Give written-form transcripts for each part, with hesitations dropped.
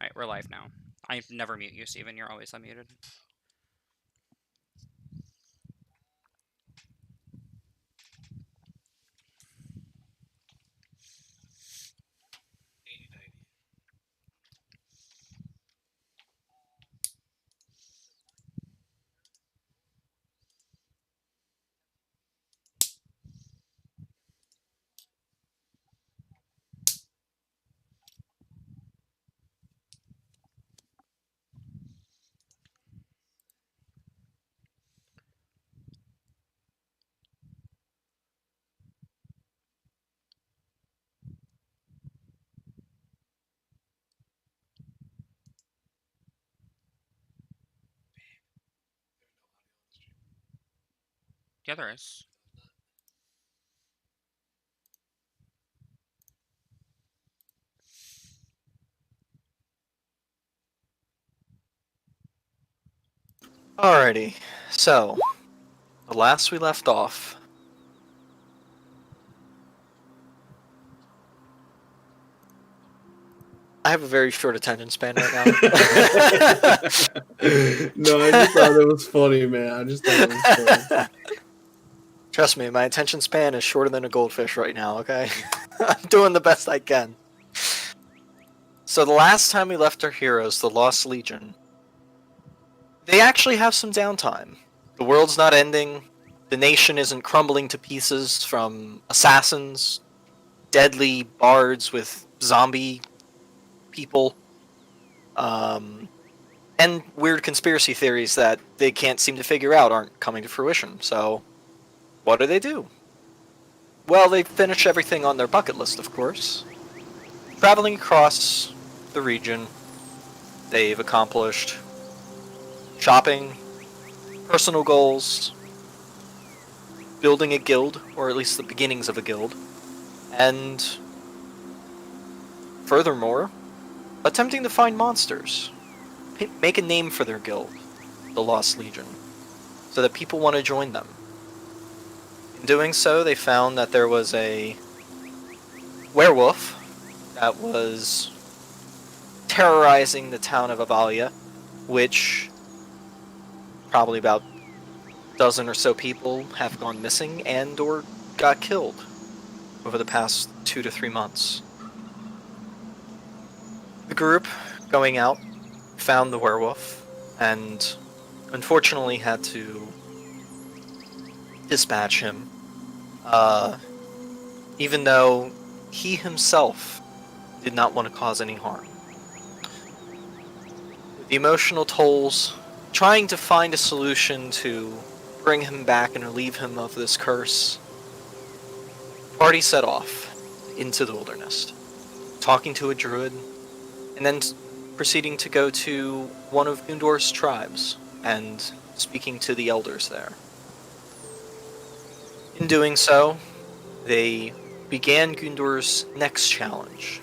Alright, we're live now. I never mute you, Steven. You're always unmuted. Yeah, there is. Alrighty, so the last we left off. I have a very short attention span right now. No, I just thought it was funny, man. I just thought it was funny. Trust me, my attention span is shorter than a goldfish right now, okay? I'm doing the best I can. So the last time we left our heroes, the Lost Legion, they actually have some downtime. The world's not ending. The nation isn't crumbling to pieces from assassins, deadly bards with zombie people, and weird conspiracy theories that they can't seem to figure out aren't coming to fruition. So, what do? Well, they finish everything on their bucket list, of course. Traveling across the region, they've accomplished shopping, personal goals, building a guild, or at least the beginnings of a guild, and furthermore, attempting to find monsters. Make a name for their guild, the Lost Legion, so that people want to join them. In doing so, they found that there was a werewolf that was terrorizing the town of Avalia, which probably about a dozen or so people have gone missing and or got killed over the past 2 to 3 months. The group going out found the werewolf and unfortunately had to dispatch him, even though he himself did not want to cause any harm. With the emotional tolls, trying to find a solution to bring him back and relieve him of this curse, the party set off into the wilderness, talking to a druid, and then proceeding to go to one of Gundor's tribes and speaking to the elders there. In doing so, they began Gundor's next challenge,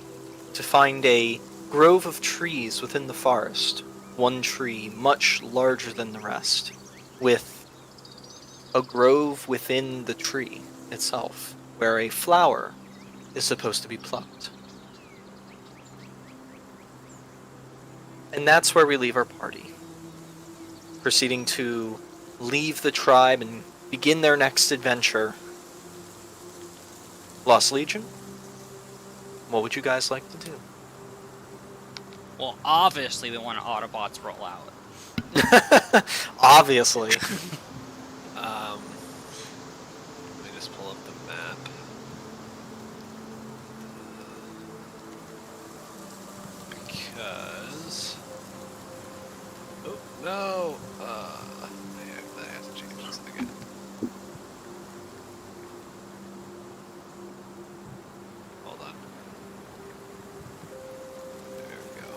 to find a grove of trees within the forest, one tree much larger than the rest, with a grove within the tree itself, where a flower is supposed to be plucked. And that's where we leave our party, proceeding to leave the tribe and begin their next adventure. Lost Legion, what would you guys like to do? Well, obviously we want Autobots roll out. Obviously. Let me just pull up the map. Because... Oh, no! I have to change this again. Hold on. There we go.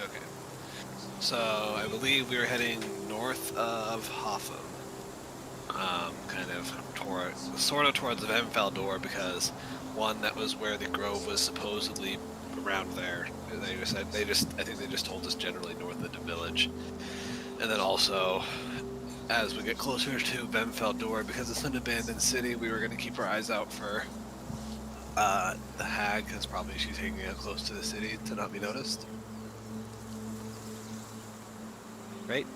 Okay. So, I believe we were heading north of Hotham. Kind of sort of towards the Venfaldor, because one, that was where the grove was supposedly around there. I think they just told us generally north of the village. And then also, as we get closer to Venfaldor, because it's an abandoned city, we were going to keep our eyes out for The hag is probably she's hanging out close to the city to not be noticed. Right?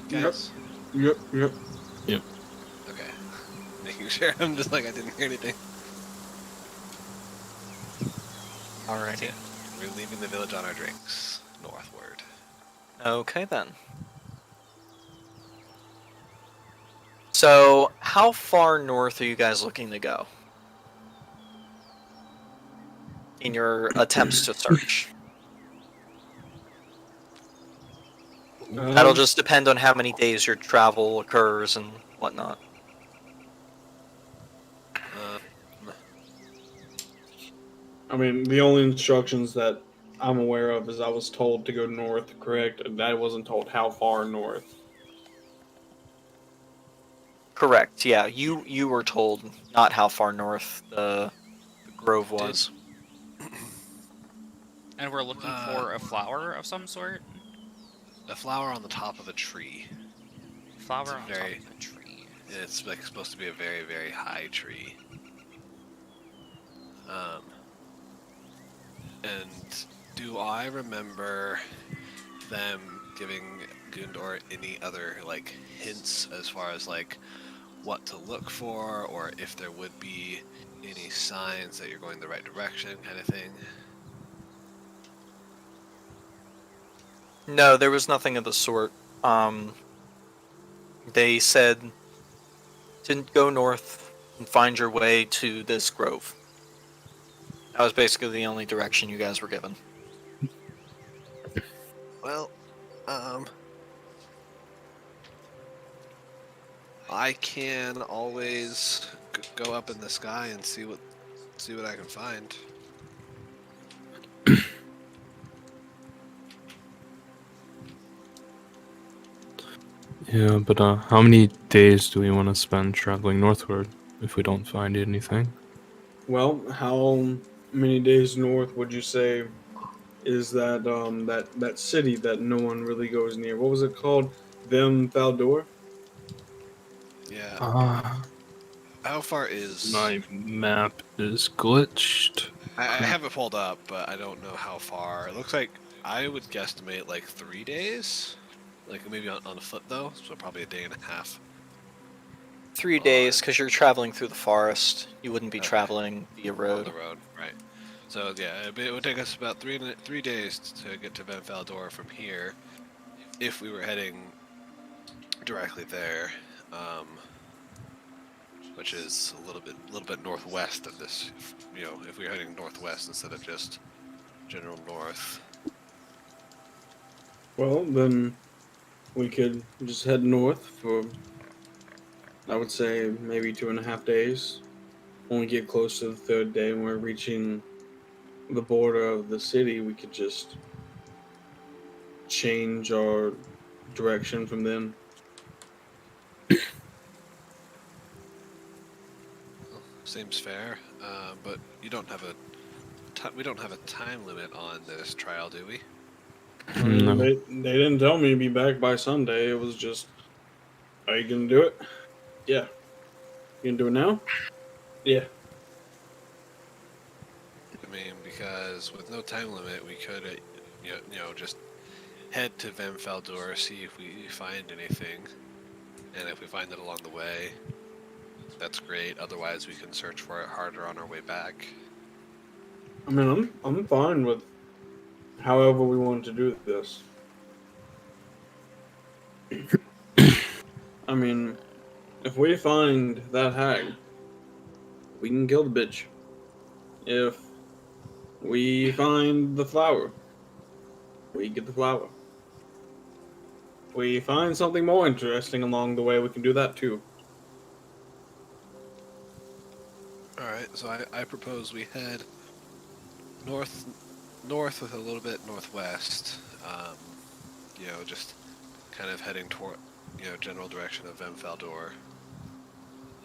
Guys? Yep. Okay. Making sure. I'm just like, I didn't hear anything. Alrighty. We're leaving the village on our drinks. Northward. Okay then. So, how far north are you guys looking to go in your attempts to search? That'll just depend on how many days your travel occurs and whatnot. I mean, the only instructions that I'm aware of is I was told to go north, correct? And I wasn't told how far north. Correct. Yeah, you were told not how far north the grove was. And we're looking for a flower of some sort? A flower on the top of a tree. Flower on very- top of a tree. It's like supposed to be a very, very high tree. And do I remember them giving Gundor any other like hints as far as like what to look for, or if there would be any signs that you're going the right direction, kind of thing? No, there was nothing of the sort. They said to go north and find your way to this grove. That was basically the only direction you guys were given. Well, I can always go up in the sky and see what I can find. Yeah, but how many days do we want to spend traveling northward if we don't find anything? Well, how many days north would you say is that that city that no one really goes near? What was it called? Vim Faldor? Yeah. How far is? My map is glitched. I have it pulled up, but I don't know how far. It looks like I would guesstimate like 3 days. Like maybe on foot though, so probably a day and a half. 3 days, because you're traveling through the forest. You wouldn't be Okay. traveling via On road. the road, right? So yeah, it would take us about 3 days to get to Van Faldor from here, if we were heading directly there, which is a little bit northwest of this. You know, if we were heading northwest instead of just general north. Well, then we could just head north for, I would say, maybe 2.5 days. When we get close to the third day and we're reaching the border of the city, we could just change our direction from then. Seems fair, but you don't have we don't have a time limit on this trial, do we? No. They didn't tell me to be back by Sunday. It was just, are you gonna do it? Yeah. You gonna do it now? Yeah. I mean, because with no time limit, we could, you know, just head to Van Faldor, see if we find anything, and if we find it along the way, that's great. Otherwise, we can search for it harder on our way back. I mean, I'm fine with however we want to do this. I mean, if we find that hag, we can kill the bitch. If we find the flower, we get the flower. If we find something more interesting along the way, we can do that too. Alright, so I propose we head north with a little bit northwest, you know, just kind of heading toward, you know, general direction of Van Faldor,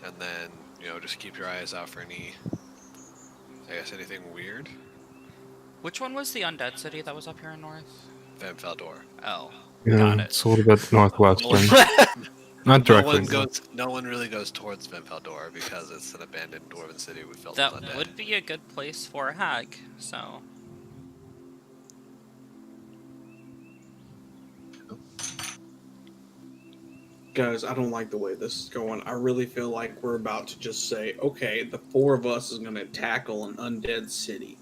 and then, you know, just keep your eyes out for any, I guess, anything weird. Which one was the undead city that was up here in north? Van Faldor. Oh, Yeah, got it. it's a little bit northwestern. Not No directly. one goes. No one really goes towards Venfaldor because it's an abandoned dwarven city with filled with That undead. would be a good place for a hag, so... Guys, I don't like the way this is going. I really feel like we're about to just say, okay, the four of us is going to tackle an undead city.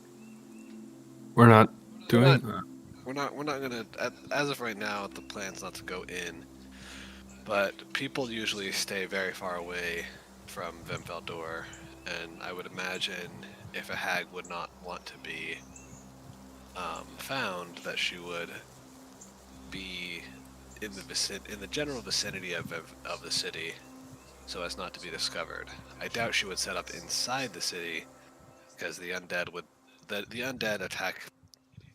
We're not doing not- that. We're not gonna. As of right now, the plan's not to go in. But people usually stay very far away from Venfaldor, and I would imagine if a hag would not want to be found, that she would be in the general vicinity of the city, so as not to be discovered. I doubt she would set up inside the city, because the undead attack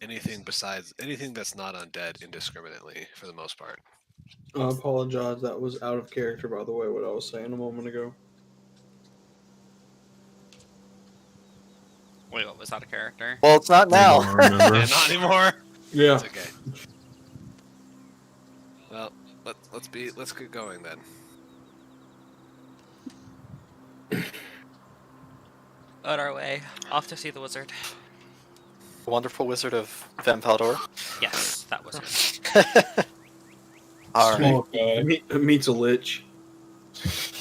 anything that's not undead indiscriminately for the most part. I apologize, that was out of character, by the way, what I was saying a moment ago. Wait, what was out of character? Well, it's not I now. don't remember. Yeah, not anymore. Yeah. It's okay. Well, let's get going then. On our way, off to see the wizard. Wonderful Wizard of Venpaldor. Yes, that wizard. All right. Small guy. Meets a lich.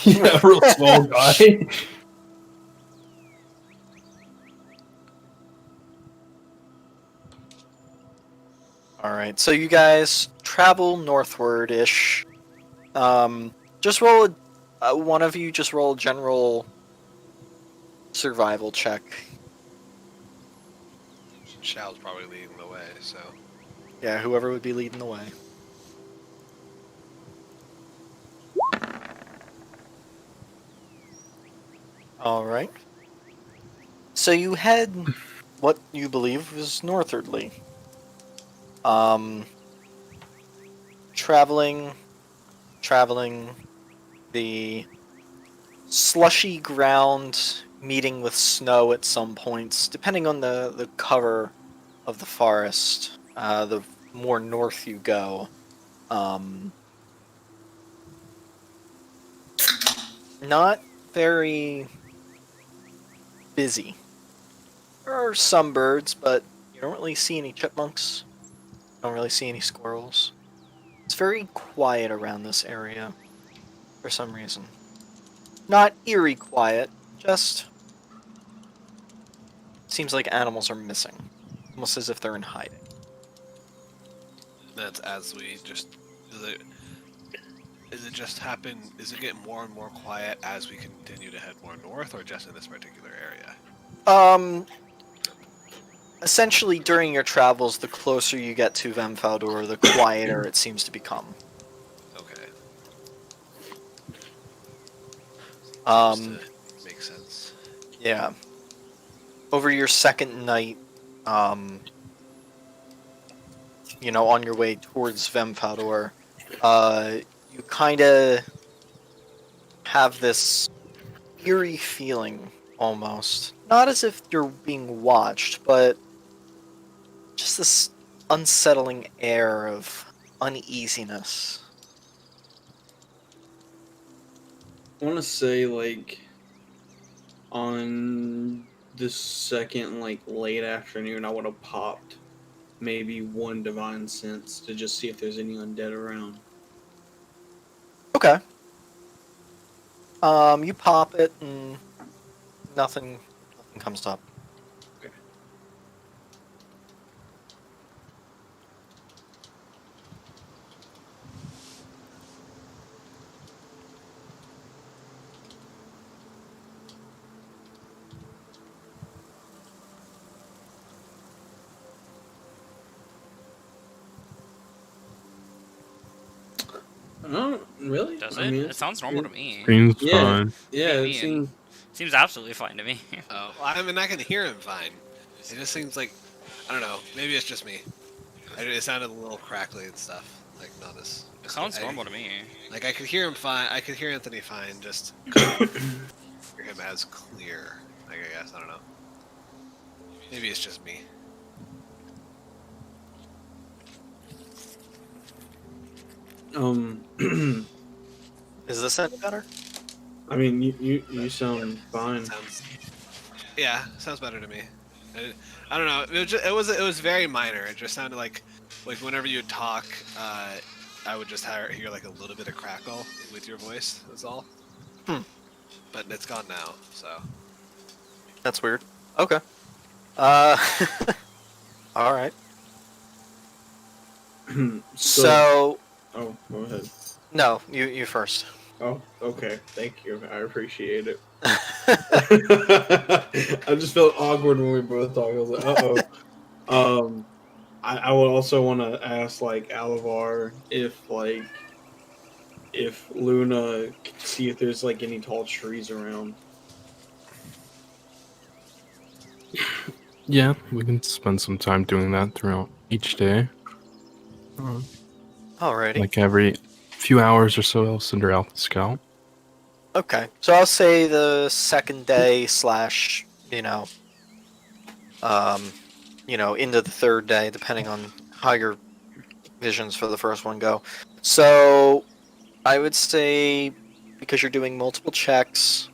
Yeah, real small guy. All right. So you guys travel northward-ish. Just roll one of you just roll a general survival check. Shao's probably leading the way, so Yeah, whoever would be leading the way. All right. So you head what you believe is northwardly. Traveling the slushy ground, meeting with snow at some points, depending on the cover of the forest. The more north you go, not very busy. There are some birds, but you don't really see any chipmunks. Don't really see any squirrels. It's very quiet around this area for some reason. Not eerie quiet, just seems like animals are missing. Almost as if they're in hiding. that's as we just. Is it just happen? Is it getting more and more quiet as we continue to head more north, or just in this particular area? Essentially, during your travels, the closer you get to Venfaldor, the quieter it seems to become. Okay. Um, Makes sense. Yeah. Over your second night, on your way towards Venfaldor, you kind of have this eerie feeling, almost. Not as if you're being watched, but just this unsettling air of uneasiness. I want to say, like, on the second, like, late afternoon, I would have popped maybe one divine sense to just see if there's any undead around. Okay. You pop it and nothing comes up. Oh, really? Does I it? mean, It sounds normal to me. Seems Yeah. fine. Yeah, Me it and- seems. Seems absolutely fine to me. Oh, I mean, I can hear him fine. It just seems like, I don't know. Maybe it's just me. It sounded a little crackly and stuff. Like not as. It sounds normal to me. Like I could hear him fine. I could hear Anthony fine. Just couldn't hear him as clear. Like I guess I don't know. Maybe it's just me. Is this any better? I mean, you sound fine. Sounds better to me. I don't know. It was very minor. It just sounded like whenever you talk, I would just hear like a little bit of crackle with your voice. That's all. But it's gone now. So. That's weird. Okay. All right. So, Oh, go ahead. no, you first. Oh, okay. Thank you. I appreciate it. I just felt awkward when we both talked. I was like, uh-oh. I would also want to ask, like, Alavar if Luna can see if there's, like, any tall trees around. Yeah, we can spend some time doing that throughout each day. Alrighty. Like every few hours or so, I'll send her out to scout. Okay. So I'll say the second day slash, into the third day, depending on how your visions for the first one go. So I would say, because you're doing multiple checks,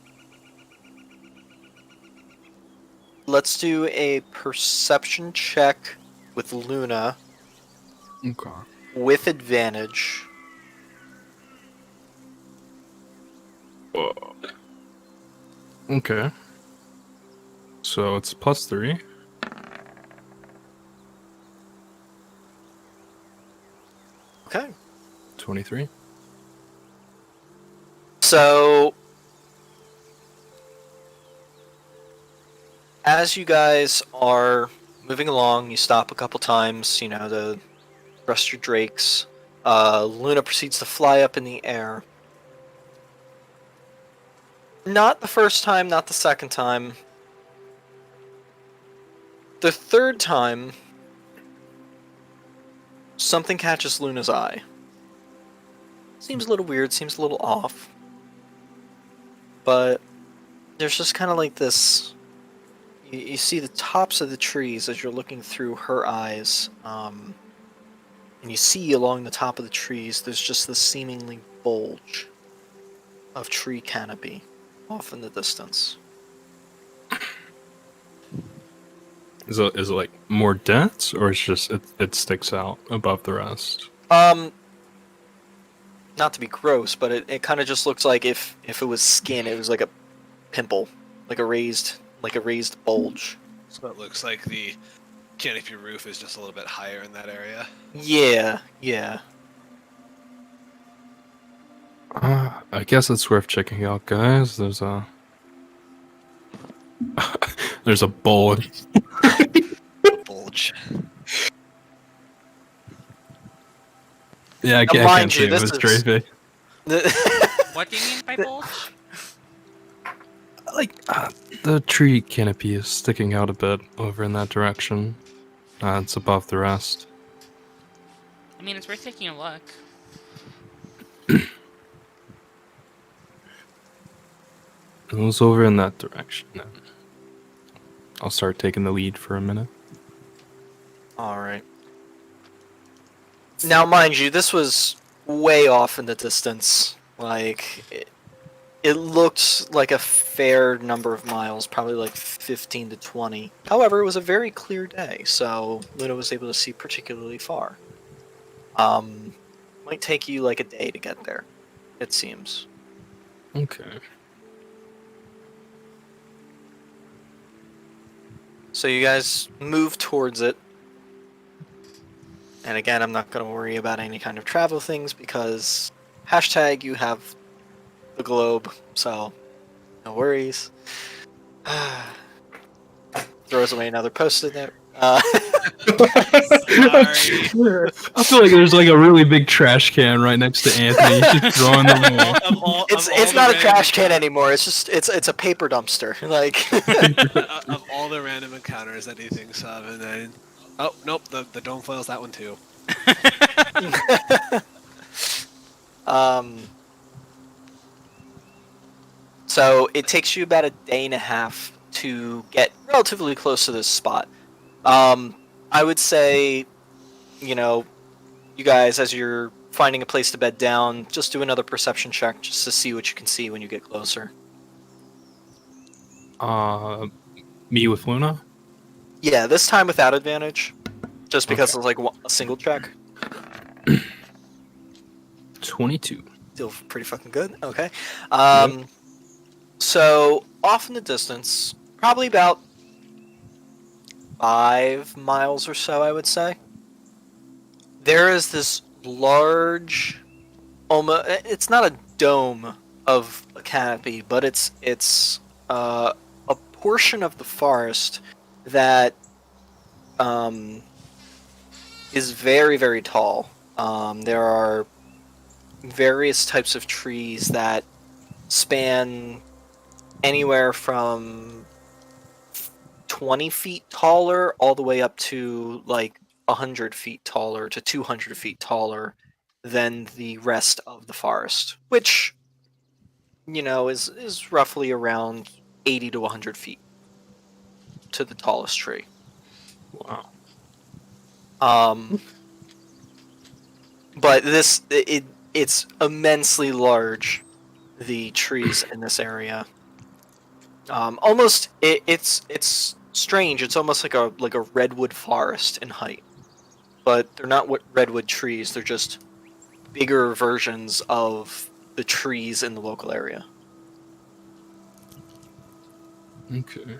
let's do a perception check with Luna Okay. with advantage. Okay. So it's +3. Okay. 23. So, as you guys are moving along, you stop a couple times, to rest your drakes. Luna proceeds to fly up in the air. Not the first time, not the second time. The third time, something catches Luna's eye. Seems a little weird, seems a little off. But there's just kind of like this... You see the tops of the trees as you're looking through her eyes. And you see along the top of the trees, there's just this seemingly bulge of tree canopy off in the distance. Is it like more dense, or it's just it sticks out above the rest? Not to be gross, but it kind of just looks like if it was skin, it was like a pimple, like a raised bulge. So it looks like the canopy roof is just a little bit higher in that area. Yeah. I guess it's worth checking out, guys. There's a there's a bulge. Bulge. Yeah, I Now, can't mind see you, it this with is- straight face. What do you mean by bulge? Like the tree canopy is sticking out a bit over in that direction. It's above the rest. I mean, it's worth taking a look. It was over in that direction. I'll start taking the lead for a minute. Alright. Now, mind you, this was way off in the distance. Like, it looked like a fair number of miles, probably like 15 to 20. However, it was a very clear day, so Luna was able to see particularly far. Might take you like a day to get there, it seems. Okay. So you guys move towards it. And again, I'm not going to worry about any kind of travel things because hashtag you have the globe, so no worries. Throws away another post-it note. Sorry. I feel like there's like a really big trash can right next to Anthony. He's just throwing them away. It's not a trash can anymore. It's just it's a paper dumpster. Like Of all the random encounters that he thinks of, and then oh nope, the dome foils that one too. So it takes you about a day and a half to get relatively close to this spot. I would say, you guys, as you're finding a place to bed down, just do another perception check just to see what you can see when you get closer. Me with Luna? Yeah, this time without advantage, just because Okay. it's like a single check. 22. Still pretty fucking good. Okay. So off in the distance, probably about 5 miles or so, I would say. There is this large, almost, it's not a dome of a canopy, but it's a portion of the forest that is very, very tall. There are various types of trees that span anywhere from 20 feet taller all the way up to like 100 feet taller to 200 feet taller than the rest of the forest, which, you know, is roughly around 80 to 100 feet to the tallest tree. Wow. But it's immensely large, the trees in this area. It's strange. It's almost like a redwood forest in height, but they're not redwood trees. They're just bigger versions of the trees in the local area. Okay.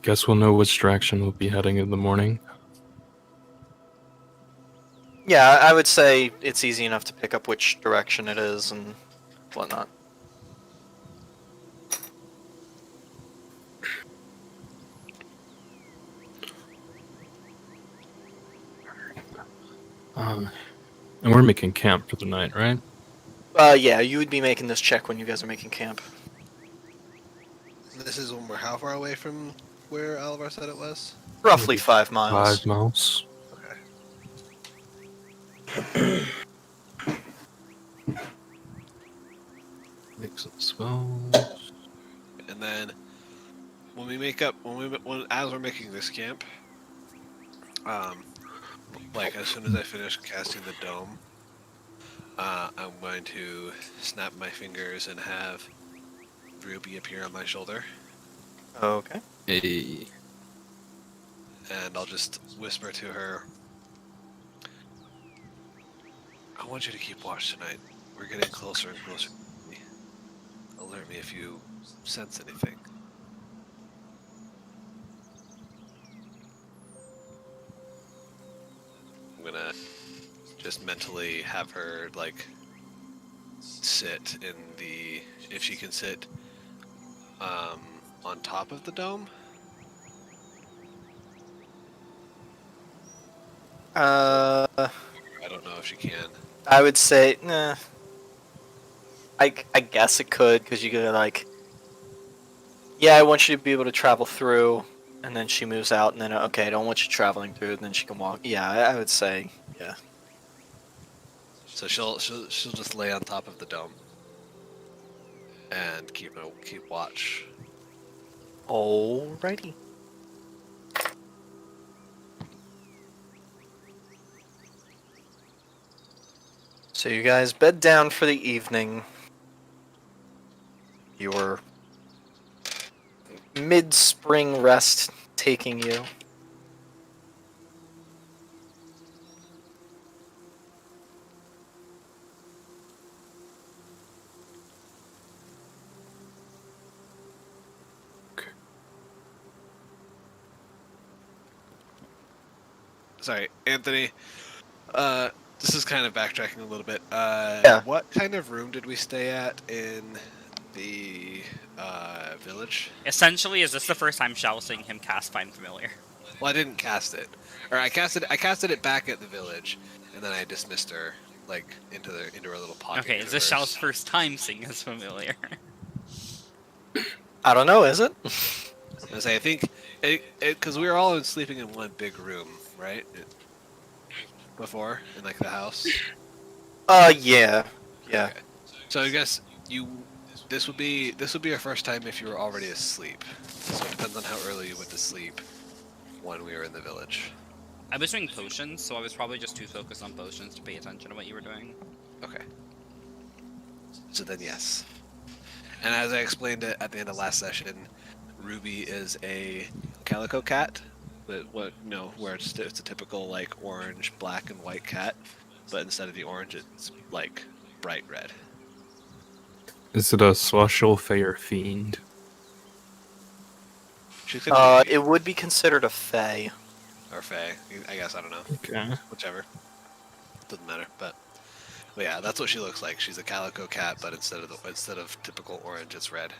Guess we'll know which direction we'll be heading in the morning. Yeah, I would say it's easy enough to pick up which direction it is and whatnot. And we're making camp for the night, right? Yeah, you would be making this check when you guys are making camp. This is when we're how far away from where Alvar said it was? Roughly 5 miles. 5 miles. Okay. Make some spells. And then when we make up, as we're making this camp, like as soon as I finish casting the dome, I'm going to snap my fingers and have Ruby appear on my shoulder, Okay. Hey. and I'll just whisper to her, I want you to keep watch tonight. We're getting closer and closer to me. Alert me if you sense anything. I'm gonna just mentally have her, like, sit in the... if she can sit on top of the dome. Uh, I don't know if she can. I would say, nah. I guess it could, because you could, like, yeah, I want you to be able to travel through, and then she moves out, and then, okay, I don't want you traveling through, and then she can walk. Yeah, I would say, yeah. So she'll just lay on top of the dome and keep watch. Alrighty. So you guys bed down for the evening. Your mid-spring rest taking you. Sorry, Anthony. This is kind of backtracking a little bit. Yeah. What kind of room did we stay at in the village? Essentially, is this the first time Shao seeing him cast Find Familiar? Well, I didn't cast it, or I casted it back at the village, and then I dismissed her like into her little pocket. Okay, is this Shao's first time seeing his familiar? I don't know, is it? I say, I think because we were all sleeping in one big room, right? Before in like the house. Yeah. Yeah. Okay. So I guess this would be your first time if you were already asleep. So it depends on how early you went to sleep when we were in the village. I was doing potions, so I was probably just too focused on potions to pay attention to what you were doing. Okay. So then, yes. And as I explained it at the end of last session, Ruby is a calico cat, but where it's a typical like orange, black, and white cat, but instead of the orange, it's like bright red. Is it a celestial fae or fiend? She could be It would be considered a fae. or fae. I guess I don't know. Okay. Whichever. Doesn't matter. But yeah, that's what she looks like. She's a calico cat, but instead of typical orange, it's red.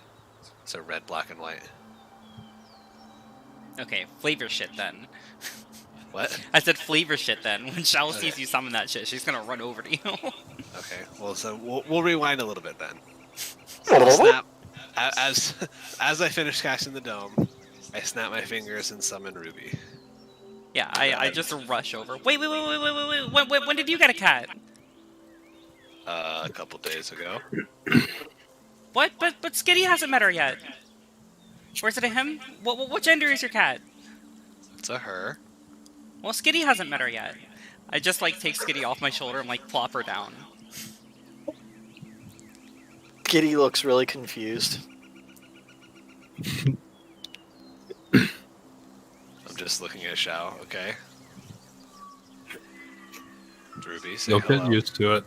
So red, black, and white. Okay, flavor shit then. What? I said flavor shit then. When Shell Okay. sees you summon that shit, she's gonna run over to you. Okay. Well, so we'll rewind a little bit then. So snap. As I finish casting the dome, I snap my fingers and summon Ruby. Yeah, I just rush over. Wait. When did you get a cat? A couple days ago. What? But Skitty hasn't met her yet. Or is it a him? What gender is your cat? It's a her. Well, Skitty hasn't met her yet. I just like take Skitty off my shoulder and like plop her down. Kitty looks really confused. I'm just looking at Shao. Okay. Ruby, say You'll hello. get used to it.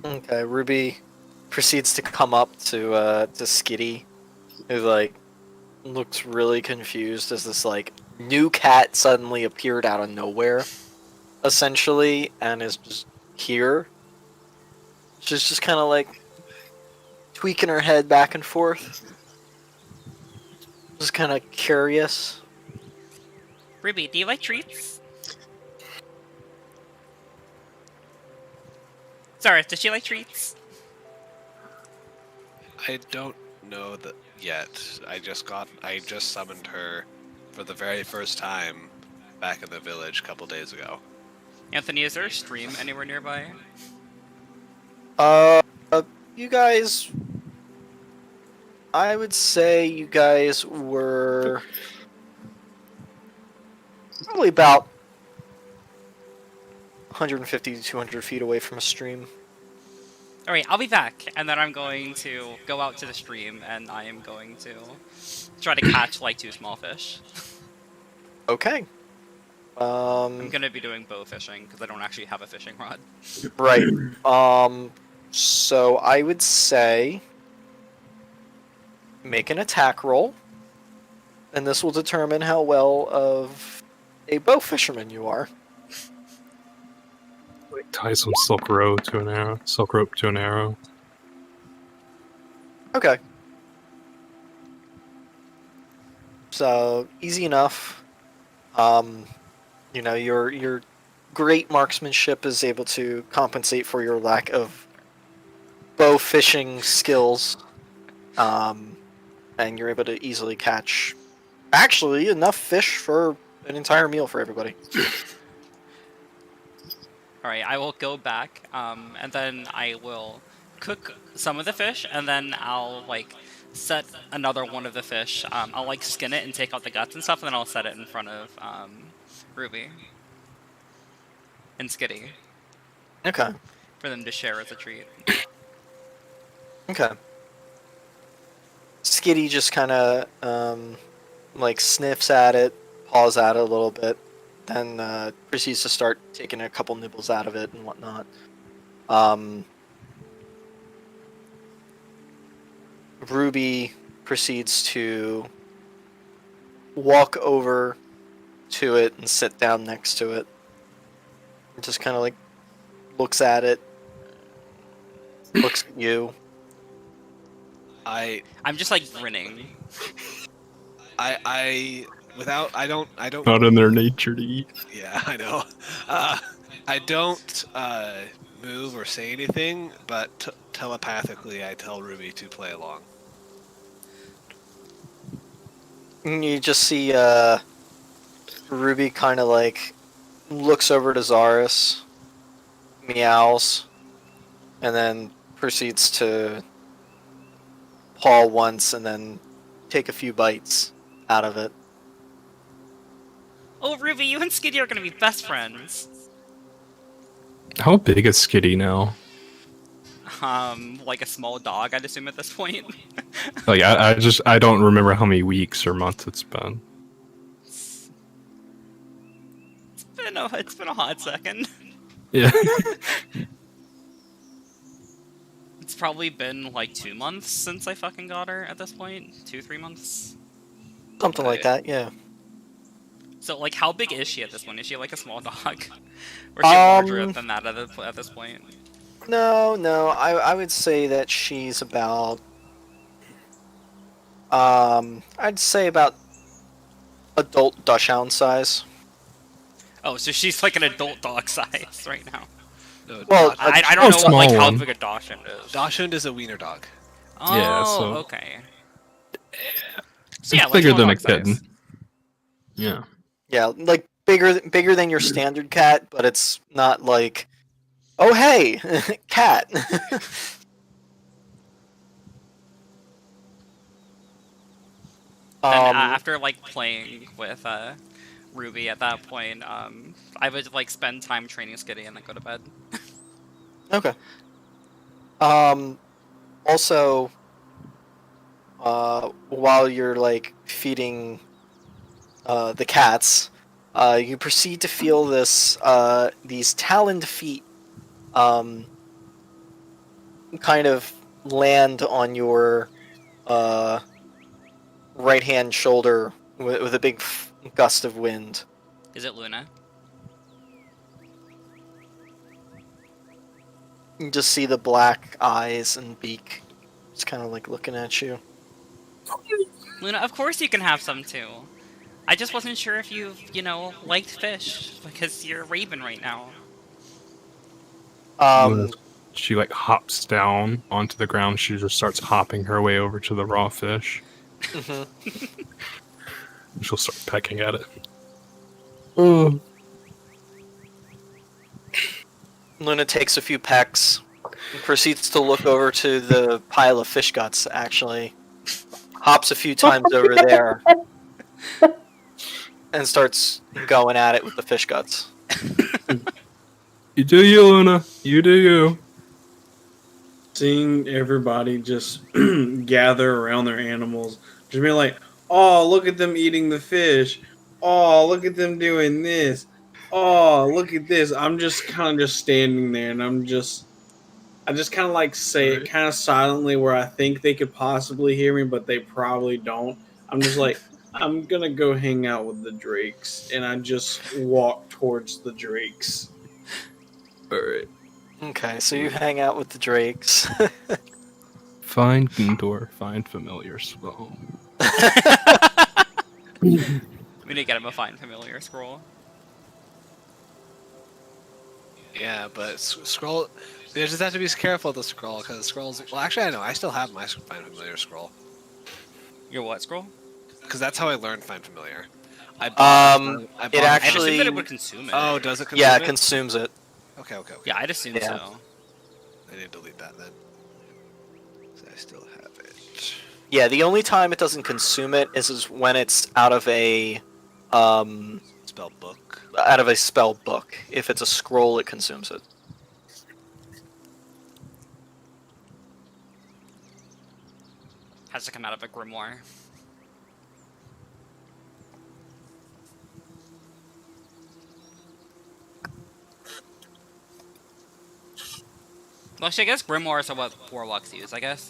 Okay, Ruby proceeds to come up to Skitty, who like looks really confused as this like new cat suddenly appeared out of nowhere, essentially, and is just here. She's just kind of like tweaking her head back and forth, just kind of curious. Ruby, do you like treats? Sorry, does she like treats? I don't know that yet. I just summoned her for the very first time back in the village a couple days ago. Anthony, is there a stream anywhere nearby? You guys, I would say you guys were probably about 150 to 200 feet away from a stream. Alright, I'll be back, and then I'm going to go out to the stream, and I am going to try to catch, like, 2 small fish. Okay. I'm gonna be doing bow fishing, because I don't actually have a fishing rod. Right. So I would say make an attack roll, and this will determine how well of a bow fisherman you are. Like tie some silk rope to an arrow. Okay. So easy enough. Your great marksmanship is able to compensate for your lack of bow fishing skills, and you're able to easily catch actually enough fish for an entire meal for everybody. Alright, I will go back, and then I will cook some of the fish, and then I'll, like, set another one of the fish. I'll, like, skin it and take out the guts and stuff, and then I'll set it in front of, Ruby and Skitty Okay. for them to share as a treat. Okay. Skitty just kind of like sniffs at it, paws at it a little bit, then proceeds to start taking a couple nibbles out of it and whatnot. Ruby proceeds to walk over to it and sit down next to it. Just kind of like looks at it, looks at you. I'm just like grinning. I don't. Not in their nature to eat. Yeah, I know. I don't move or say anything, but telepathically I tell Ruby to play along. You just see Ruby kind of like looks over to Zaris, meows, and then proceeds to paw once and then take a few bites out of it. Oh, Ruby, you and Skitty are gonna be best friends. How big is Skitty now? Like a small dog, I'd assume at this point. Like I don't remember how many weeks or months it's been. It's been a hot second. Yeah. It's probably been like 2 months since I fucking got her at this point. 3 months. Something like that, yeah. So, like, how big is she at this point? Is she like a small dog? Or is she larger than that at this point? No, I would say that she's about... I'd say about adult Dachshund size. Oh, so she's like an adult dog size right now. No, Well, I don't know small what, like, how one. big a Dachshund is. Dachshund is a wiener dog. Oh, Yeah, so- okay. So, yeah, It's like bigger small than a dog size. kitten. Yeah. Yeah, like bigger than your standard cat, but it's not like, oh hey, cat. Then after like playing with Ruby at that point, I would like spend time training Skitty and then go to bed. Okay. Also, while you're like feeding the cats, you proceed to feel these taloned feet kind of land on your right hand shoulder with a big gust of wind. Is it Luna? You just see the black eyes and beak. It's kind of like looking at you. Luna, of course you can have some too. I just wasn't sure if you liked fish, because you're a raven right now. She like hops down onto the ground. She just starts hopping her way over to the raw fish. Mhm. She'll start pecking at it. Luna takes a few pecks and proceeds to look over to the pile of fish guts, actually. Hops a few times over there. And starts going at it with the fish guts. You do you, Luna. You do you. Seeing everybody just gather around their animals, just being like, "Oh, look at them eating the fish! Oh, look at them doing this! Oh, look at this!" I'm just kind of just standing there, and I just kind of like say it kind of silently, where I think they could possibly hear me, but they probably don't. I'm just like, I'm gonna go hang out with the drakes, and I just walk towards the drakes. Alright. Okay, so you hang out with the drakes. Find Gundor, find familiar spell. We need to get him a Find Familiar scroll. Yeah, but scroll. You just have to be careful with the scroll because scrolls. Well, actually, I know. I still have my Find Familiar scroll Your what scroll? because that's how I learned Find Familiar. I It I'd actually- assume that it would consume it. Oh, does it? Consume Yeah, it it consumes it. Okay. Yeah, I'd assume Yeah. so. I need to delete that then. 'Cause I still have it. Yeah, the only time it doesn't consume it is when it's out of a Spell book. spell book. If it's a scroll, it consumes it. Has to come out of a grimoire. Well, actually, I guess grimoires are what warlocks use. I guess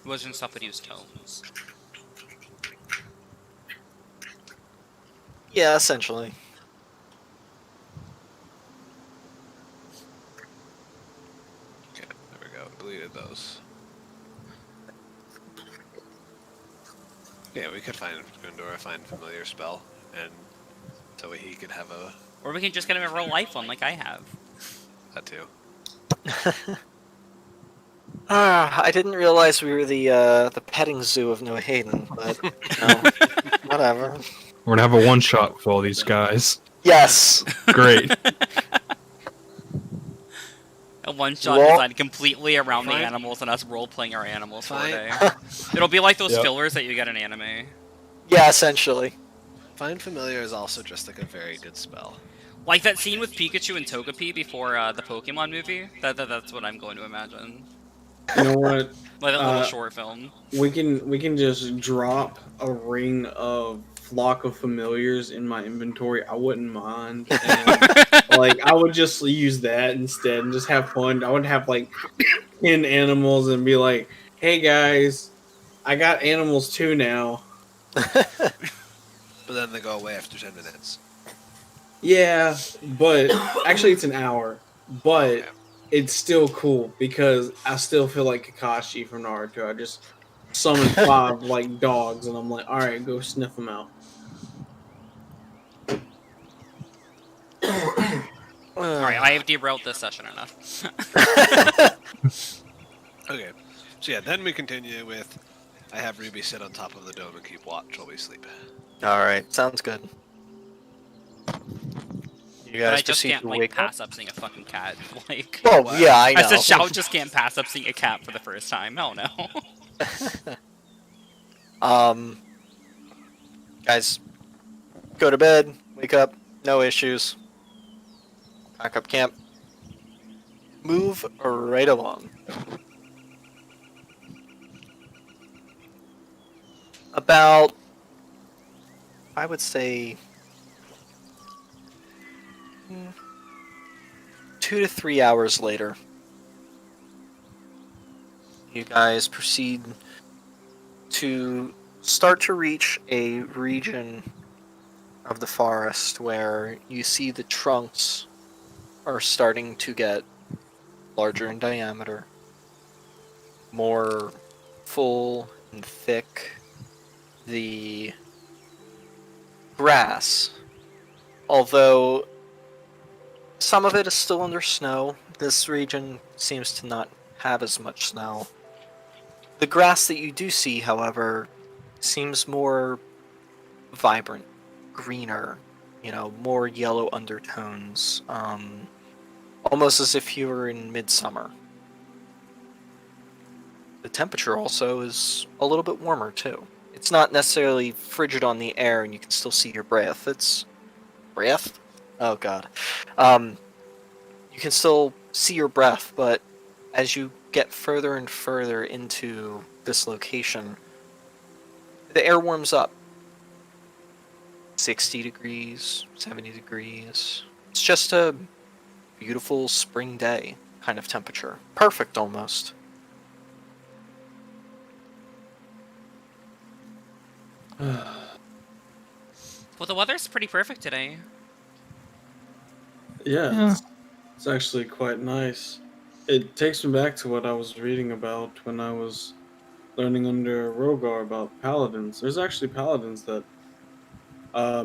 wizard stuff would use tomes. Yeah, essentially. Okay, there we go. Deleted those. Yeah, we could find Gundor, find familiar spell, and so he could have Or we can just get him a real life one, like I have. that too. I didn't realize we were the petting zoo of New Hayden, but whatever. We're gonna have a one shot with all these guys. Yes. Great. A one-shot Well- designed completely around the Fine. animals and us role-playing our animals for a Fine. day. It'll be like those Yep. fillers that you get in anime. Yeah, essentially. Find Familiar is also just like a very good spell. Like that scene with Pikachu and Togepi before the Pokemon movie. That's what I'm going to imagine. You know what? Like that little short film. We can just drop a ring of flock of familiars in my inventory. I wouldn't mind. And like I would just use that instead and just have fun. I would have like 10 animals and be like, "Hey guys, I got animals too now." But then they go away after 10 minutes. Yeah, but actually it's an hour. But it's still cool because I still feel like Kakashi from Naruto. I just summon 5 like dogs and I'm like, all right, go sniff them out. Alright, I have derailed this session enough. Okay, so yeah, then we continue with I have Ruby sit on top of the dome and keep watch while we sleep. All right, sounds good. You But guys I just proceed can't to like wake up. pass up seeing a fucking cat. Like, Well, yeah, I know. I said, Shao just can't pass up seeing a cat for the first time. Hell no. Guys, go to bed, wake up, no issues. Pack up camp. Move right along. About, I would say, 2 to 3 hours later, you guys proceed to start to reach a region of the forest where you see the trunks are starting to get larger in diameter, more full and thick. The grass, although some of it is still under snow, this region seems to not have as much snow. The grass that you do see, however, seems more vibrant, greener, more yellow undertones, almost as if you were in midsummer. The temperature also is a little bit warmer too. It's not necessarily frigid on the air and you can still see your breath. It's... breath? Oh god. You can still see your breath, but as you get further and further into this location, the air warms up. 60 degrees, 70 degrees. It's just a beautiful spring day kind of temperature. Perfect almost. Well, the weather's pretty perfect today. Yeah, it's actually quite nice. It takes me back to what I was reading about when I was learning under Rogar about paladins. There's actually paladins that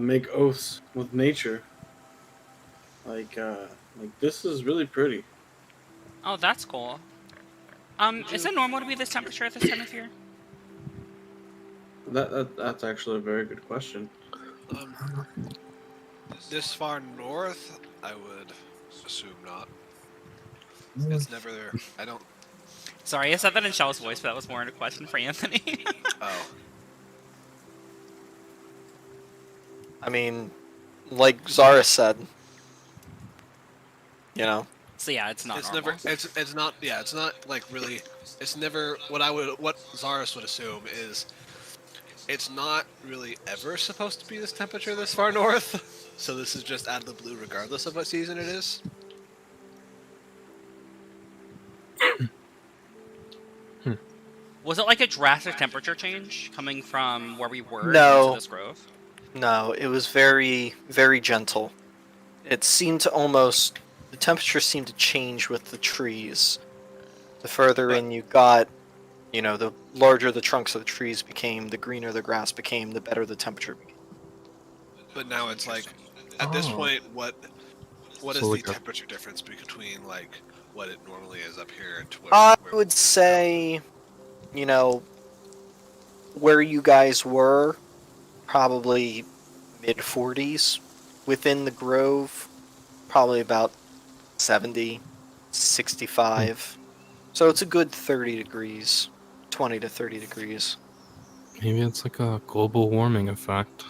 make oaths with nature. Like this is really pretty. Oh, that's cool. Is it normal to be this temperature at this time of year? That's actually a very good question. This far north, I would assume not. It's never there. I don't. Sorry, I said that in Shao's voice, but that was more in a question for Anthony. Oh. I mean, like Zara said, So yeah, it's not It's normal. never. It's not. Yeah, it's not like really. It's never what Zaris would assume is. It's not really ever supposed to be this temperature this far north. So this is just out of the blue, regardless of what season it is. Was it like a drastic temperature change coming from where we were No. into this grove? No, it was very, very gentle. It seemed to almost... the temperature seemed to change with the trees. The further in you got, the larger the trunks of the trees became, the greener the grass became, the better the temperature became. But now it's like, at this point, what is So the like temperature difference between like what it normally is up here to I where would say, where you guys were, probably mid-40s. Within the grove, probably about 70, 65. So it's a good 30 degrees, 20 to 30 degrees. Maybe it's like a global warming effect.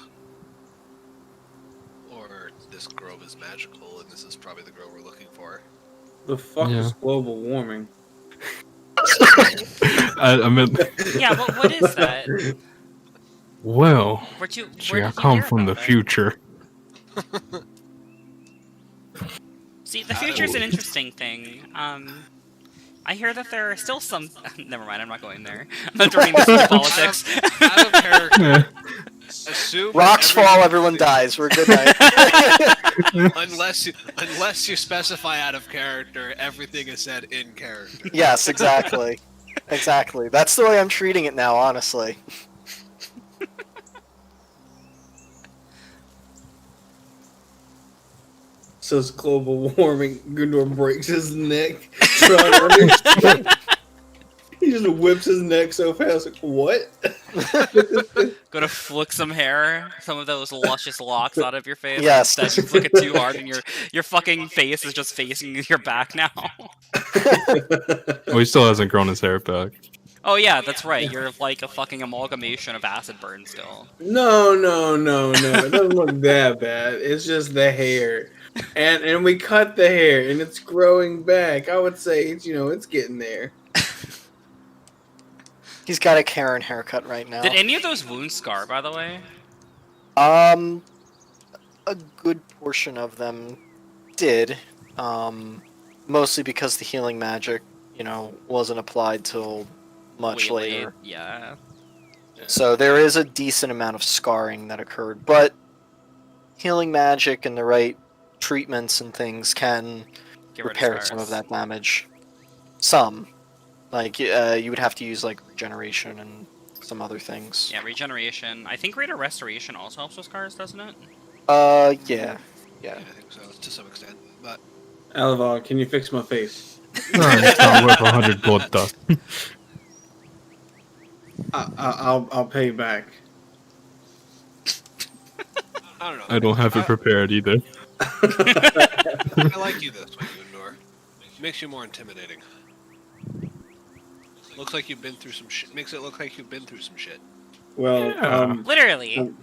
The fuck Yeah. is global warming? I meant, Yeah, what is that? well, Where did see, I you come hear from the about it? future. See, the future's an interesting thing. I hear that there are still some. Never mind, I'm not going there. I'm not turning this into politics. Out of character. Yeah. Assume that Rocks fall, everything- everyone dies. We're good night. unless you specify out of character, everything is said in character. Yes, exactly. Exactly. That's the way I'm treating it now, honestly. Says global warming. Gundor breaks his neck. Trying to understand. He just whips his neck so fast. Like, what? Gonna flick some hair, some of those luscious locks out of your face. Yes. Instead, you flick it too hard, and your fucking face is just facing your back now. Well, he still hasn't grown his hair back. Oh yeah, that's right. You're like a fucking amalgamation of acid burn still. No. It doesn't look that bad. It's just the hair. And we cut the hair and it's growing back. I would say it's getting there. He's got a Karen haircut right now. Did any of those wounds scar, by the way? A good portion of them did. Mostly because the healing magic, wasn't applied till much Way late, later. Yeah. So there is a decent amount of scarring that occurred, but healing magic and the right treatments and things can Get rid repair of some of scars. that damage. Some. Like, you would have to use, like, regeneration and some other things. Yeah, regeneration. I think greater restoration also helps with scars, doesn't it? Yeah. Yeah, Yeah. I think so to some extent. But Alavar, can you fix my face? No, it's not worth 100 gold dust. I'll pay back. I don't know. I don't have it prepared either. I like you this way, Gundor. Makes you more intimidating. Looks like you've been through some shit. Makes it look like you've been through some shit. Well, Yeah. Literally.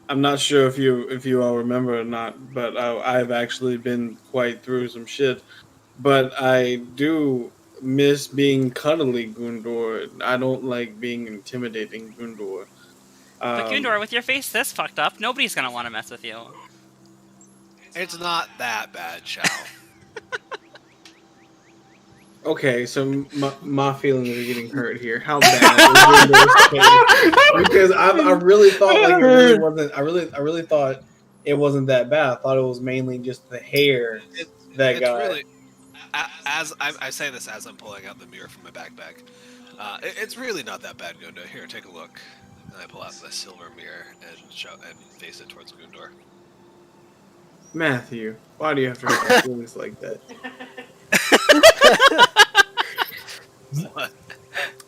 I'm not sure if you all remember or not, but I've actually been quite through some shit. But I do miss being cuddly, Gundor. I don't like being intimidating, Gundor. But Gundor, with your face this fucked up, nobody's gonna want to mess with you. It's not that bad, Chow. Okay, so my feelings are getting hurt here. How bad is Gundor's face? Because I really thought like it really wasn't. I really thought it wasn't that bad. I thought it was mainly just the hair that It's got. really, as I say this as I'm pulling out the mirror from my backpack. It's really not that bad, Gundor. Here, take a look. And I pull out the silver mirror and face it towards Gundor. Matthew, why do you have to hurt my feelings like that? What?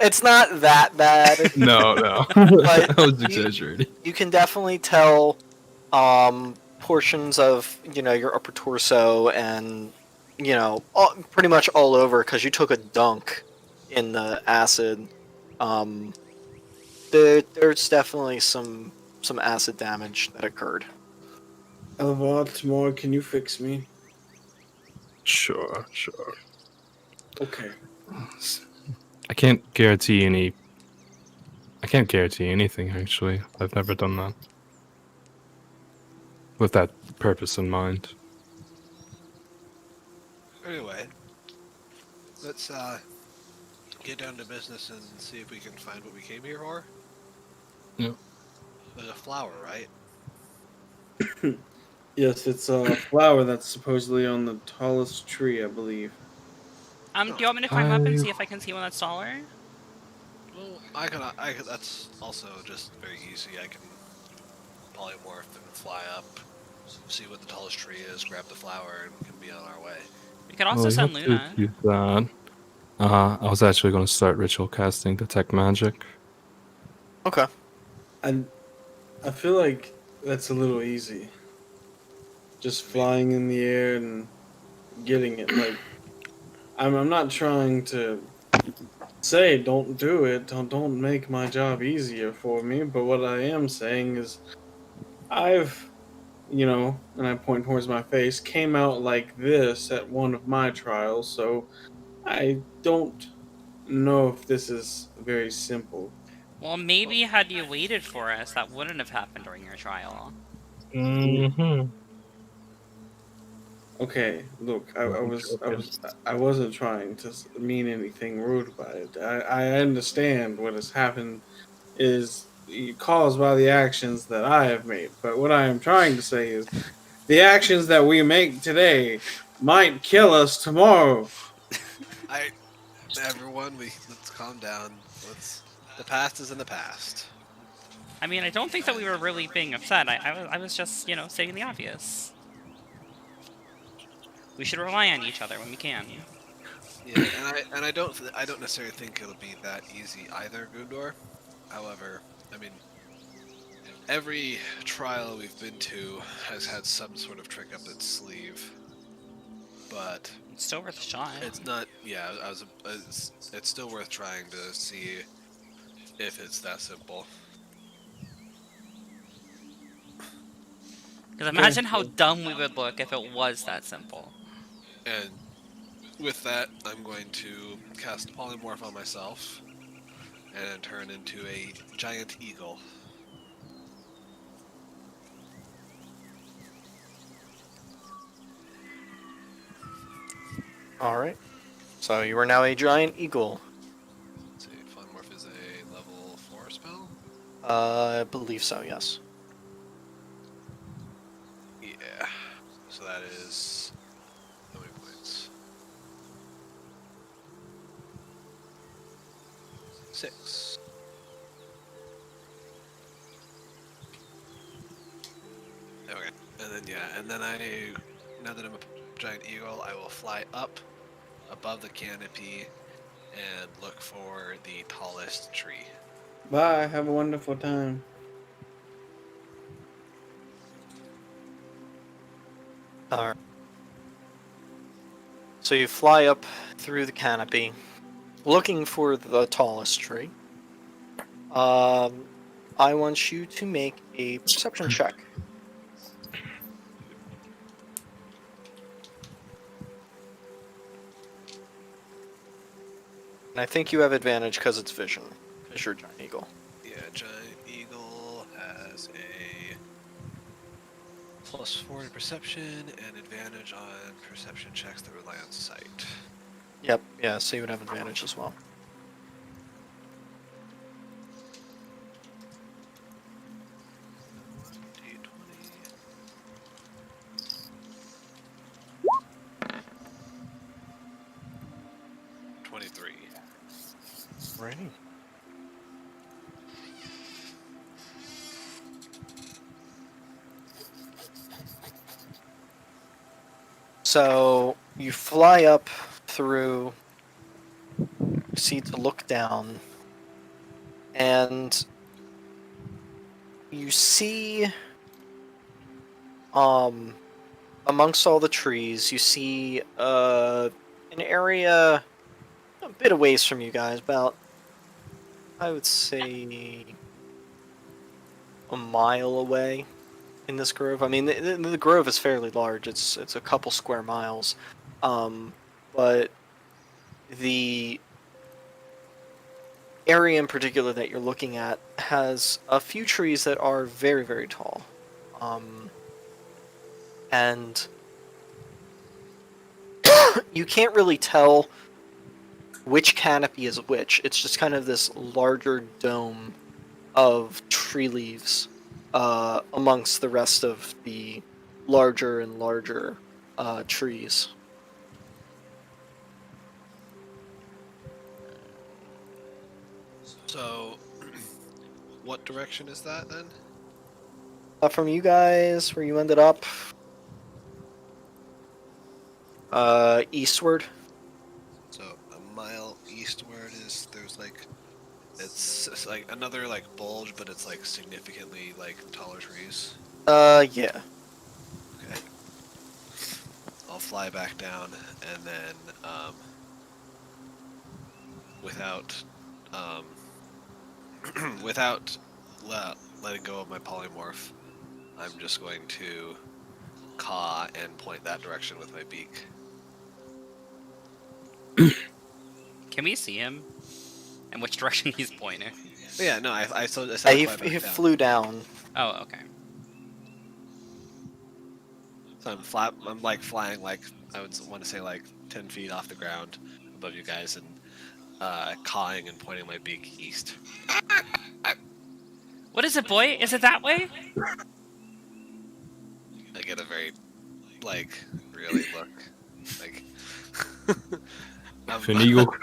It's not that bad. No. But I was exaggerating. You can definitely tell portions of, your upper torso and, pretty much all over because you took a dunk in the acid. There's definitely some acid damage that occurred. Alavar, tomorrow, can you fix me? Sure. Okay. I can't guarantee anything, actually. I've never done that. With that purpose in mind. Anyway, let's get down to business and see if we can find what we came here for. Yeah. There's a flower, right? Yes, it's a flower that's supposedly on the tallest tree, I believe. Do you want me to climb up and see if I can see one that's taller? Well, I can. That's also just very easy. I can polymorph and fly up, see what the tallest tree is, grab the flower, and we can be on our way. We could also you send have to Luna. use that. I was actually going to start ritual casting Detect Magic. Okay. I feel like that's a little easy. Just flying in the air and getting it. Like, I'm not trying to say don't do it. Don't make my job easier for me. But what I am saying is, I've and I point towards my face, came out like this at one of my trials, so I don't know if this is very simple. Well, maybe had you waited for us, that wouldn't have happened during your trial. Mm-hmm. Okay, look, I wasn't trying to mean anything rude by it. I understand what has happened is caused by the actions that I have made, but what I am trying to say is the actions that we make today might kill us tomorrow. Everyone, let's calm down. The past is in the past. I mean, I don't think that we were really being upset. I was just, stating the obvious. We should rely on each other when we can. Yeah, I don't necessarily think it'll be that easy either, Gundor. However, I mean, every trial we've been to has had some sort of trick up its sleeve, but It's still worth a shot. it's not. Yeah, it's still worth trying to see if it's that simple. Because imagine how dumb we would look if it was that simple. And with that, I'm going to cast Polymorph on myself and turn into a giant eagle. Alright. So you are now a giant eagle. Let's see, Polymorph is a level 4 spell? I believe so, yes. Yeah. So that is... how many points? 6. Okay. And then now that I'm a giant eagle, I will fly up above the canopy and look for the tallest tree. Bye. Have a wonderful time. Alright. So you fly up through the canopy, looking for the tallest tree. I want you to make a perception check. And I think you have advantage because it's vision, because you're a giant eagle. Yeah, giant eagle has a +4 to perception and advantage on perception checks that rely on sight. Yep, yeah, so you would have advantage as well. D20. Right. So you fly up through, proceed to look down, and you see, amongst all the trees, you see an area a bit of ways from you guys, about, I would say, a mile away in this grove. I mean, the grove is fairly large. It's a couple square miles, but the area in particular that you're looking at has a few trees that are very, very tall, and you can't really tell which canopy is which. It's just kind of this larger dome of tree leaves amongst the rest of the larger and larger trees. So, what direction is that then? From you guys, where you ended up, eastward. So, a mile eastward there's like, it's like another like bulge, but it's like significantly like taller trees. Yeah. Okay. I'll fly back down and then, without, without letting go of my polymorph, I'm just going to caw and point that direction with my beak. Can we see him? And which direction he's pointing? But yeah, no, I Yeah, fly he back down. flew down. Oh, okay. So I'm like flying like I would want to say like 10 feet off the ground above you guys and cawing and pointing my beak east. What is it, boy? Is it that way? I get a very like really look like If an eagle.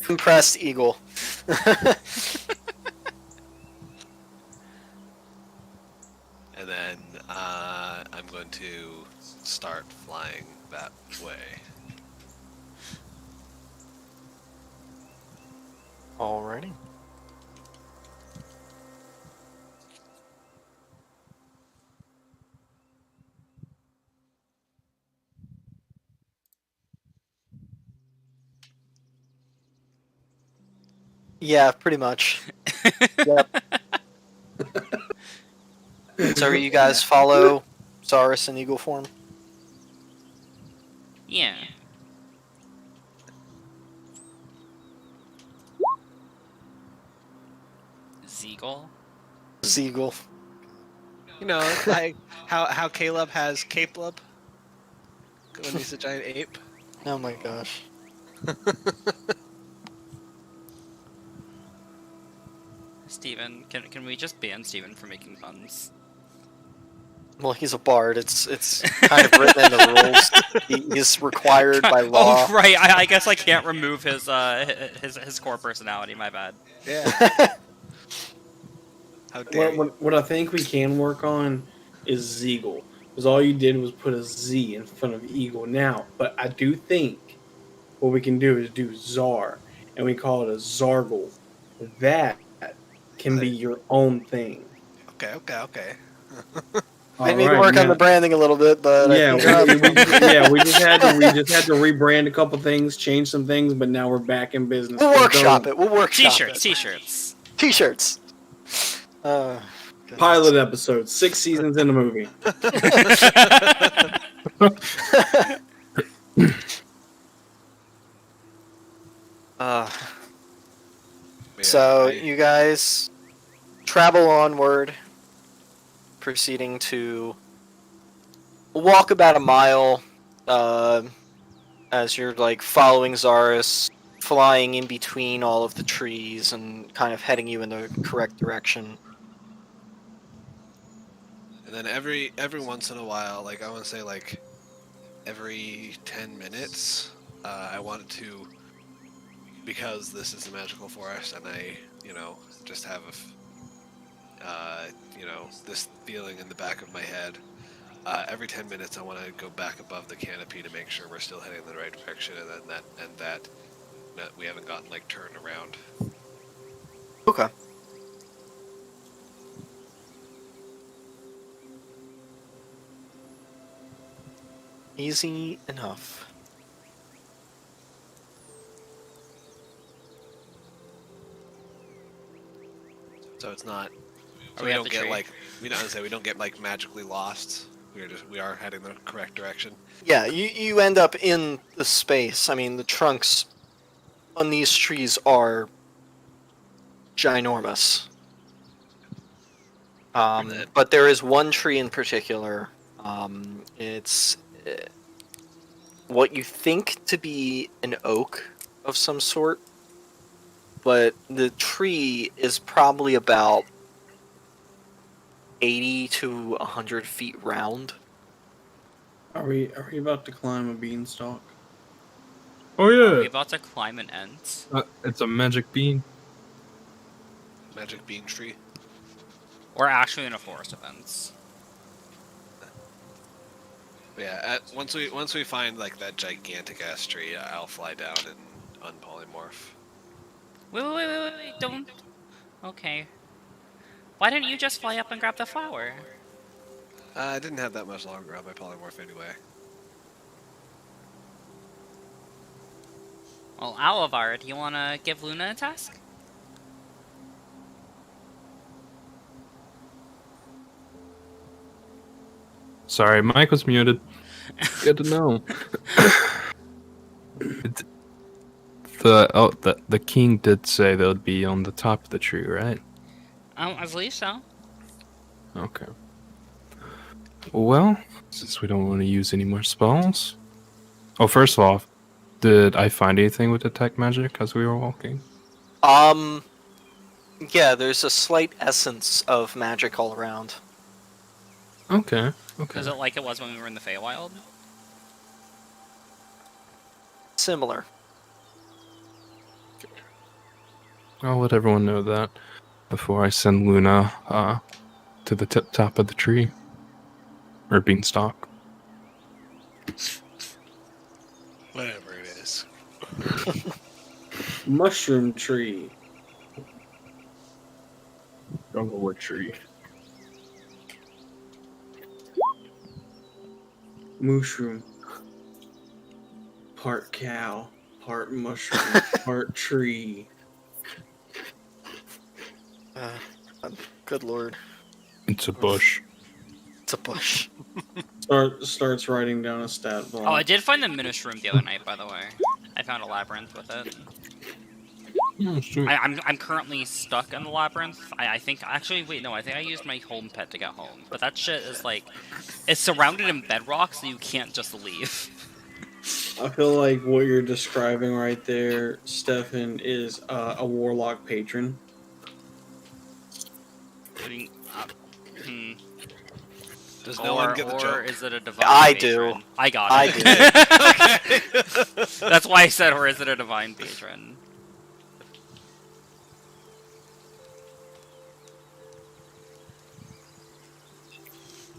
Impressed eagle. and then I'm going to start flying that way. Alrighty. Yeah, pretty much. Yep. So you guys follow Saurus in eagle form? Yeah. Zeagle? Zeagle. You know, like how Caleb has Caleb when he's a giant ape. Oh my gosh. Steven, can we just ban Steven from making puns? Well, he's a bard. It's kind of written in the rules. He's required by law. Oh, right. I guess I can't remove his core personality. My bad. Yeah. How dare you? What I think we can work on is Zeagle. Because all you did was put a Z in front of Eagle now. But I do think what we can do is do Czar. And we call it a Zargle. That can be your own thing. Okay. I need to work on the branding a little bit, but Yeah, we just had to rebrand a couple things, change some things, but now we're back in business. we'll workshop it. We'll workshop T-shirts. it. T-shirts. T-shirts. Pilot episode, 6 seasons in the movie. So you guys travel onward, proceeding to walk about a mile as you're like following Zarus, flying in between all of the trees and kind of heading you in the correct direction. And then every once in a while, like I want to say like every 10 minutes, I want to, because this is a magical forest and I, just have this feeling in the back of my head. Every 10 minutes I want to go back above the canopy to make sure we're still heading in the right direction and that we haven't gotten like turned around. Okay. Easy enough. So it's not. Are We we at don't the get tree? like we don't get like magically lost. We are heading the correct direction. Yeah, you end up in the space. I mean, the trunks on these trees are ginormous. But there is one tree in particular. It's what you think to be an oak of some sort, but the tree is probably about 80 to 100 feet round. Are we about to climb a beanstalk? Oh Are we yeah, about to climb an ent? it's a magic bean. Magic bean tree. We're actually in a forest of ents. But yeah. Once we find like that gigantic ass tree, I'll fly down and unpolymorph. Wait, don't... Okay. Why didn't you just fly up and grab the flower? I didn't have that much longer on my polymorph anyway. Well, Alavar, do you want to give Luna a task? Sorry, mic was muted. Good to know. The king did say they would be on the top of the tree, right? I believe so. Okay. Well, since we don't want to use any more spells. Oh, first of all, did I find anything with detect magic as we were walking? Yeah, there's a slight essence of magic all around. Okay. Okay. Is it like it was when we were in the Feywild? Similar. I'll let everyone know that before I send Luna to the top of the tree. Or beanstalk. Whatever it is. Mushroom tree. Junglewood tree. Mushroom. Part cow. Part mushroom. Part tree. Good lord. It's a bush. It's a bush. Starts writing down a stat block. Oh, I did find the Ministroom the other night, by the way. I found a labyrinth with it. Oh, sweet. I'm currently stuck in the labyrinth. I think actually wait no, I think I used my home pet to get home. But that shit is like it's surrounded in bedrock, so you can't just leave. I feel like what you're describing right there, Stefan, is a warlock patron. Does no one get the or joke? is it a divine I patron? do. I got I it. do. Okay. That's why I said, or is it a divine patron?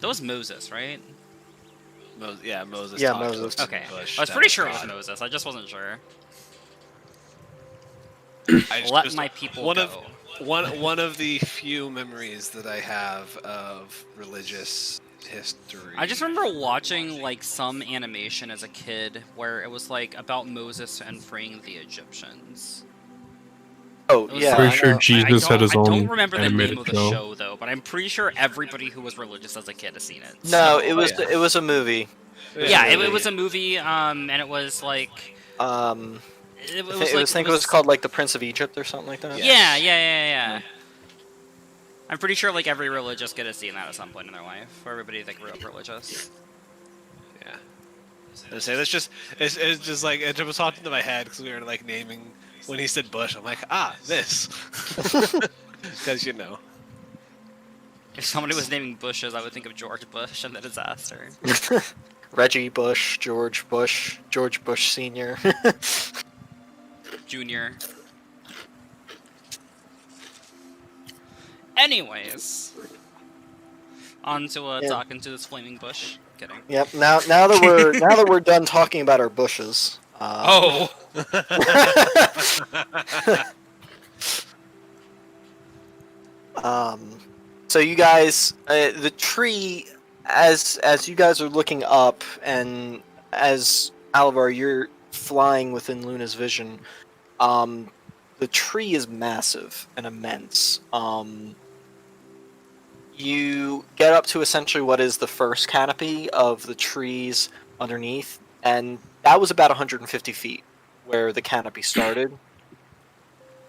That was Moses, right? Moses. Yeah, talked to Moses. the Okay. bush I was down pretty the sure it was side. Moses. I just wasn't sure. I Let just- my people one go. of one of the few memories that I have of religious history. I just remember watching like some animation as a kid where it was like about Moses and freeing the Egyptians. Oh, It was yeah. Pretty I sure know. Jesus I had his I don't own remember the name animated of the show. show though, but I'm pretty sure everybody who was religious as a kid has seen it. No, So- it was yeah. it was a movie. Yeah, it was a movie, and it was like Um, it was I like think it was called like the Prince of Egypt or something like that. Yeah. I'm pretty sure like every religious kid has seen that at some point in their life, or everybody that grew up religious. Yeah. I say that's just it's just like it was popped into my head because we were like naming when he said bush. I'm like this because you know. If somebody was naming bushes, I would think of George Bush and the disaster. Reggie Bush, George Bush Sr. Junior. Anyways, on to Yeah. talking to this flaming bush. Kidding. Yep. Now that we're done talking about our bushes. Oh. So you guys, the tree, as you guys are looking up, and as Alvar, you're flying within Luna's vision. The tree is massive and immense. You get up to essentially what is the first canopy of the trees underneath, and that was about 150 feet where the canopy started.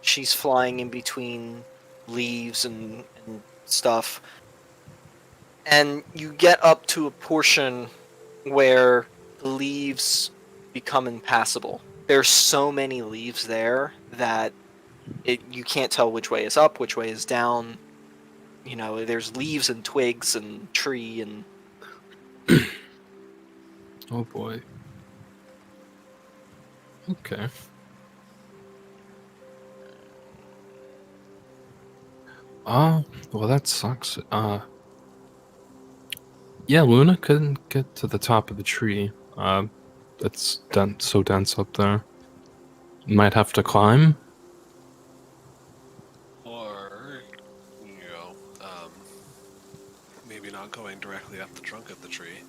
She's flying in between leaves and stuff. And you get up to a portion where the leaves become impassable. There's so many leaves there that you can't tell which way is up, which way is down. You know, there's leaves and twigs and tree and... Oh boy. Okay. Well that sucks. Yeah, Luna couldn't get to the top of the tree. It's so dense up there. Might have to climb. Or, maybe not going directly up the trunk of the tree.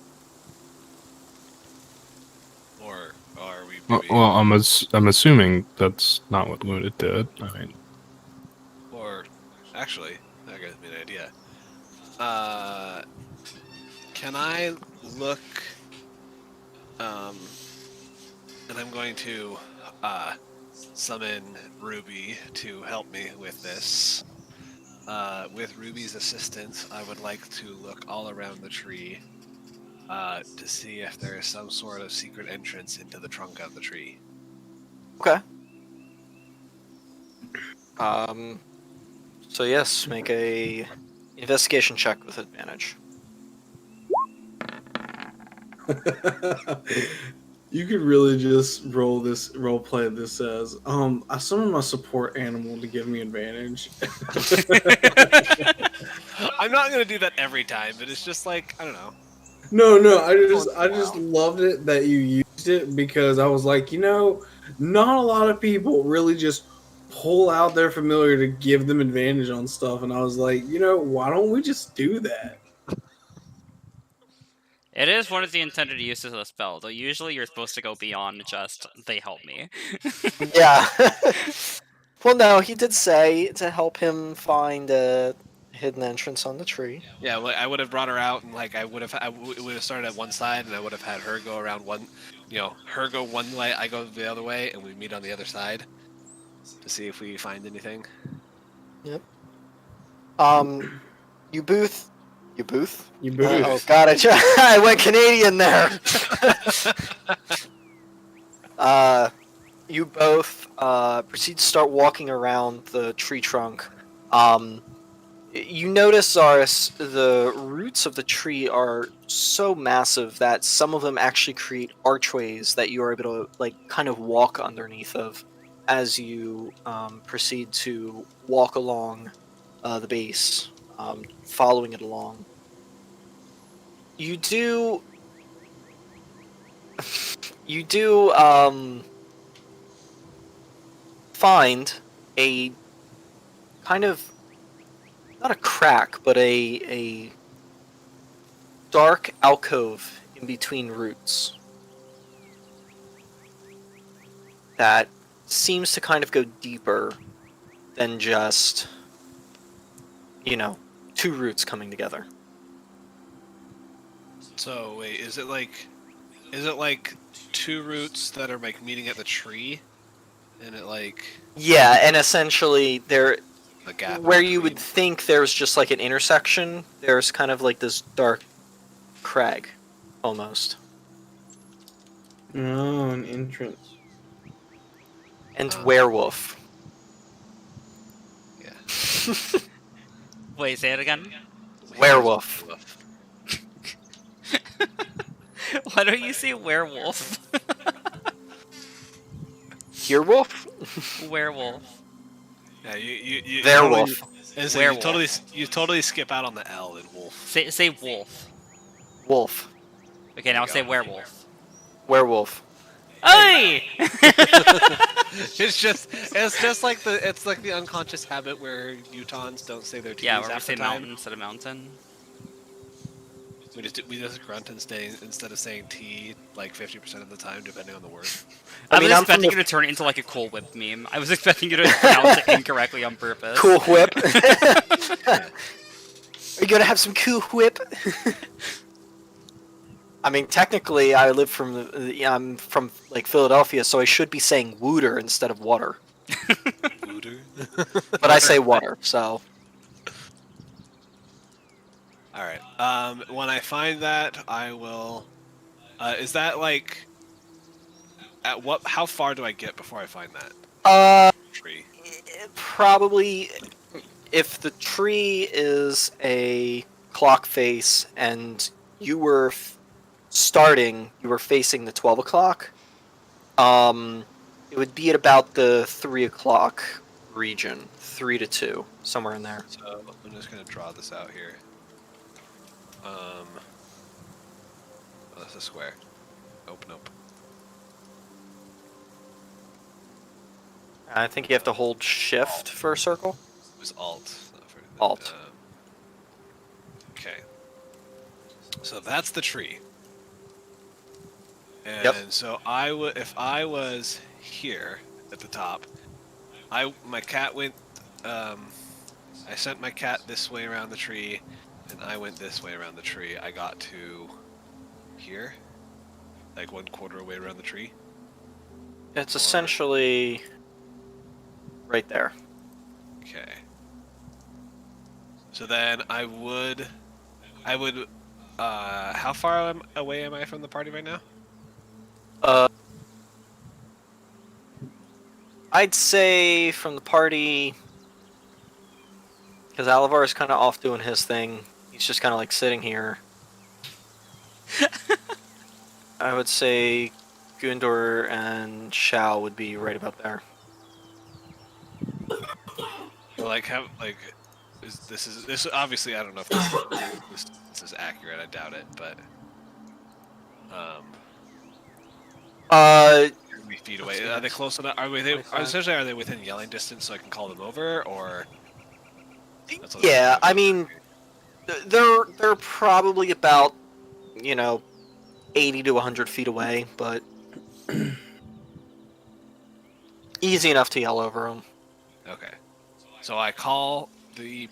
Or are we Well, maybe... I'm assuming that's not what Luna did. I mean, Or, actually, that gives me an idea. Can I look? And I'm going to summon Ruby to help me with this. With Ruby's assistance, I would like to look all around the tree to see if there is some sort of secret entrance into the trunk of the tree. Okay. So yes, make a investigation check with advantage. You could really just role play this as I summoned my support animal to give me advantage. I'm not going to do that every time, but it's just like, I don't know. No, I just loved it that you used it because I was like, not a lot of people really just pull out their familiar to give them advantage on stuff, and I was like, why don't we just do that? It is one of the intended uses of the spell, though usually you're supposed to go beyond just, they help me. Yeah. Well, no, he did say to help him find a hidden entrance on the tree. Yeah, well, I would have brought her out, and like it would have started at one side, and I would have had her go around one, her go one way, I go the other way, and we meet on the other side to see if we find anything. Yep. You booth. You booth. Oh God, I went Canadian there. You both proceed to start walking around the tree trunk. You notice, Zaris, the roots of the tree are so massive that some of them actually create archways that you are able to kind of walk underneath of as you proceed to walk along the base, following it along. You do find a kind of, not a crack, but a dark alcove in between roots that seems to kind of go deeper than just, two roots coming together. So wait, is it like two roots that are like meeting at the tree, and it like Yeah, and essentially there, the gap where in you would between? think there's just like an intersection, there's kind of like this dark crag, almost. Oh, an entrance. And werewolf. Yeah. Wait, say it again? Werewolf. Why don't you say werewolf? Earwolf? Werewolf. Yeah, you Werewolf. You totally skip out on the L in wolf. Say wolf. Wolf. Okay, now you say go. werewolf. Werewolf. Hey! It's just like the unconscious habit where Utahns don't say their T's Yeah, where we half say the time. mountain instead of mountain. We just grunt instead of saying T like 50% of the time, depending on the word. I mean, was I'm from expecting the- you to turn it into like a Cool Whip meme. I was expecting you to pronounce it incorrectly on purpose. Cool Whip. Are you gonna have some Cool Whip? I mean, technically, I live I'm from Philadelphia, so I should be saying wooter instead of water. Voodoo. But I say water, so All right. When I find that, I will. Is that like? At what? How far do I get before I find that tree? probably if the tree is a clock face and you were you were facing the 12 o'clock, it would be at about the 3 o'clock region, 3 to 2, somewhere in there. So I'm just gonna draw this out here. Oh, that's a square. Nope. I think you have to hold shift for a circle. It was Alt. Not for, Alt. Okay. So that's the tree. And Yep. so if I was here at the top, my cat went. I sent my cat this way around the tree, and I went this way around the tree, I got to here, like 1/4 way around the tree. It's Or- essentially right there. Okay. So then I would, how far away am I from the party right now? I'd say from the party, because Alivar is kind of off doing his thing. He's just kind of like sitting here. I would say Gundor and Shao would be right about there. Or like how like this obviously I don't know if this is accurate. I doubt it, but Uh, 30 feet away. Are they close enough? Essentially are they within yelling distance so I can call them over, or? That's what yeah. I'm I mean, they're probably about 80 to 100 feet away, but easy enough to yell over them. Okay. So I call the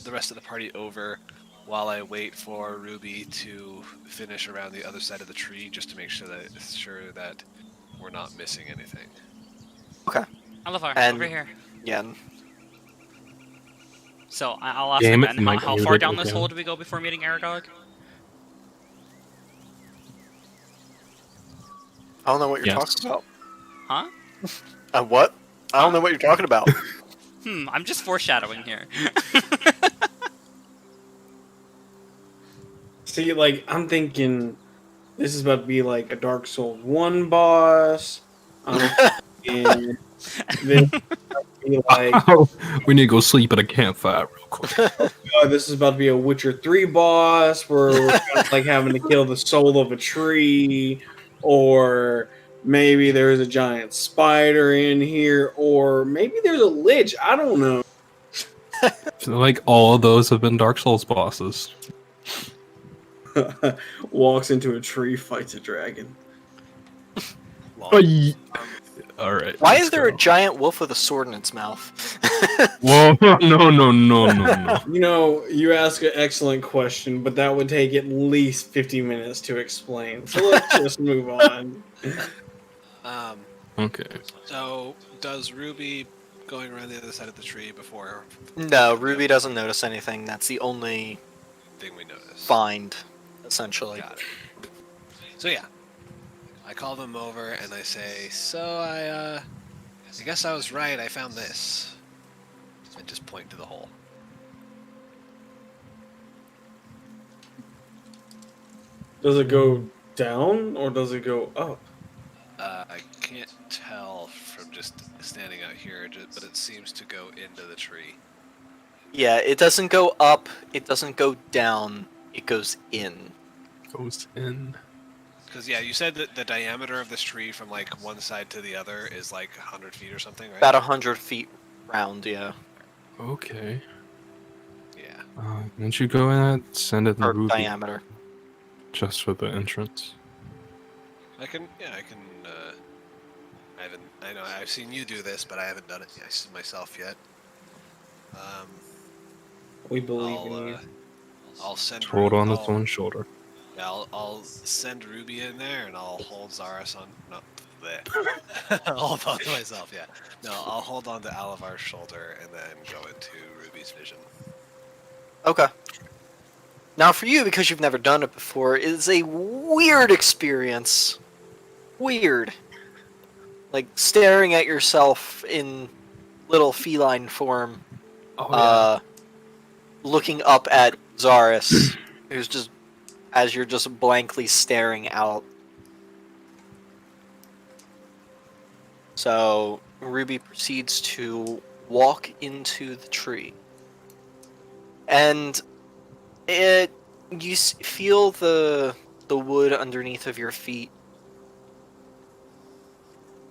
rest of the party over while I wait for Ruby to finish around the other side of the tree, just to make sure that we're not missing anything. Okay. Alivar, And- over here. Yeah. So I'll ask Damn it, again, Mike, how you far did down it this again. hole do we go before meeting Aragog? I don't know what you're Yes. talking about. Huh? What? I don't know what you're talking about. I'm just foreshadowing here. See, like, I'm thinking this is about to be like a Dark Souls 1 boss. And this is about to be like, We need to go sleep at a campfire real quick. this is about to be a Witcher 3 boss where we're kind of like having to kill the soul of a tree, or maybe there's a giant spider in here, or maybe there's a lich. I don't know. Like all of those have been Dark Souls bosses. Walks into a tree, fights a dragon. All right. Why let's is there a go. giant wolf with a sword in its mouth? Whoa! No. You know, you ask an excellent question, but that would take at least 50 minutes to explain. So let's just move on. Okay. So does Ruby going around the other side of the tree before? No, Ruby doesn't notice anything. That's the only Thing we notice. find, essentially. Got it. So yeah, I call them over and I say, "So I guess I was right. I found this." And just point to the hole. Does it go down or does it go up? I can't tell from just standing out here, but it seems to go into the tree. Yeah, it doesn't go up, it doesn't go down, it goes in. Goes in. Because yeah, you said that the diameter of this tree from like one side to the other is like 100 feet or something, right? About 100 feet round, yeah. Okay. Yeah. Once you go in that, send it to Or Ruby diameter. just for the entrance. I can. I know I've seen you do this, but I haven't done it myself yet. We believe in you. I'll send. Hold on its I'll- own shoulder. Yeah, I'll send Ruby in there, and I'll hold Zaris on. No, there. I'll hold on to myself. Yeah. No, I'll hold on to Alivar's shoulder and then go into Ruby's vision. Okay. Now for you, because you've never done it before, it is a weird experience. Weird. Like staring at yourself in little feline form, looking up at Zaris, who's just, as you're just blankly staring out. So Ruby proceeds to walk into the tree. And feel the wood underneath of your feet,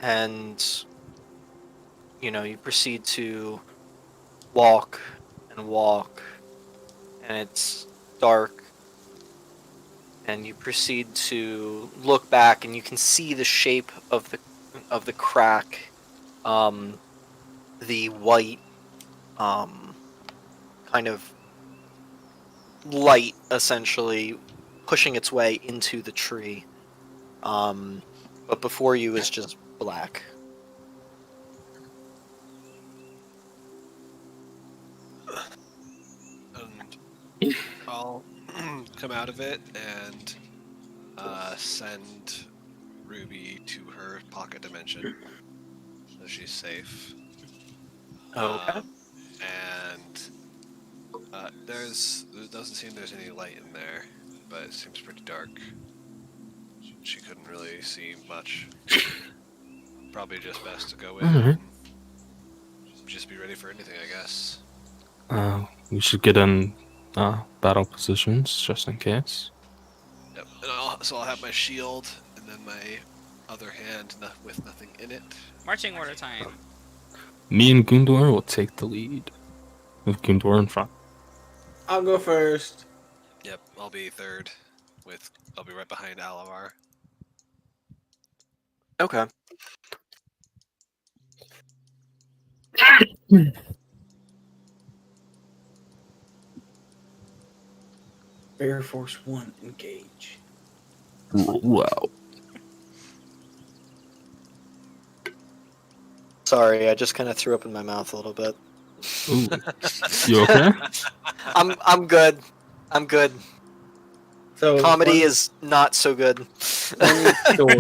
and you proceed to walk and walk, and it's dark, and you proceed to look back, and you can see the shape of the crack, the white kind of light essentially pushing its way into the tree. But before you is just black. And I'll come out of it and send Ruby to her pocket dimension, so she's safe. Okay. And there doesn't seem there's any light in there, but it seems pretty dark. She couldn't really see much. Probably just best to go in Alright. and just be ready for anything, I guess. We should get in battle positions just in case. Yep. And so I'll have my shield and then my other hand with nothing in it. Marching order time. Me and Gundor will take the lead, with Gundor in front. I'll go first. Yep, I'll be third. I'll be right behind Alavar. Okay. Air Force One, engage. Wow. Sorry, I just kind of threw up in my mouth a little bit. Ooh. You okay? I'm good. I'm good. So Comedy is not so good. funny story.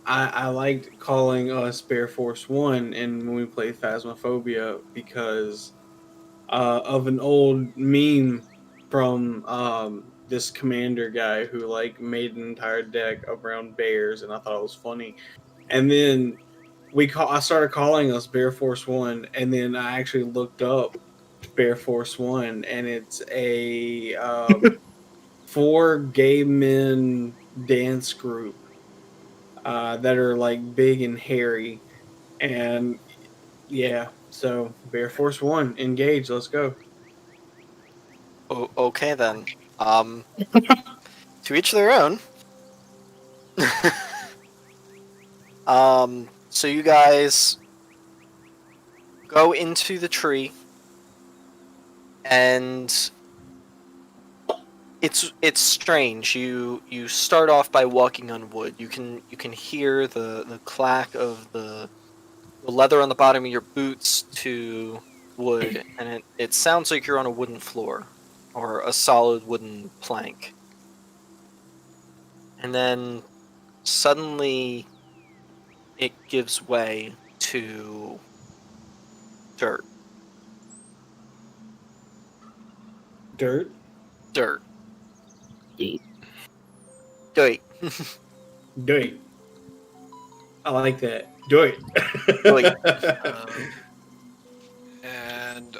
I liked calling us Bear Force One, and when we played Phasmophobia, because of an old meme from this commander guy who like made an entire deck around bears, and I thought it was funny. And then I started calling us Bear Force One, and then I actually looked up Bear Force One, and it's a 4 gay men dance group that are like big and hairy, and yeah. So Bear Force One, engage. Let's go. Okay then. To each their own. So you guys go into the tree, and it's strange. You start off by walking on wood. You can hear the clack of the leather on the bottom of your boots to wood, and it sounds like you're on a wooden floor or a solid wooden plank. And then suddenly it gives way to dirt. Dirt. Dirt. Dirt. Do it. I like that. Do it. And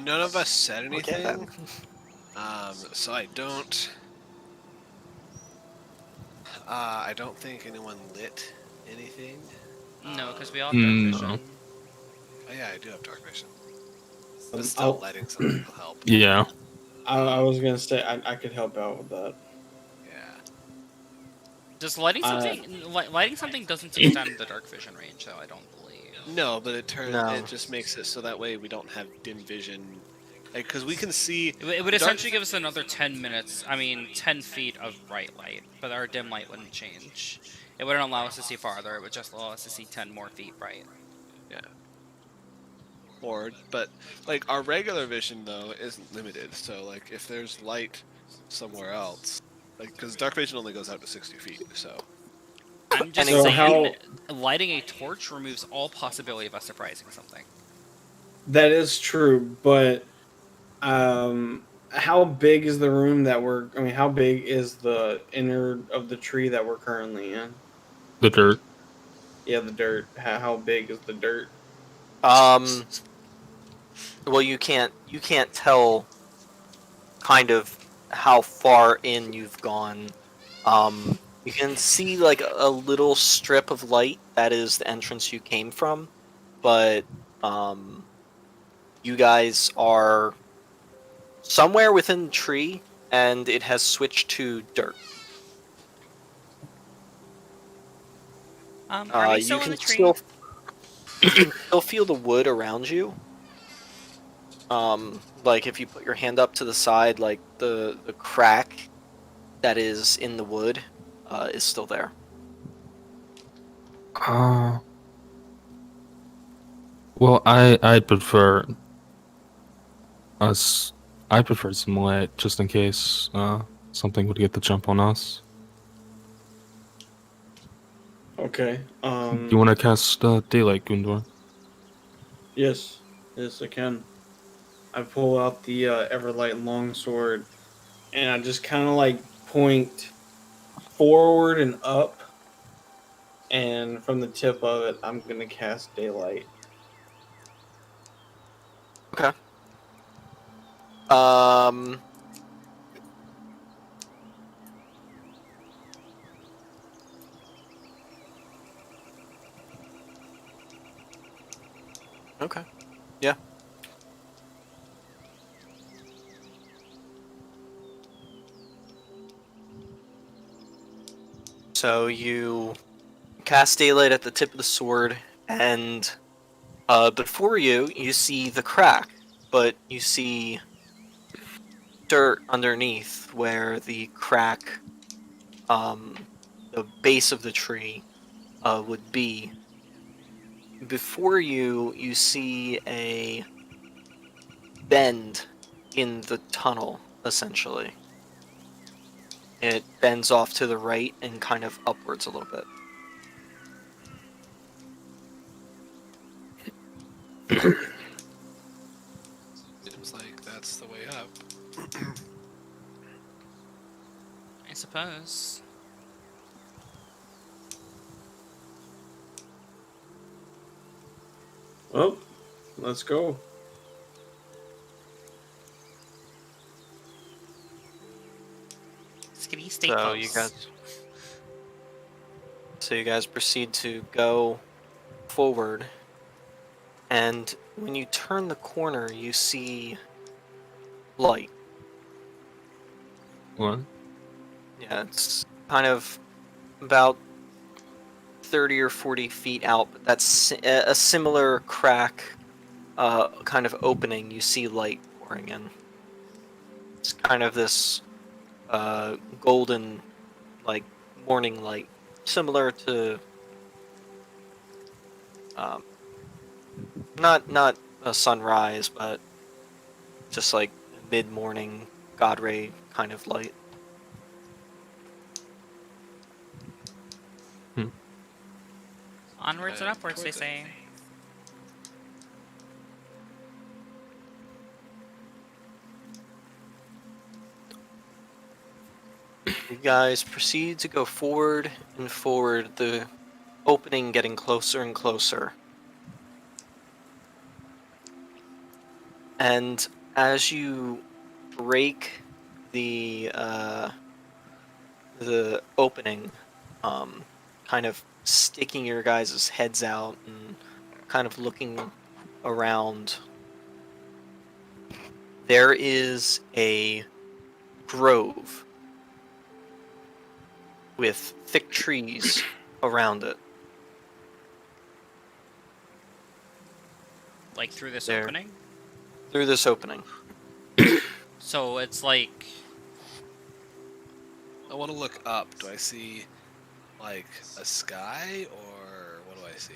none of us said anything. Okay then. So I don't. I don't think anyone lit anything. No, because we all have dark No. vision. Oh yeah, I do have dark vision. But still, I'll- lighting something will help. Yeah. I was gonna say I could help out with that. Yeah. Just lighting something doesn't extend the dark vision range, though. I don't believe. No, but it No. just makes it so that way we don't have dim vision, because we can see. It would essentially give us another 10 minutes. I mean, 10 feet of bright light, but our dim light wouldn't change. It wouldn't allow us to see farther. It would just allow us to see 10 more feet bright. Yeah. But like our regular vision though isn't limited. So like if there's light somewhere else, like because dark vision only goes out to 60 feet. So I'm just So saying, lighting a torch removes all possibility of us surprising something. That is true, but how big is the room that we're? I mean, how big is the inner of the tree that we're currently in? The dirt. Yeah, the dirt. How big is the dirt? Well, you can't tell kind of how far in you've gone. You can see like a little strip of light that is the entrance you came from, but you guys are somewhere within the tree, and it has switched to dirt. Are we still You in can the tree? still feel the wood around you, Like if you put your hand up to the side, like the crack that is in the wood is still there. Well, I'd prefer us. I prefer some light, just in case something would get the jump on us. Okay. You want to cast daylight, Gundor? Yes. Yes, I can. I pull out the Everlight longsword, and I just kind of like point forward and up, and from the tip of it, I'm gonna cast daylight. Okay. Um. Okay. Yeah. So you cast daylight at the tip of the sword, and before you see the crack, but you see dirt underneath where the crack, the base of the tree, would be. Before you see a bend in the tunnel, essentially. It bends off to the right and kind of upwards a little bit. Seems like that's the way up. I suppose. Well, let's go. Skitty, stay So close. you guys proceed to go forward, and when you turn the corner, you see light. What? Yeah, it's kind of about 30 or 40 feet out, but that's a similar crack, kind of opening. You see light pouring in. It's kind of this golden, like morning light, similar to um, not a sunrise, but just like mid morning god ray kind of light. Onwards and upwards, they Towards it. say. You guys proceed to go forward and forward, the opening getting closer and closer. And as you break the opening, kind of sticking your guys' heads out and kind of looking around, there is a grove with thick trees around it. Like through this There. opening. Through this opening. So it's like I want to look up. Do I see like a sky or what do I see?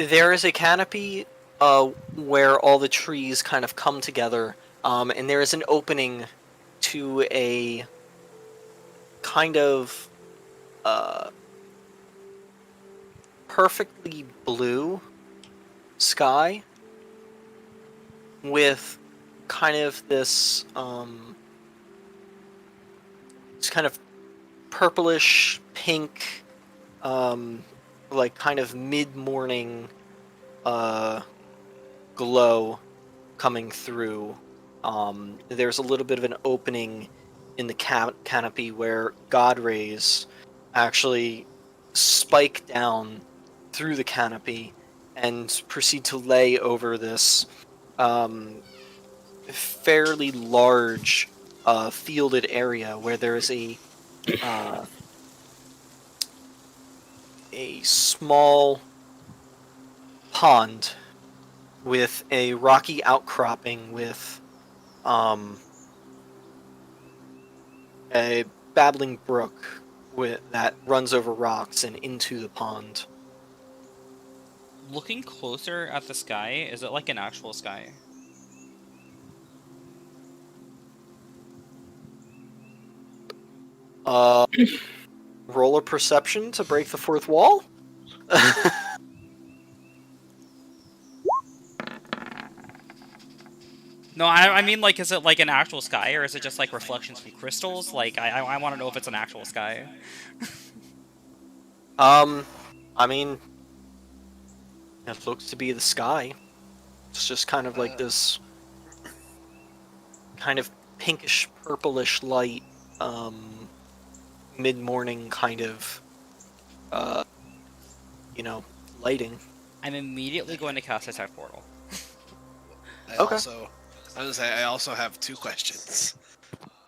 There is a canopy where all the trees kind of come together, and there is an opening to a kind of perfectly blue sky with kind of this kind of purplish pink, like kind of mid-morning glow coming through. There's a little bit of an opening in the canopy where god rays actually spike down through the canopy and proceed to lay over this fairly large fielded area where there is a small pond with a rocky outcropping with um, a babbling brook that runs over rocks and into the pond. Looking closer at the sky, is it like an actual sky? Uh, roll a perception to break the fourth wall. No, I mean, like, is it like an actual sky, or is it just like reflections from crystals? Like, I want to know if it's an actual sky. I mean, it looks to be the sky. It's just kind of like this kind of pinkish purplish light, mid-morning kind of, uh, lighting. I'm immediately going to cast Detect Portal. Okay. I also have 2 questions.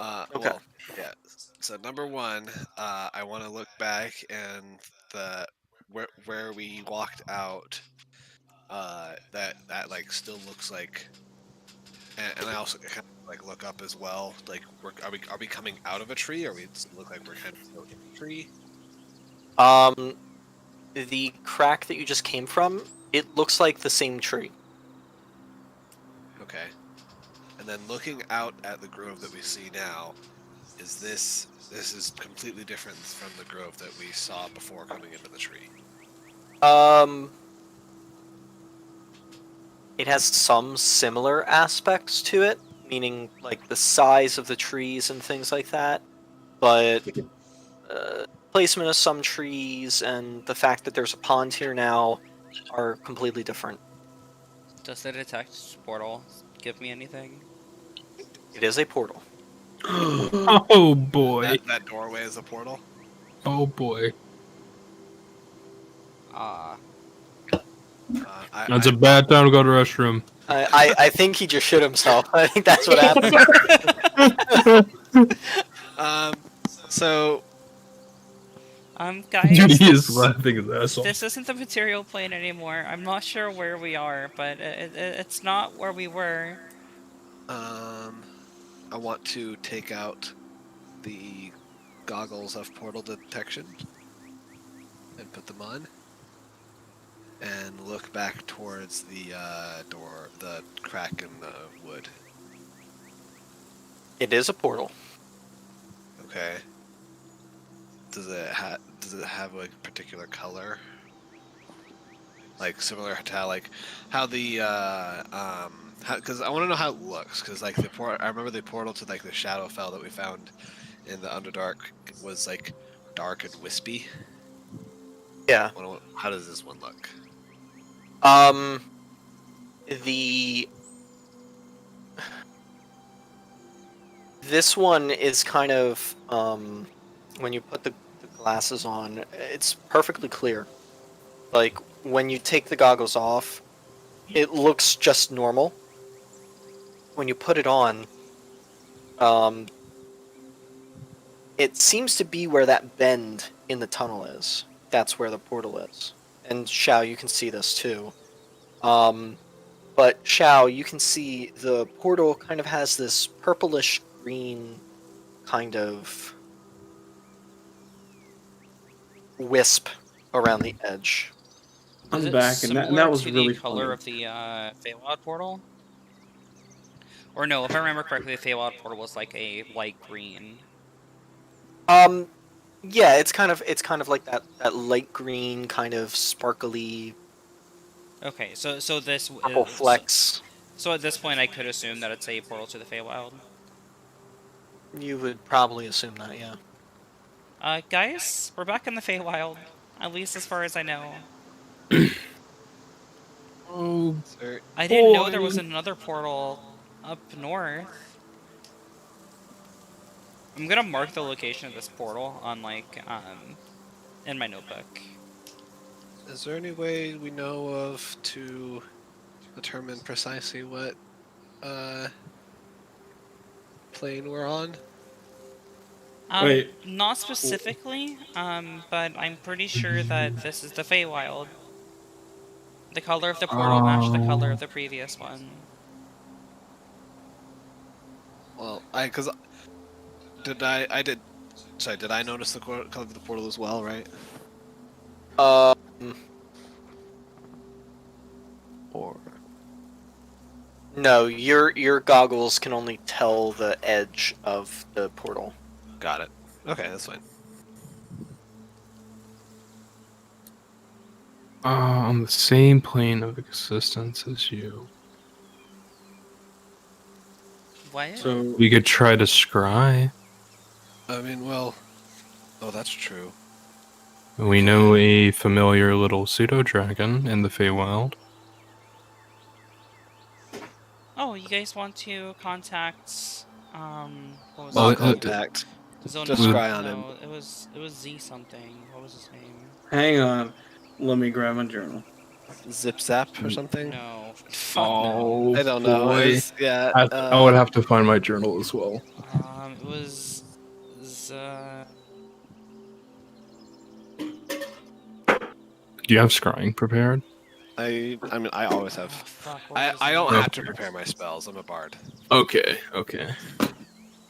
Okay. Well, yeah. So number 1, I want to look back and where we walked out. That like still looks like, and I also kind of like look up as well. Like, are we coming out of a tree, or we look like we're kind of still in a tree? The crack that you just came from, it looks like the same tree. Okay. And then looking out at the grove that we see now, this is completely different from the grove that we saw before coming into the tree. It has some similar aspects to it, meaning like the size of the trees and things like that, but placement of some trees and the fact that there's a pond here now are completely different. Does the Detect Portal give me anything? It is a portal. Oh boy. That doorway is a portal. Oh boy. That's a bad time to go to the restroom. I think he just shit himself. I think that's what happened. So Guys, Judy is laughing his ass off. this isn't the material plane anymore. I'm not sure where we are, but it's not where we were. I want to take out the goggles of portal detection and put them on, and look back towards the door, the crack in the wood. It is a portal. Okay. Does it have a particular color? Like similar to how the because I want to know how it looks, because like I remember the portal to like the Shadowfell that we found in the Underdark was like dark and wispy. Yeah. How does this one look? This one is kind of, when you put the glasses on, it's perfectly clear. Like, when you take the goggles off, it looks just normal. When you put it on, it seems to be where that bend in the tunnel is. That's where the portal is. And Xiao, you can see this too. But Xiao, you can see the portal kind of has this purplish green kind of wisp around the edge. I'm Is it back, and that similar was to really the color funny. of the Feywild portal? Or no, if I remember correctly, the Feywild portal was like a light green. Yeah, it's kind of like that light green kind of sparkly Okay, so this purple flecks. So at this point, I could assume that it's a portal to the Feywild. You would probably assume that, yeah. Guys, we're back in the Feywild, at least as far as I know. Oh, I didn't know there was another portal up north. I'm gonna mark the location of this portal on in my notebook. Is there any way we know of to determine precisely what plane we're on? Wait. Not specifically, but I'm pretty sure that this is the Feywild. The color of the portal matched the color of the previous one. Well, did I notice the color of the portal as well, right? Um, Or no, your goggles can only tell the edge of the portal. got it. Okay, that's fine. On the same plane of existence as you. What? So We could try to scry. I mean, well, oh, that's true. We know a familiar little pseudo-dragon in the Feywild. Oh, you guys want to contact what was Well, Not his name? contact. Zone Just Would- scry on him. no, it was Z something. What was his name? hang on, let me grab my journal. Zip zap or something. No. Fuck no. Oh, I don't know. boy. It's, yeah. I would have to find my journal as well. It was Z Do you have scrying prepared? I mean, I always oh, have. fuck, what was his I don't name? have to prepare my spells. I'm a bard. Okay.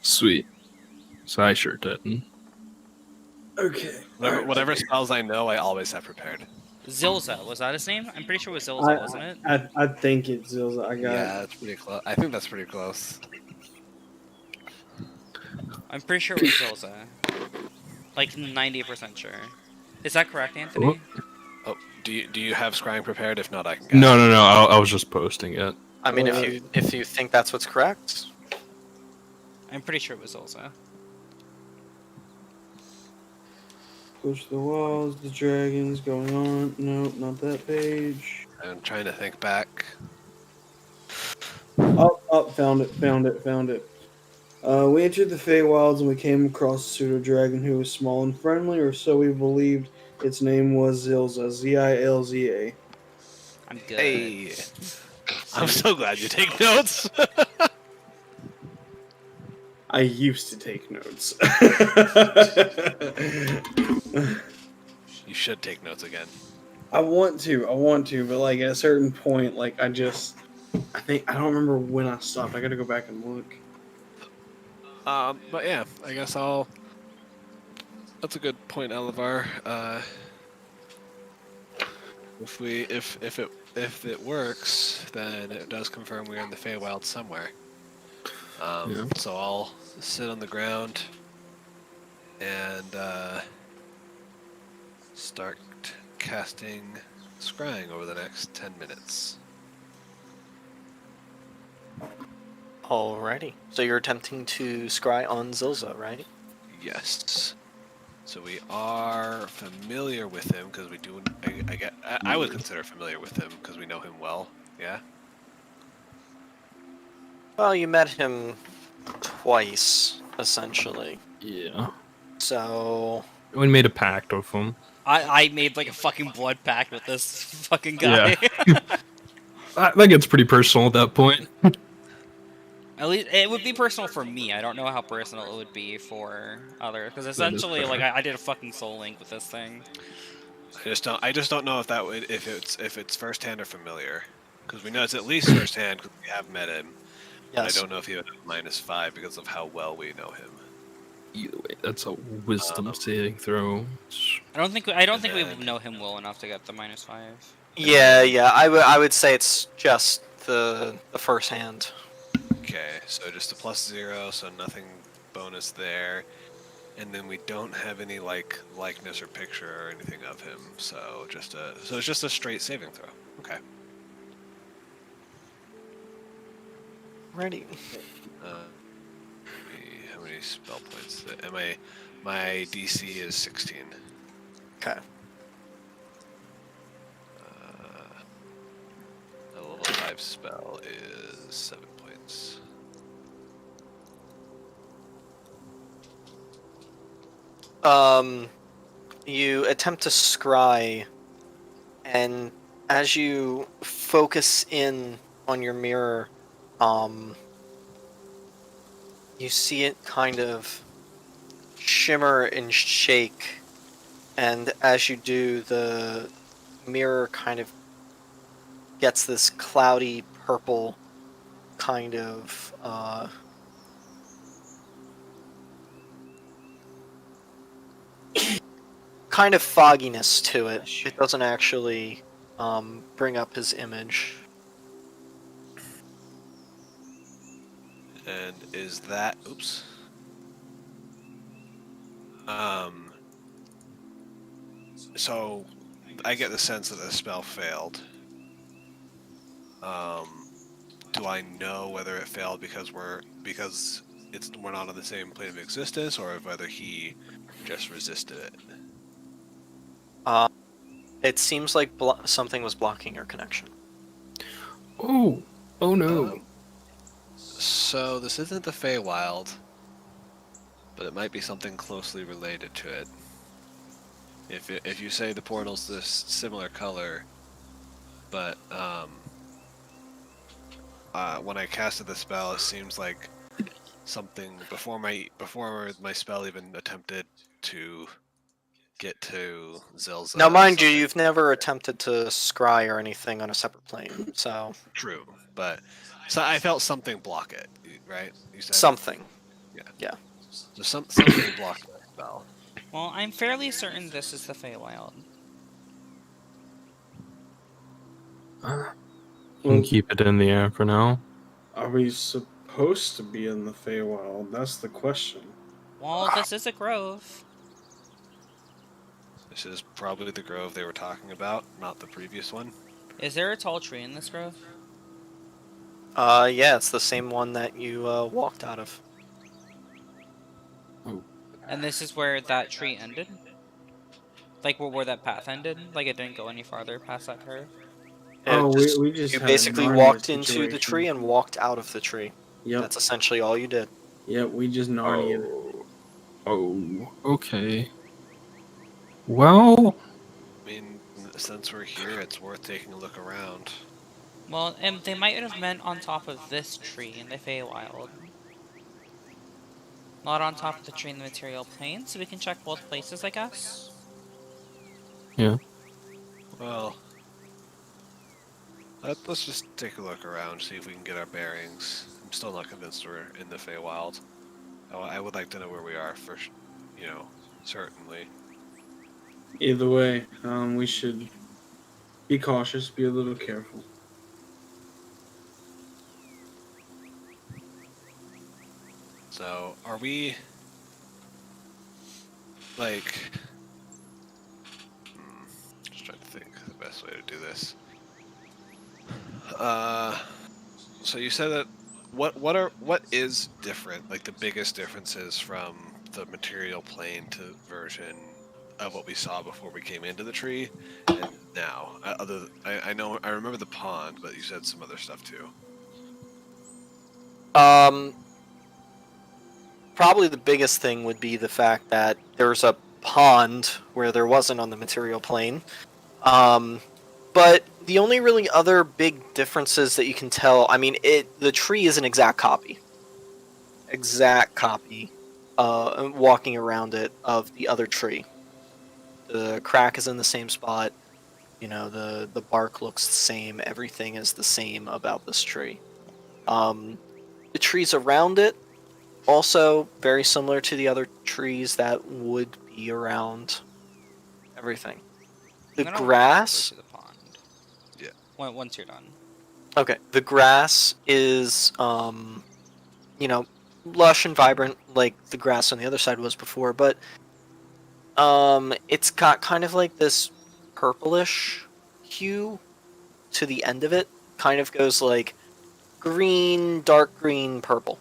Sweet. So I sure didn't. Okay. Whatever spells I know, I always have prepared. Zilza, was that his name? I'm pretty sure it was Zilza, wasn't it? I think it's Zilza. I got. Yeah, that's pretty close. I think that's pretty close. I'm pretty sure it was Zilza. Like 90% sure. Is that correct, Anthony? Whoop. Oh, do you have scrying prepared? If not, I can. No. I was just posting it. I mean, if you think that's what's correct, I'm pretty sure it was Zilza. Push the walls. The dragons going on. No, not that page. I'm trying to think back. Oh, found it. We entered the Feywilds and we came across a pseudo-dragon who was small and friendly, or so we believed. Its name was Zilza, Zilza. I'm good. Hey, I'm so glad you take notes. I used to take notes. You should take notes again. I want to, but like at a certain point, like I think I don't remember when I stopped. I gotta go back and look. But yeah, I guess I'll. That's a good point, Elevar. If it works, then it does confirm we're in the Feywild somewhere. Yeah. So I'll sit on the ground and start casting scrying over the next 10 minutes. alrighty. So you're attempting to scry on Zilza, right? Yes. So we are familiar with him because we do. I would consider familiar with him because we know him well. Yeah. Well, you met him twice, essentially. Yeah. So We made a pact with him. I made like a fucking blood pact with this fucking guy. That gets pretty personal at that point. At least it would be personal for me. I don't know how personal it would be for others, because essentially, fair. like I did a fucking soul link with this thing. I just don't know if that would if it's firsthand or familiar, because we know it's at least firsthand because we have met him. yes, I don't know if he would have -5 because of how well we know him. Either way, that's a wisdom saving throw. I don't think we would know him well enough to get the -5. yeah. I would say it's just the first hand. Okay, so just a +0, so nothing bonus there, and then we don't have any likeness or picture or anything of him, so it's just a straight saving throw. Okay. Ready. How many spell points? My DC is 16. Okay. A level 5 spell is 7 points. You attempt to scry, and as you focus in on your mirror, you see it kind of shimmer and shake, and as you do, the mirror kind of gets this cloudy purple kind of kind of fogginess to it. It doesn't actually bring up his image. And is that... Oops. So, I get the sense that the spell failed. Do I know whether it failed because we're not on the same plane of existence, or whether he just resisted it? It seems like something was blocking your connection. Oh no. So this isn't the Feywild, but it might be something closely related to it. If you say the portal's this similar color, but when I casted the spell, it seems like something before my spell even attempted to get to Zilza. Now, mind you, you've never attempted to scry or anything on a separate plane, so... True, but so I felt something block it, right? You said Something. Yeah. Yeah. So something blocked that spell. Well, I'm fairly certain this is the Feywild. You can keep it in the air for now. Are we supposed to be in the Feywild? That's the question. Well, this is a grove. This is probably the grove they were talking about, not the previous one. Is there a tall tree in this grove? Yeah, it's the same one that you walked out of. And this is where that tree ended? Like where that path ended? Like it didn't go any farther past that curve? We just You had a basically Narnia walked into the situation. tree and walked out of the tree. Yep. That's essentially all you did. Yep, we just Narnia'd. Oh, okay. Well, I mean, since we're here, it's worth taking a look around. Well, and they might have meant on top of this tree in the Feywild. Not on top of the tree in the material plane, so we can check both places, I guess. yeah. Well, let's just take a look around, see if we can get our bearings. I'm still not convinced we're in the Feywild. I would like to know where we are first, certainly. Either way, we should be cautious, be a little careful. So, are we, like, just trying to think the best way to do this. So you said that, what is different, like the biggest differences from the material plane to version of what we saw before we came into the tree, and now? I remember the pond, but you said some other stuff too. Probably the biggest thing would be the fact that there's a pond where there wasn't on the material plane. But the only really other big differences that you can tell, I mean, the tree is an exact copy. Walking around it, of the other tree. The crack is in the same spot. The bark looks the same. Everything is the same about this tree. The trees around it, also very similar to the other trees that would be around everything. The grass... To the pond. Yeah. Once you're done. Okay, the grass is, lush and vibrant like the grass on the other side was before, but it's got kind of like this purplish hue to the end of it. Kind of goes like green, dark green, purple.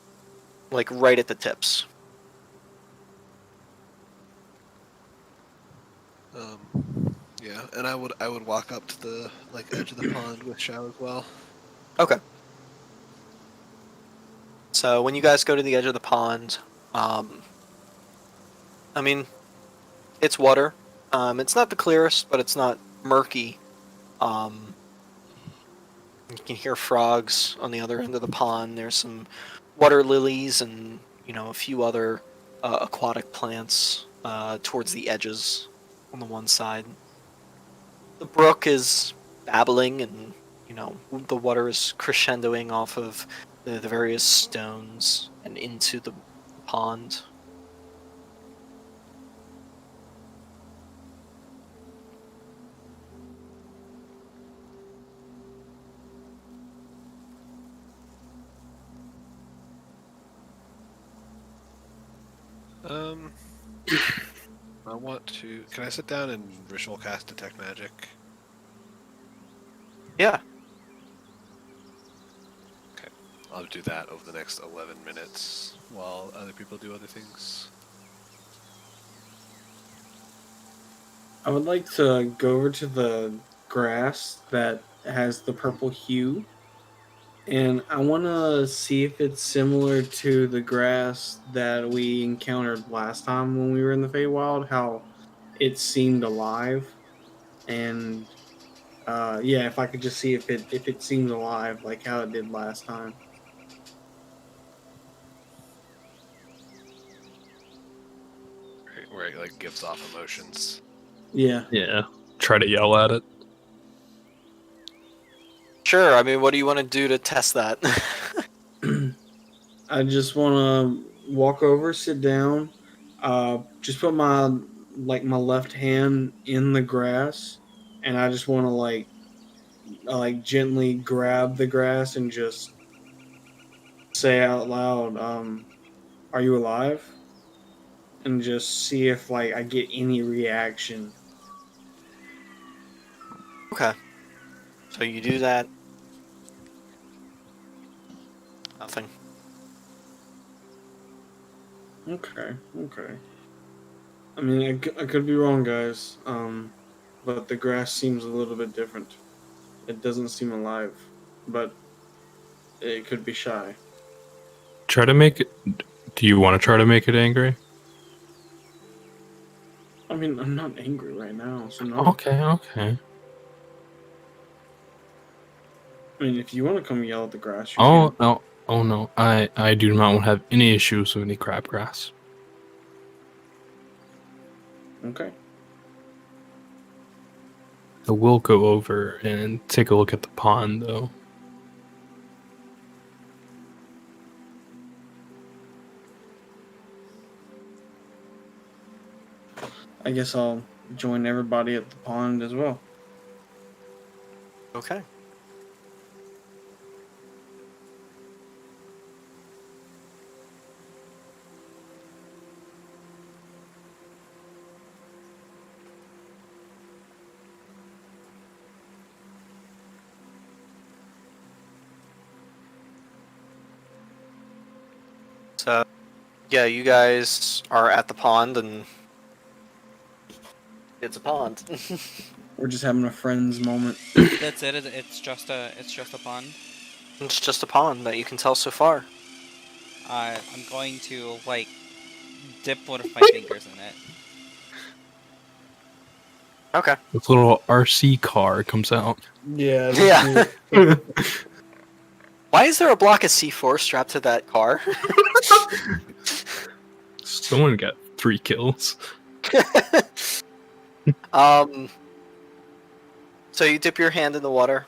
Like right at the tips. Yeah, and I would walk up to the edge of the pond with Shao as well. Okay. So when you guys go to the edge of the pond, I mean, it's water. It's not the clearest, but it's not murky. You can hear frogs on the other end of the pond. There's some water lilies and, a few other aquatic plants towards the edges on the one side. The brook is babbling and, the water is crescendoing off of the various stones and into the pond. Um, I want to. Can I sit down and ritual cast detect magic? Yeah. Okay, I'll do that over the next 11 minutes while other people do other things. I would like to go over to the grass that has the purple hue, and I want to see if it's similar to the grass that we encountered last time when we were in the Feywild, how it seemed alive. And yeah, if I could just see if it seems alive like how it did last time. Right, where it like gives off emotions. Yeah. Yeah. Try to yell at it. Sure. I mean, what do you want to do to test that? I just want to walk over, sit down, just put my left hand in the grass, and I just want to like gently grab the grass and just say out loud, "Are you alive?" And just see if like I get any reaction. Okay. So you do that. Nothing. Okay, okay. I mean, I could be wrong, guys. But the grass seems a little bit different. It doesn't seem alive, but it could be shy. Try to make it. Do you want to try to make it angry? I mean, I'm not angry right now, so no. Okay, okay. I mean, if you want to come yell at the grass, you Oh can. no, oh no. I do not want to have any issues with any crabgrass. Okay. I will go over and take a look at the pond, though. I guess I'll join everybody at the pond as well. Okay. So, yeah, you guys are at the pond, and it's a pond. We're just having a friends moment. That's it. It's just a pond. It's just a pond that you can tell so far. I'm going to like dip one of my fingers in it. Okay. This little RC car comes out. Yeah. Yeah. Why is there a block of C4 strapped to that car? Someone got 3 kills. So you dip your hand in the water.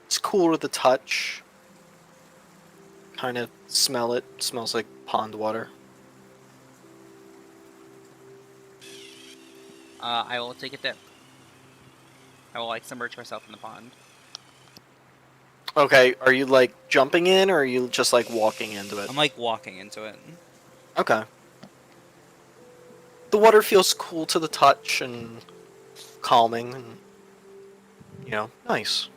It's cool to the touch. Kind of smell it. Smells like pond water. I will take a dip. I will like submerge myself in the pond. Okay, are you like jumping in, or are you just like walking into it? I'm like walking into it. Okay. The water feels cool to the touch and calming, and nice.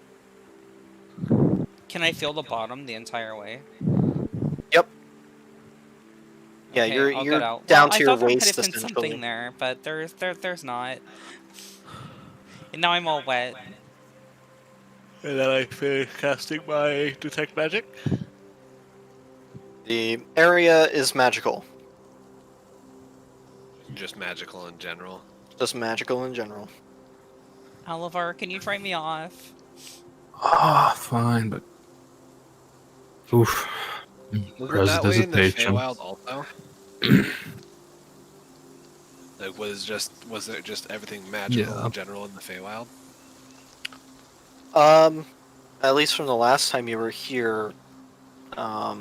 Can I feel the bottom the entire way? Yep. Yeah, Okay, you're I'll you're get out. down Well, to your I thought there might waist have been essentially. something there, but there's not. And now I'm all wet. And then I finish casting my detect magic. The area is magical. Just magical in general. Just magical in general. Oliver, can you try me off? Ah, fine, but oof. Was it Pres that way in the hesitation. Feywild also? Like, was there just everything magical Yeah. in general in the Feywild? At least from the last time you were here, I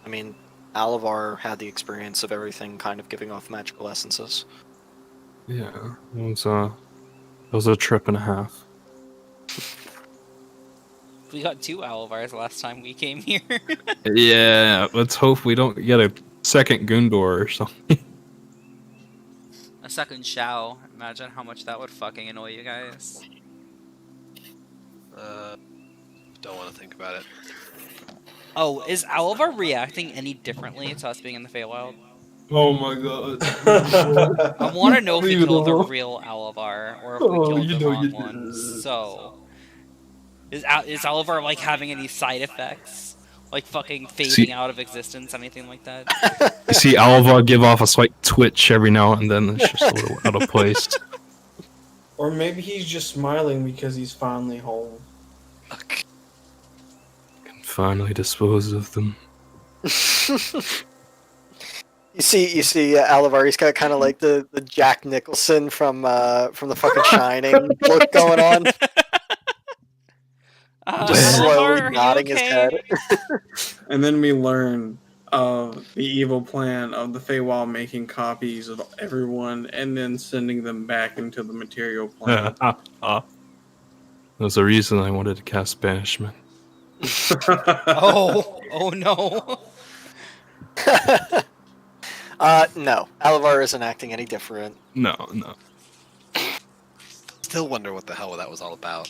mean, Alavar had the experience of everything kind of giving off magical essences. Yeah, it was a trip and a half. We got 2 Olivars last time we came here. Yeah, let's hope we don't get a second Gundor or something. A second Shao. Imagine how much that would fucking annoy you guys. Don't want to think about it. Oh, is Alvar reacting any differently to us being in the Feywild? Oh my god. I want to know if we killed the Beautiful. real Alvar or if we Oh, killed you the know wrong you one. did. So, is Alvar like having any side effects? Like fucking fading out of existence, anything like that? You see Alva give off a slight twitch every now and then. It's just a little out of place. Or maybe he's just smiling because he's finally home. Can finally dispose of them. You see, Alivar, he's got kind of like the Jack Nicholson from the fucking Shining look going on. Just Alvar, slowly are you nodding his okay? head. And then we learn of the evil plan of the Feywild making copies of everyone and then sending them back into the material plane. There's a reason I wanted to cast banishment. Oh no. No, Alivar isn't acting any different. No. Still wonder what the hell that was all about.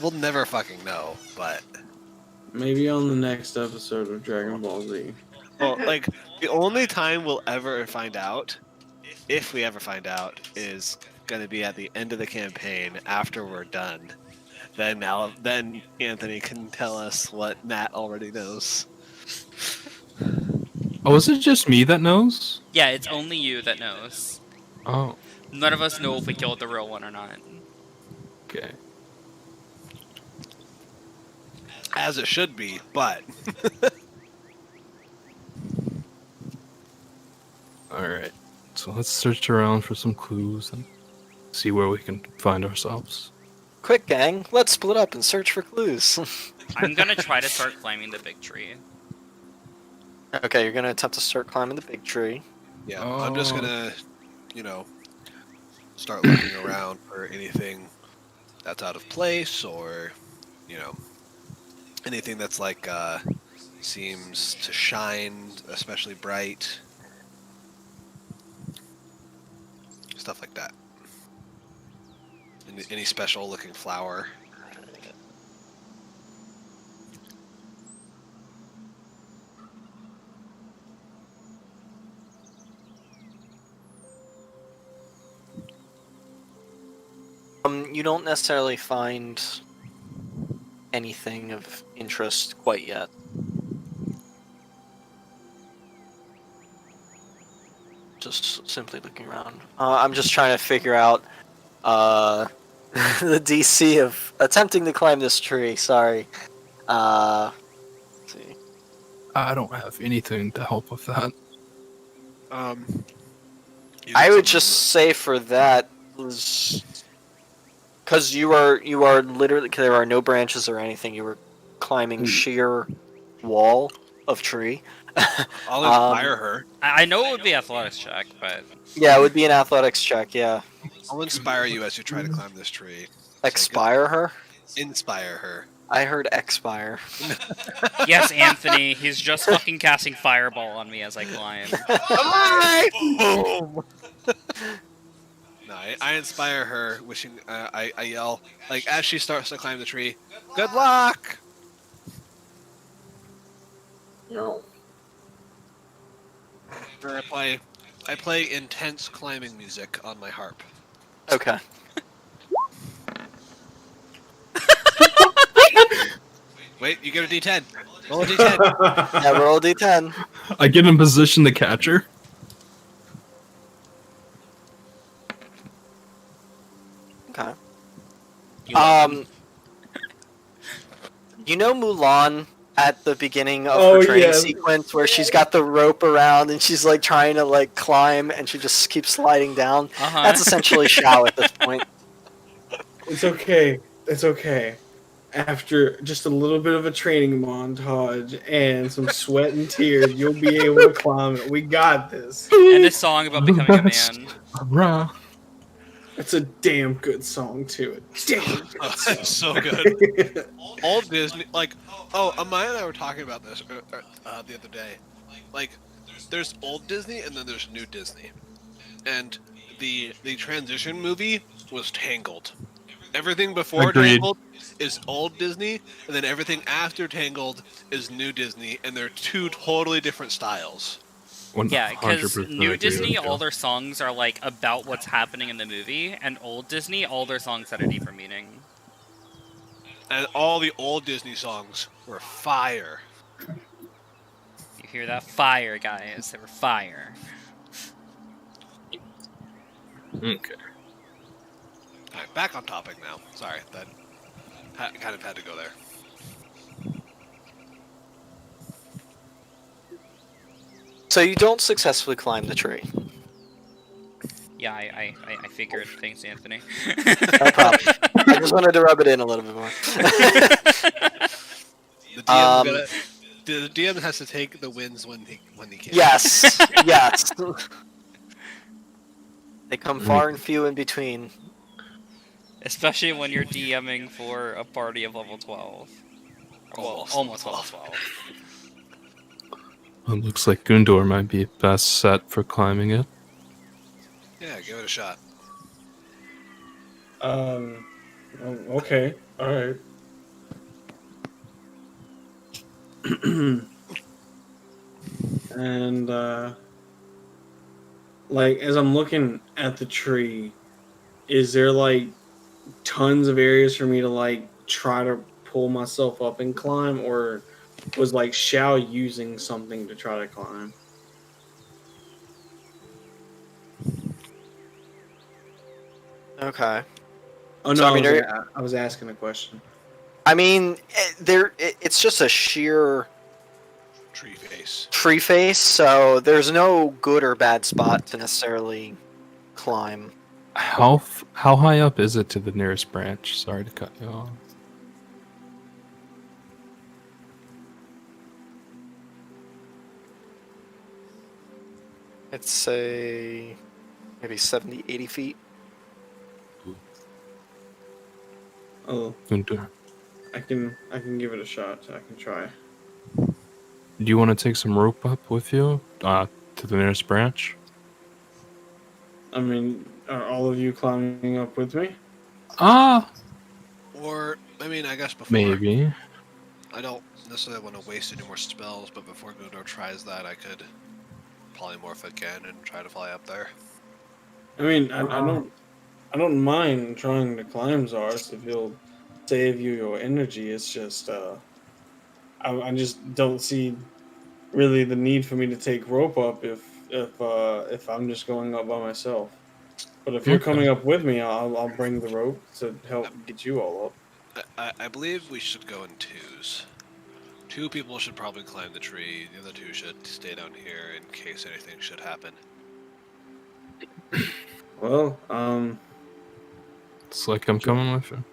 We'll never fucking know, but Maybe on the next episode of Dragon Ball Z. well, like the only time we'll ever find out, if we ever find out, is gonna be at the end of the campaign after we're done. Then Anthony can tell us what Matt already knows. Oh, is it just me that knows? Yeah, it's only you that knows. Oh, None of us know if we killed the real one or not. okay. As it should be, but Alright. So let's search around for some clues and see where we can find ourselves. Quick, gang, let's split up and search for clues. I'm gonna try to start climbing the big tree. Okay, you're gonna attempt to start climbing the big tree. yeah, I'm just gonna, start looking around for anything that's out of place or, anything that's like seems to shine especially bright. Stuff like that. Any special looking flower. You don't necessarily find anything of interest quite yet. Just simply looking around. I'm just trying to figure out the DC of attempting to climb this tree. Sorry. Let's see. I don't have anything to help with that. I would just say for that because you are literally, cause there are no branches or anything. You were climbing sheer wall of tree. I'll inspire her. I know it would be athletics check, but Yeah, it would be an athletics check. Yeah, I'll inspire you as you try to climb this tree. expire her. Inspire her. I heard expire. yes, Anthony, he's just fucking casting fireball on me as I climb. Boom! No, I inspire her, wishing, I yell, like, as she starts to climb the tree, good luck! No. Or I play intense climbing music on my harp. Okay. Wait, you get a D10. Roll a D10. Yeah, roll a d10. I get in position to catch her. Okay. You You know Mulan at the beginning of Oh, her training yeah. sequence where she's got the rope around and she's like trying to like climb and she just keeps sliding down? Uh-huh. That's essentially Shao at this point. It's okay. It's okay. After just a little bit of a training montage and some sweat and tears, you'll be able to climb it. We got this. and a song about becoming a man. Hurrah. It's a damn good song too. Damn good It's song. so good. Old Disney, like, Amaya and I were talking about this the other day. Like, there's old Disney and then there's new Disney, and the transition movie was Tangled. Everything before Agreed. Tangled is old Disney, and then everything after Tangled is new Disney, and they're two totally different styles. Yeah, because 100% New agree Disney, with all you. their songs are like about what's happening in the movie, and Old Disney, all their songs had a deeper meaning. And all the old Disney songs were fire. You hear that? Fire, guys. They were fire. Okay. Alright, back on topic now. Sorry, that kind of had to go there. So you don't successfully climb the tree. Yeah, I figured. Thanks, Anthony. No problem. I just wanted to rub it in a little bit more. The DM Um, gotta, the DM has to take the wins when he can. Yes, yes. They come far and few in between. Especially when you're DMing for a party of level 12. Well, almost level 12. It looks like Gundor might be best set for climbing it. Yeah, give it a shot. Okay. All right. And like as I'm looking at the tree, is there like tons of areas for me to like try to pull myself up and climb, or was like Shao using something to try to climb? Okay. Oh no, So, I mean, I was asking a question. I mean, it's just a sheer Tree face. tree face, so there's no good or bad spot to necessarily climb. How high up is it to the nearest branch? Sorry to cut you off. I'd say maybe 70, 80 feet. Oh, Gundor, I can give it a shot. I can try. do you want to take some rope up with you to the nearest branch? I mean, are all of you climbing up with me? Or, I mean, I guess before. Maybe. I don't necessarily want to waste any more spells, but before Gundor tries that, I could polymorph again and try to fly up there. I mean, I don't mind trying to climb Zars if you'll save you your energy. It's just I just don't see really the need for me to take rope up if I'm just going up by myself. But if you're Okay. coming up with me, I'll bring the rope to help get you all up. I believe we should go in twos. Two people should probably climb the tree. The other two should stay down here in case anything should happen. Well, It's like I'm coming with you.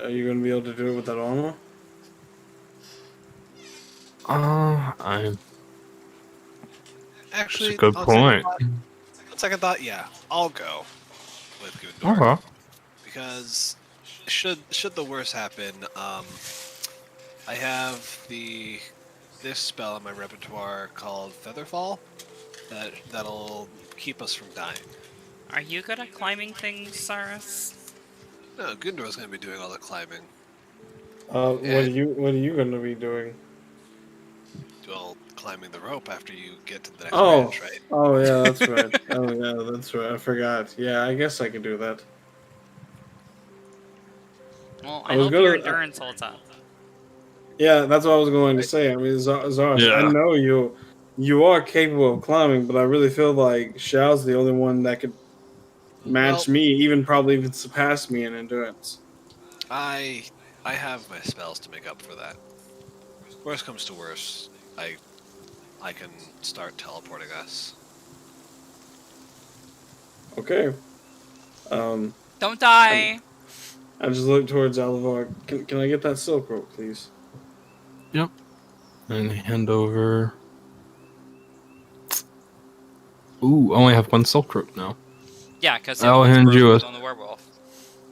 are you gonna be able to do it with that armor? I. That's Actually, a good on point. second thought, yeah, I'll go with Gundor. Okay. Because should the worst happen, I have this spell in my repertoire called Featherfall that'll keep us from dying. Are you good at climbing things, Cyrus? No, Gundor's gonna be doing all the climbing. What are you gonna be doing? Well, climbing the rope after you get to the next Oh, branch, right? oh yeah, that's right. Oh yeah, that's right. I forgot. Yeah, I guess I could do that. Well, I I was hope your gonna- endurance holds up. Yeah, that's what I was going to say. I mean, Zars, Yeah. I know you are capable of climbing, but I really feel like Shao's the only one that could match Well- me, probably even surpass me in endurance. I have my spells to make up for that. Worst comes to worst, I can start teleporting us. Okay. Don't die! I just look towards Alivar. Can I get that silk rope, please? And hand over. Ooh, I only have one silk rope now. Yeah, because I'll hand you on the werewolf.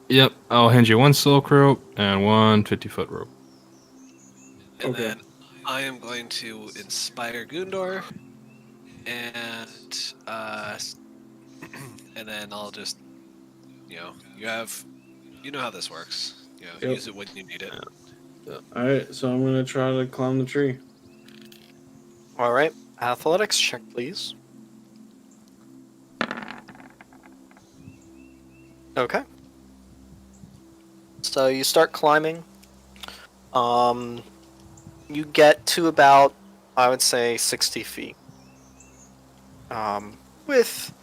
Yep, I'll hand you one silk rope and one 50-foot rope. And Okay. then I am going to inspire Gundor, and and then I'll just, you know, you know how this works. You know, Yep. use it when you need it. All right, so I'm gonna try to climb the tree. All right, athletics check, please. Okay. So you start climbing. You get to about, I would say, 60 feet. With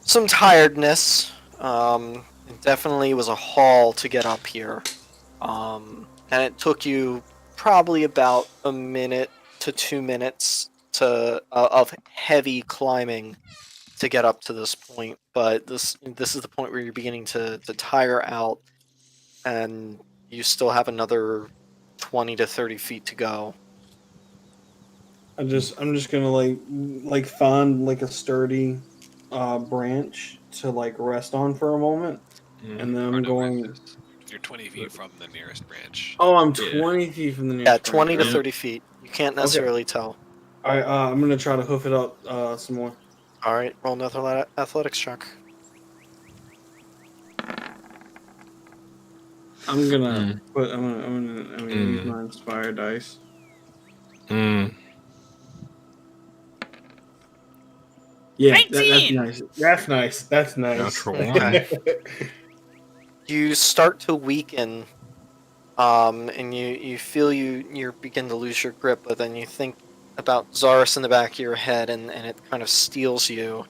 some tiredness. It definitely was a haul to get up here. And it took you probably about a minute to 2 minutes of heavy climbing to get up to this point. But this is the point where you're beginning to tire out, and you still have another 20 to 30 feet to go. I'm just gonna like find like a sturdy branch to like rest on for a moment, and then Or I'm no, wait, going. you're 20 feet from the nearest branch. Oh, I'm Yeah. 20 feet from the Yeah, nearest 20 to branch. 30 feet. You can't necessarily tell. All right, I'm gonna try to hoof it up some more. All right, roll another athletics check. I'm gonna use my inspire dice. Yeah, that's 19! nice. That's nice. That's nice. Natural one. You start to weaken, and you feel you begin to lose your grip, but then you think about Zaris in the back of your head, and it kind of steals you,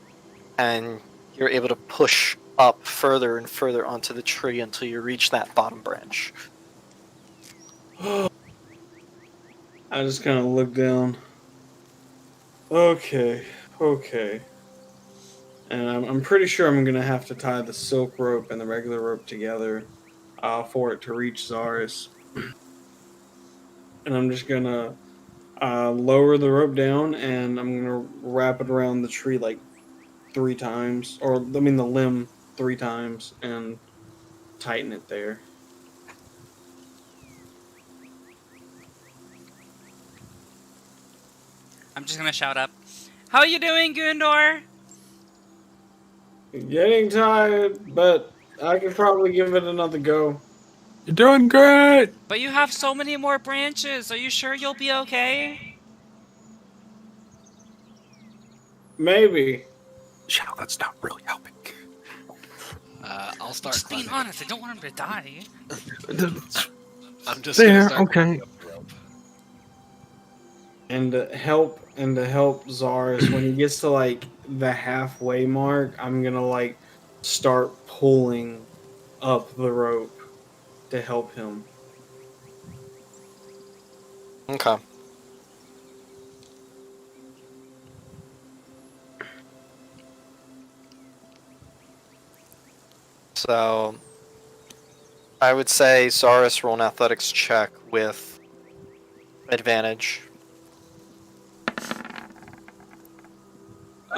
and you're able to push up further and further onto the tree until you reach that bottom branch. I just kind of look down. Okay, and I'm pretty sure I'm gonna have to tie the silk rope and the regular rope together for it to reach Zaris. And I'm just gonna lower the rope down, and I'm gonna wrap it around the tree like 3 times, or I mean the limb 3 times, and tighten it there. I'm just gonna shout up. How you doing, Gundor? Getting tired, but I could probably give it another go. You're doing great! But you have so many more branches. Are you sure you'll be okay? Maybe. Shao, that's not really helping. I'll start Just being climbing. honest, I don't want him to die. I'm just There, gonna start okay. climbing up the rope. And to help Zaris when he gets to like the halfway mark, I'm gonna like start pulling up the rope to help him. Okay. So, I would say Zaris roll an athletics check with advantage.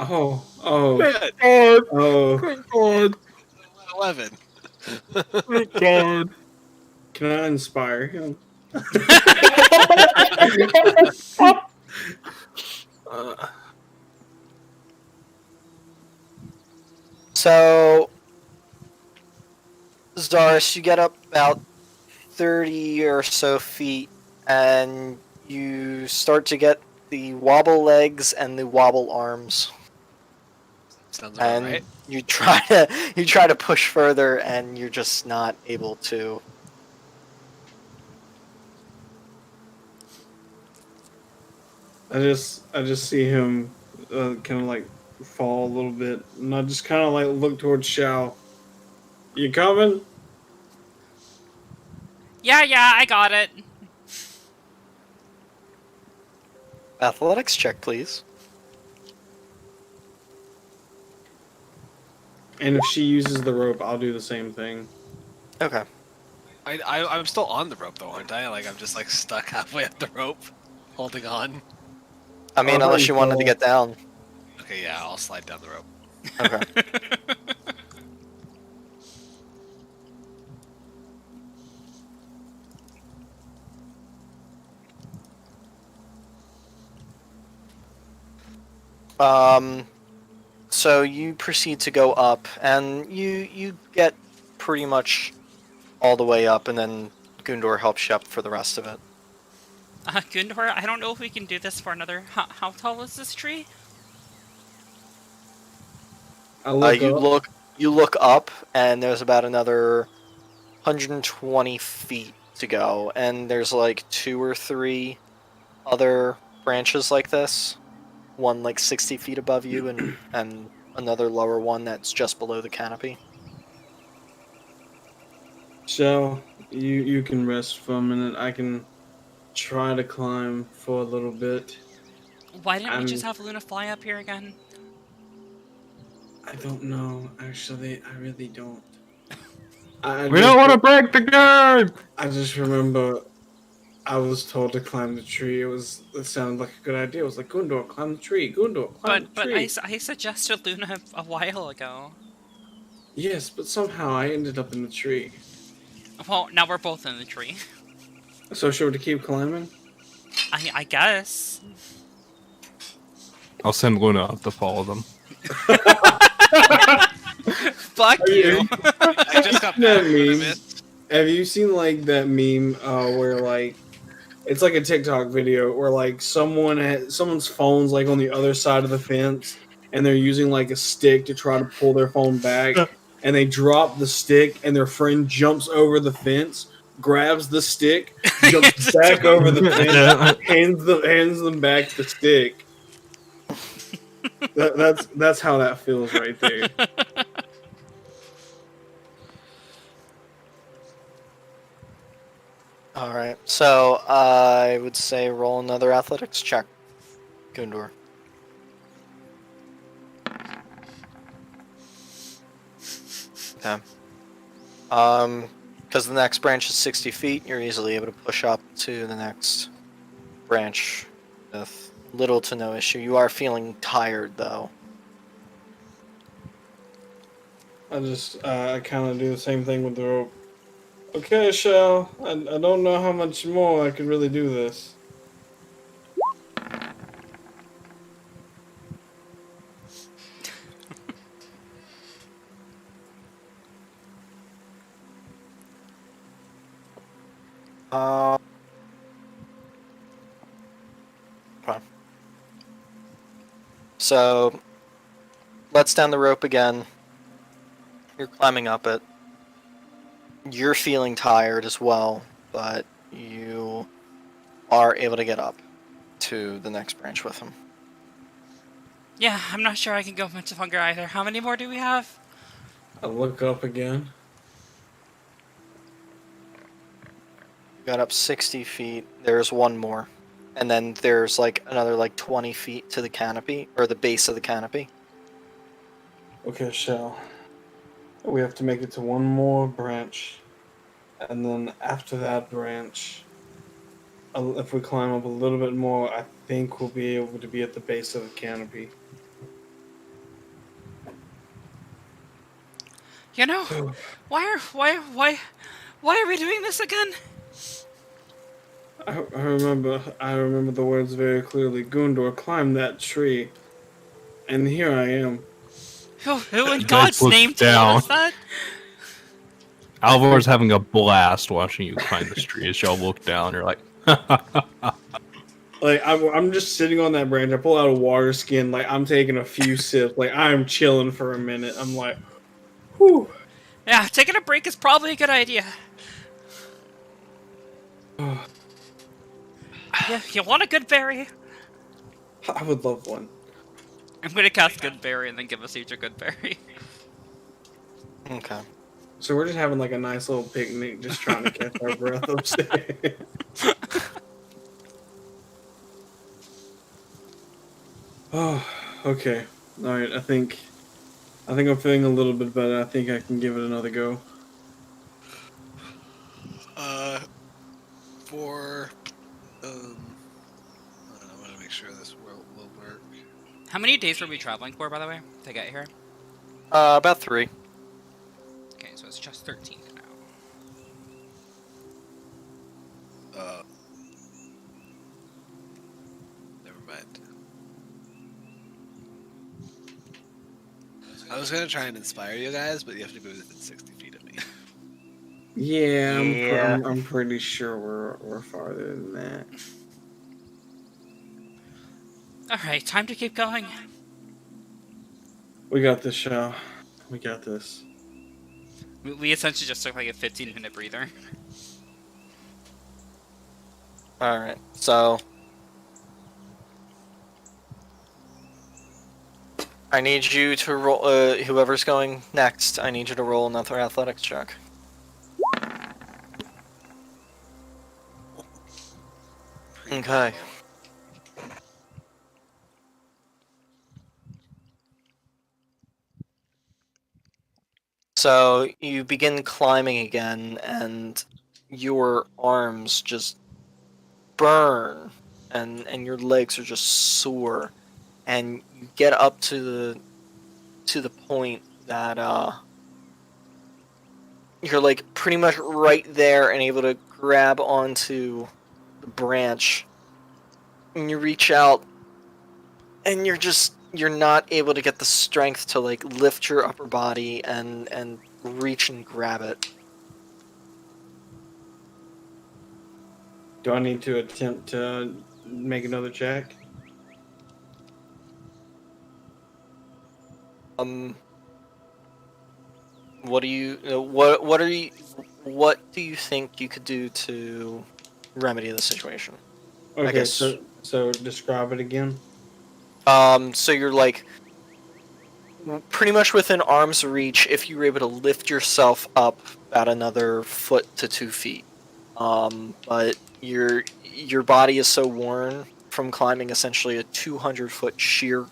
Oh, Thank God! 11. Thank God! can I inspire him? So, Zaris, you get up about 30 or so feet, and you start to get the wobble legs and the wobble arms. Sounds about And right. you try to push further, and you're just not able to. I just see him kind of like fall a little bit, and I just kind of like look towards Shao. You coming? Yeah, I got it. Athletics check, please. And if she uses the rope, I'll do the same thing. Okay. I'm still on the rope though, aren't I? Like I'm just like stuck halfway up the rope, holding on. I mean, Oh, unless you wanted to so- get down. Okay, yeah, I'll slide down the rope. Okay. So you proceed to go up, and you get pretty much all the way up, and then Gundor helps you up for the rest of it. Gundor, I don't know if we can do this for another. How tall is this tree? I look up. You look up, and there's about another 120 feet to go, and there's like 2 or 3 other branches like this. One like 60 feet above you, and another lower one that's just below the canopy. Shell, you can rest for a minute. I can try to climb for a little bit. Why didn't we just I'm. have Luna fly up here again? I don't know. Actually, I really don't. We don't want to break the game! I just remember I was told to climb the tree. It sounded like a good idea. It was like Gundor, climb the tree. Gundor, climb the But tree. I suggested Luna a while ago. Yes, but somehow I ended up in the tree. Well, now we're both in the tree. So should we keep climbing? I guess. I'll send Luna up to follow them. Fuck you. I just got That back from meme. it. Have you seen like that meme where like it's like a TikTok video where like someone's phone's like on the other side of the fence and they're using like a stick to try to pull their phone back and they drop the stick and their friend jumps over the fence, grabs the stick, jumps back over the fence, hands them back the stick. That's how that feels right there. Alright, so I would say roll another athletics check, Gundor. Okay. Because the next branch is 60 feet, you're easily able to push up to the next branch with little to no issue. You are feeling tired, though. I kind of do the same thing with the rope. Okay, Shell, I don't know how much more I could really do this. Okay. So, let's down the rope again. You're climbing up it. You're feeling tired as well, but you are able to get up to the next branch with him. Yeah, I'm not sure I can go much longer either. How many more do we have? I look up again. You got up 60 feet. There's one more. And then there's like another like 20 feet to the canopy, or the base of the canopy. Okay, Shell. We have to make it to one more branch. And then after that branch, if we climb up a little bit more, I think we'll be able to be at the base of the canopy. You know, why are we doing this again? I remember the words very clearly. Gundor, climb that tree. And here I am. Who in guys God's look name down. told us that? Alvor's having a blast watching you climb this tree as y'all look down. You're like, Like I'm just sitting on that branch. I pull out a water skin. Like I'm taking a few sips. Like I'm chilling for a minute. I'm like, whew. Yeah, taking a break is probably a good idea. Yeah, you want a good berry? I would love one. I'm gonna cast good berry and then give us each a good berry. Okay. So we're just having like a nice little picnic, just trying to catch our breath upstairs. Oh, okay. All right. I think I'm feeling a little bit better. I think I can give it another go. For I want to make sure this will work. How many days were we traveling for, by the way, to get here? About 3. Okay, so it's just 13 now. Never mind. I was gonna try and inspire you guys, but you have to be within 60 feet of me. Yeah, Yeah. I'm pretty sure we're farther than that. All right, time to keep going. We got this, show. We got this. We essentially just took like a 15-minute breather. All right. So I need you to roll. Whoever's going next, I need you to roll another athletics check. Okay. So you begin climbing again, and your arms just burn, and your legs are just sore, and you get up to the point that you're like pretty much right there and able to grab onto the branch, and you reach out, and you're not able to get the strength to like lift your upper body and reach and grab it. Do I need to attempt to make another check? Um, what do you what do you think you could do to remedy the situation? I Okay, guess. so describe it again. So you're like pretty much within arm's reach if you were able to lift yourself up about another foot to 2 feet. But your body is so worn from climbing essentially a 200-foot sheer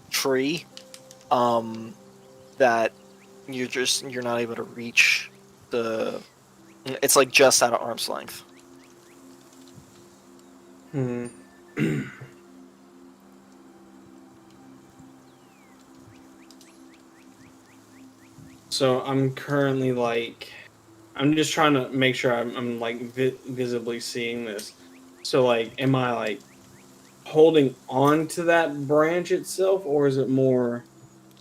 tree, that you're not able to reach the. It's like just out of arm's length. Hmm. So I'm currently like, I'm just trying to make sure I'm like visibly seeing this. So like, am I like holding on to that branch itself, or is it more?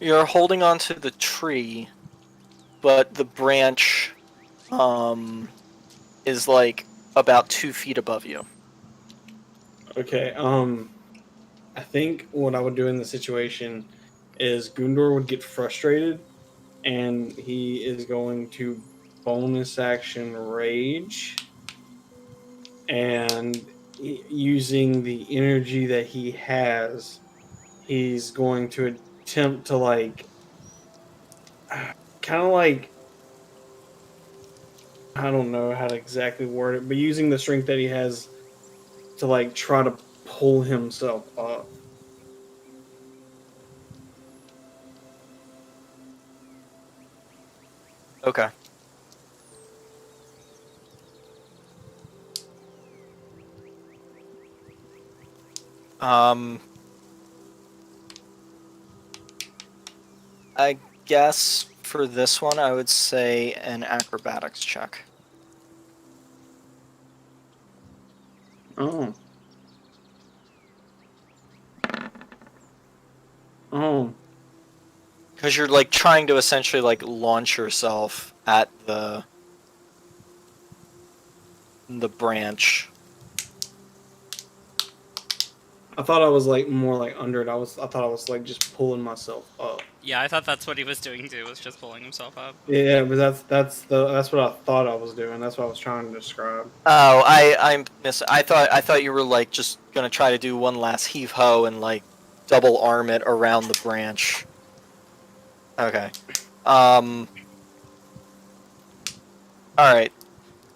You're holding onto the tree, but the branch is like about 2 feet above you. Okay. I think what I would do in the situation is Gundor would get frustrated, and he is going to bonus action rage, and using the energy that he has, he's going to attempt to like, kind of like, I don't know how to exactly word it, but using the strength that he has to like try to pull himself up. Okay. Um, I guess for this one, I would say an acrobatics check. Oh. Oh. Because you're like trying to essentially like launch yourself at the branch. I thought I was like more like under it. I thought I was like just pulling myself up. Yeah, I thought that's what he was doing too, was just pulling himself up. Yeah, but that's what I thought I was doing. That's what I was trying to describe. Oh, I thought you were like just gonna try to do one last heave ho and like double arm it around the branch. Okay. All right.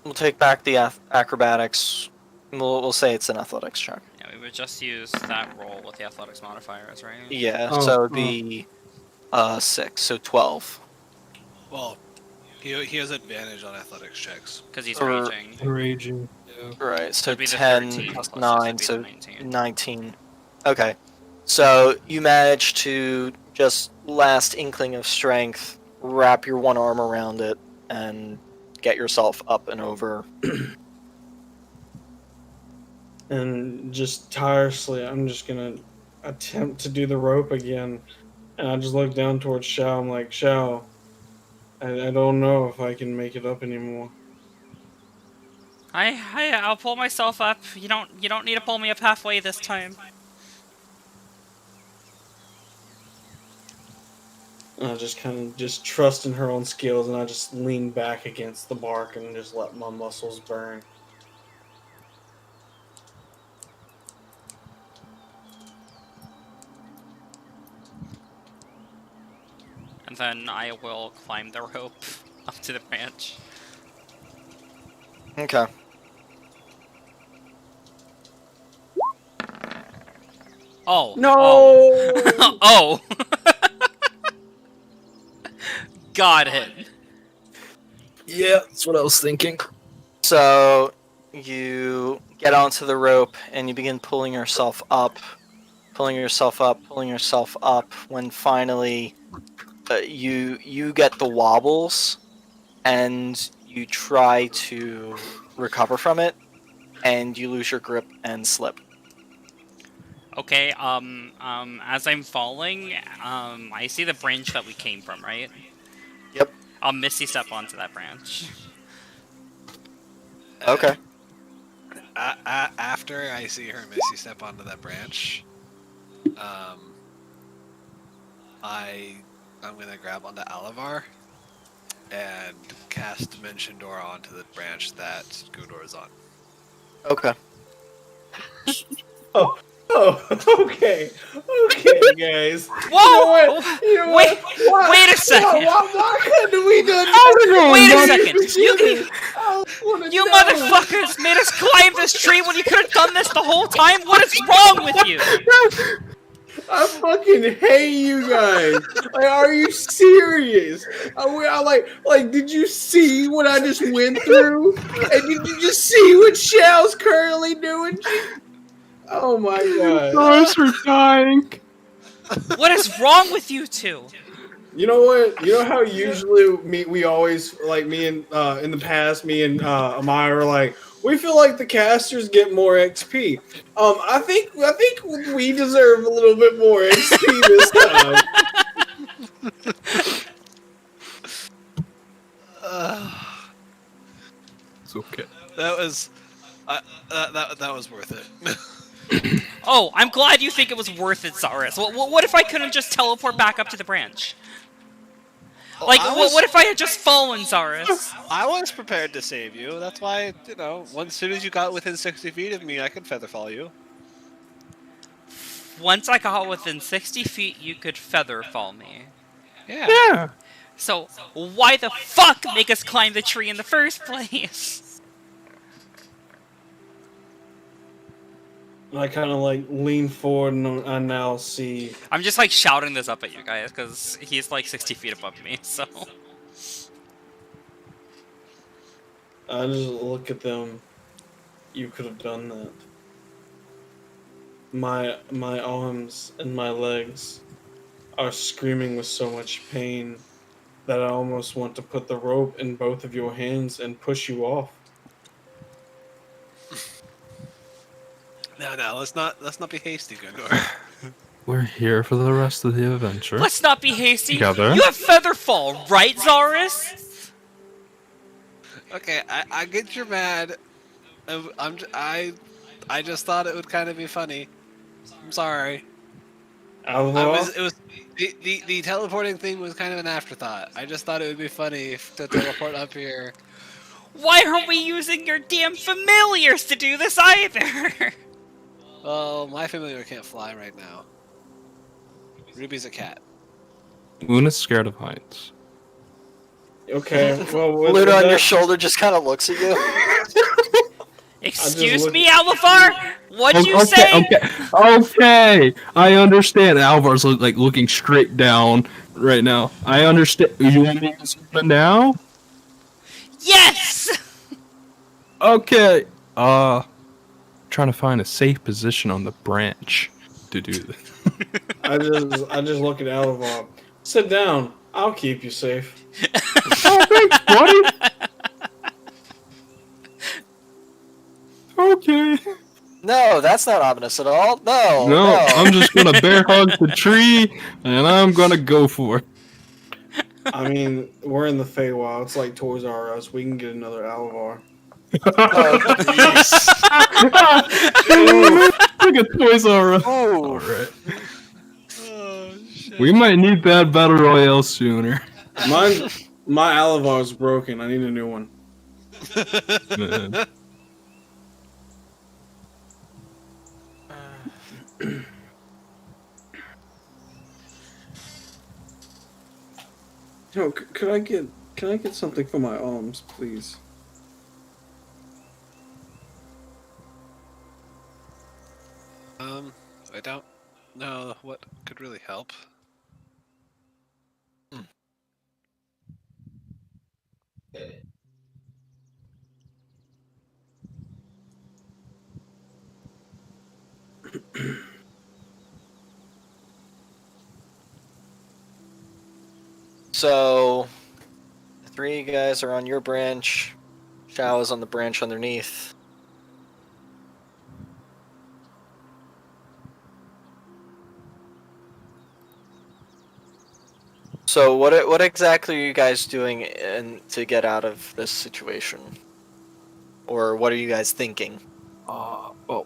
We'll take back the acrobatics. We'll say it's an athletics check. Yeah, we would just use that roll with the athletics modifiers, right? Yeah. Oh, So it'd oh. be 6, so 12. Well, he has advantage on athletics checks. Because he's Or- raging. Raging. Yeah. Right. So It'd be the 10 13 plus plus 9, this so would be the 19. 19. Okay. So you manage to just last inkling of strength, wrap your one arm around it, and get yourself up and over. And just tirelessly, I'm just gonna attempt to do the rope again, And I just look down towards Shao. I'm like, Shao, I don't know if I can make it up anymore. I'll pull myself up. You don't need to pull me up halfway this time. And I just kind of just trust in her own skills, and I just lean back against the bark and just let my muscles burn. And then I will climb the rope up to the branch. Okay. Oh. No! Oh. Oh. Got it. Yeah, that's what I was thinking. So you get onto the rope and you begin pulling yourself up, pulling yourself up, pulling yourself up. When finally you get the wobbles, and you try to recover from it, and you lose your grip and slip. Okay, as I'm falling, I see the branch that we came from, right? Yep. I'll Misty Step onto that branch. Okay. After I see her Misty Step onto that branch, I'm gonna grab onto Alavar and cast Dimension Door onto the branch that Gundor is on. Okay. Oh, okay, guys. Whoa! You know Wait, what? wait a second. Why couldn't we do Wait a second. You know. motherfuckers made us climb this tree when you could have done this the whole time. What is wrong with you? I fucking hate you guys. Like, are you serious? Did you see what I just went through? And did you just see what Shell's currently doing? Oh my god. Guys are dying. What is wrong with you two? You know what? You know how usually we always, like, me and in the past, me and Amaya are like, we feel like the casters get more XP. I think we deserve a little bit more XP this time. It's okay. That was that was worth it. Oh, I'm glad you think it was worth it, Zaris. What if I couldn't just teleport back up to the branch? Like, what if I had just fallen, Zaris? I was prepared to save you. That's why, as soon as you got within 60 feet of me, I could feather fall you. Once I got within 60 feet, you could feather fall me. Yeah. So, why the fuck make us climb the tree in the first place? I kind of like lean forward and I now see. I'm just like shouting this up at you guys because he's like 60 feet above me, so. I just look at them. You could have done that. My arms and my legs are screaming with so much pain that I almost want to put the rope in both of your hands and push you off. No, let's not be hasty, Gundor. We're here for the rest of the adventure. Let's not be hasty. Together. You have Featherfall, right, Zaris? Okay, I get you're mad. I just thought it would kind of be funny. I'm sorry. Alva? It was the teleporting thing was kind of an afterthought. I just thought it would be funny to teleport up here. Why aren't we using your damn familiars to do this either? Well, my familiar can't fly right now. Ruby's a cat. Luna's scared of heights. Okay, well, Luna on your shoulder just kind of looks at you. Excuse me, Alvar? What'd you say? Okay. I understand. Alvar's looking straight down right now. I understand. You want me to something now? Yes! Okay. Trying to find a safe position on the branch to do this. I just look at Alva. Sit down. I'll keep you safe. Oh, thanks, buddy. Okay. No, that's not ominous at all. No, No, no. I'm just gonna bear hug the tree, and I'm gonna go for it. I mean, we're in the Feywild. It's like Toys R Us. We can get another Alvar. Oh, jeez. Look at Toys R Us. Ooh. Alright. Oh, shit. We might need that battle royale sooner. My Alavar's broken. I need a new one. Man. Yo, can I get something for my arms, please? I don't know what could really help. So, the three guys are on your branch. Shao is on the branch underneath. So, what exactly are you guys doing to get out of this situation? Or what are you guys thinking? Well,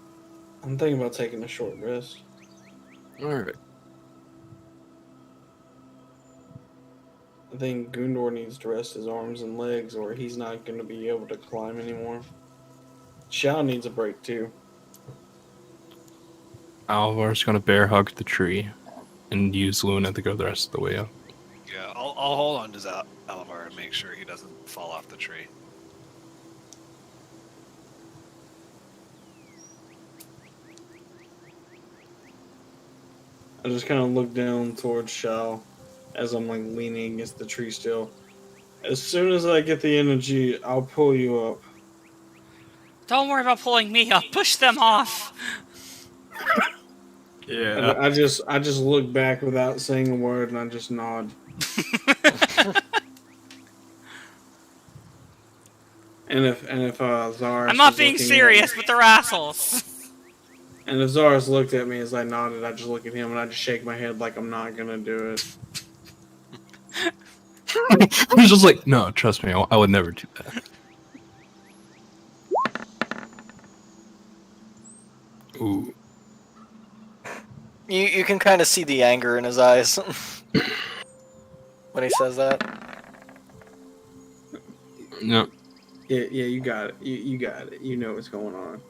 I'm thinking about taking a short rest. alright. I think Gundor needs to rest his arms and legs, or he's not going to be able to climb anymore. Shao needs a break too. Alvar's gonna bear hug the tree and use Luna to go the rest of the way up. Yeah, I'll hold on to Alavar and make sure he doesn't fall off the tree. I just kind of look down towards Shao as I'm like leaning against the tree still. As soon as I get the energy, I'll pull you up. Don't worry about pulling me up. Push them off. Yeah. I just look back without saying a word and I just nod. And if Zaris I'm not was being looking serious, at, but they're assholes. and if Zaris looked at me as I nodded, I just look at him and I just shake my head like I'm not gonna do it. He's just like, no, trust me, I would never do that. Ooh. You can kind of see the anger in his eyes when he says that. No. Yeah, you got it. You got it. You know what's going on.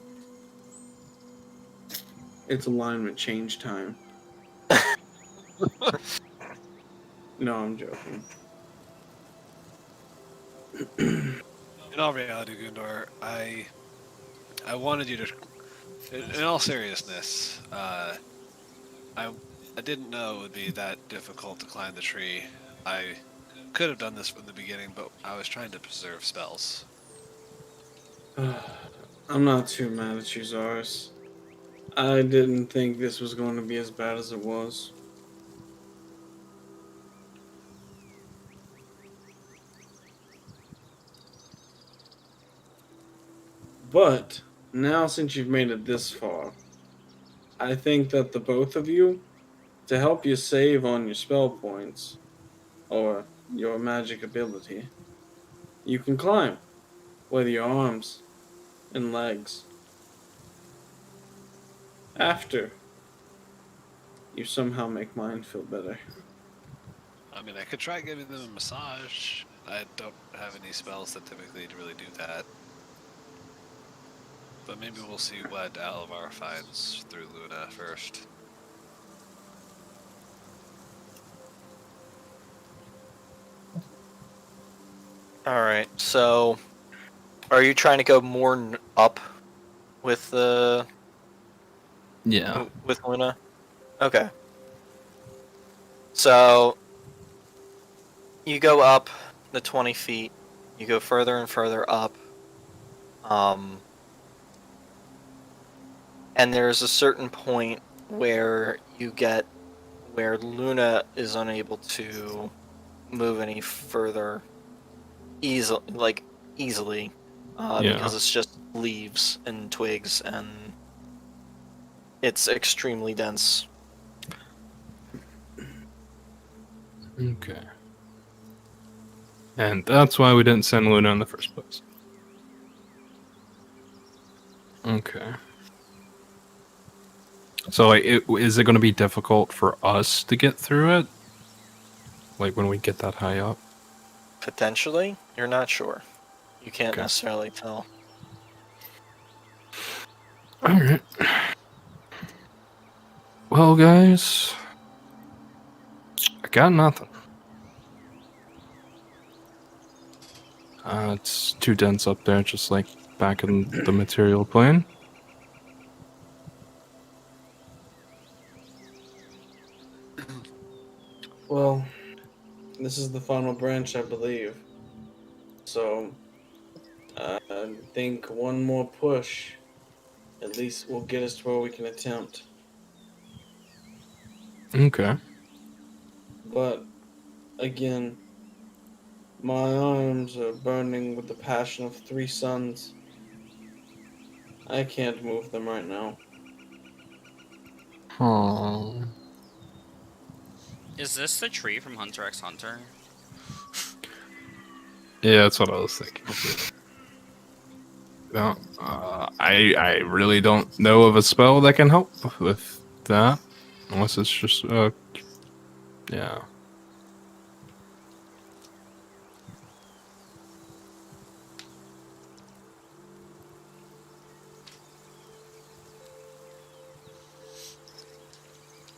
It's alignment change time. No, I'm joking. In all reality, Gundor, I wanted you to. In all seriousness, I didn't know it would be that difficult to climb the tree. I could have done this from the beginning, but I was trying to preserve spells. I'm not too mad at you, Zaris. I didn't think this was going to be as bad as it was. But now, since you've made it this far, I think that the both of you, to help you save on your spell points or your magic ability, you can climb with your arms and legs. After you somehow make mine feel better. I mean, I could try giving them a massage. I don't have any spells that typically really do that. But maybe we'll see what Alavar finds through Luna first. Alright, so are you trying to go more up with Yeah. with Luna? Okay. So you go up the 20 feet, you go further and further up. And there's a certain point where where Luna is unable to move any further easily, Yeah. because it's just leaves and twigs and It's extremely dense. Okay. And that's why we didn't send Luna in the first place. Okay. So, like, is it going to be difficult for us to get through it? Like, when we get that high up? Potentially, you're not sure. You can't Okay. necessarily tell. Alright. Well, guys, I got nothing. It's too dense up there, just like back in the material plane. Well, this is the final branch, I believe. So, I think one more push at least will get us to where we can attempt. Okay. But, again, my arms are burning with the passion of 3 suns. I can't move them right now. Oh. Is this the tree from Hunter x Hunter? Yeah, that's what I was thinking. No, I really don't know of a spell that can help with that, unless it's just yeah.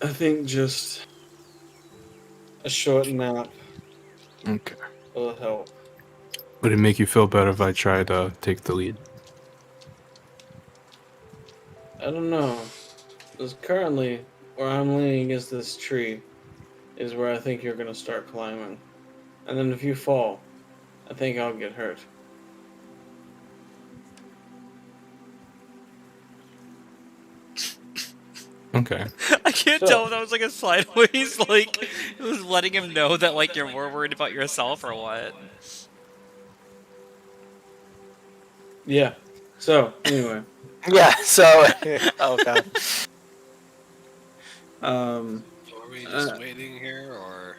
I think just a short nap Okay. will help. Would it make you feel better if I try to take the lead? I don't know. Because currently, where I'm leaning against this tree is where I think you're going to start climbing. And then if you fall, I think I'll get hurt. Okay. I can't So- tell if that was like a sideways, like it was letting him know that like you're more worried about yourself or what. Yeah. So, anyway. Yeah. So. Oh god. Um, Are we just waiting here, or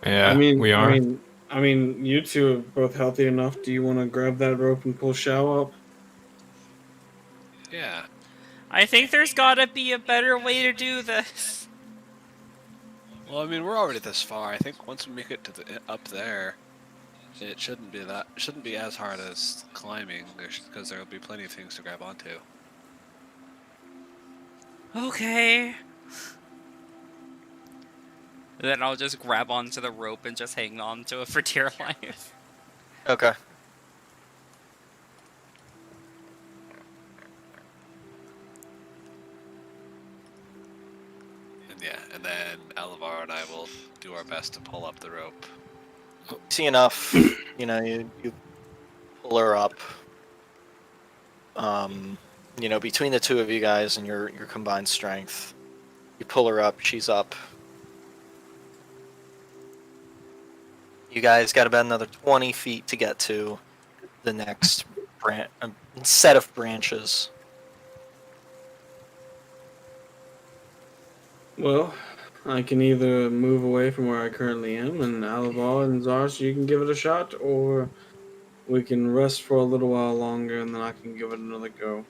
Yeah, we I are. mean, you two are both healthy enough. Do you want to grab that rope and pull Shao up? yeah? I think there's gotta be a better way to do this. Well, I mean, we're already this far. I think once we make it to the up there, it shouldn't be as hard as climbing, because there'll be plenty of things to grab onto. Okay. Then I'll just grab onto the rope and just hang on to it for dear life. Okay. And yeah, and then Alavar and I will do our best to pull up the rope. See enough. You pull her up. Between the two of you guys and your combined strength, you pull her up. She's up. You guys got about another 20 feet to get to the next set of branches. Well, I can either move away from where I currently am, and Alaval and Zars, you can give it a shot, or we can rest for a little while longer, and then I can give it another go.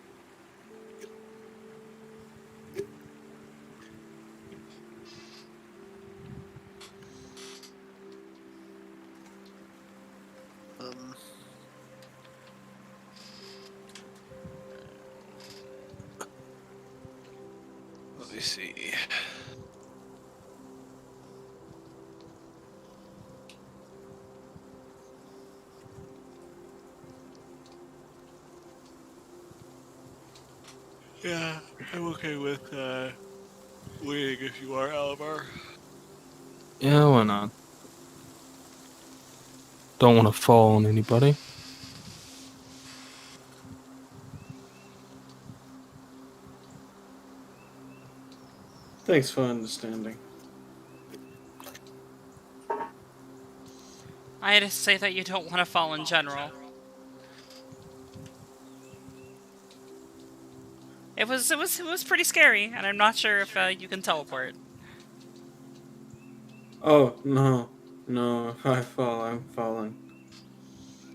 Um, Let me see. Yeah, I'm okay with waiting if you are, Alavar. Yeah, why not? Don't want to fall on anybody. Thanks for understanding. I had to say that you don't want to fall in general. it was pretty scary, and I'm not sure if you can teleport. Oh no, no! If I fall, I'm falling.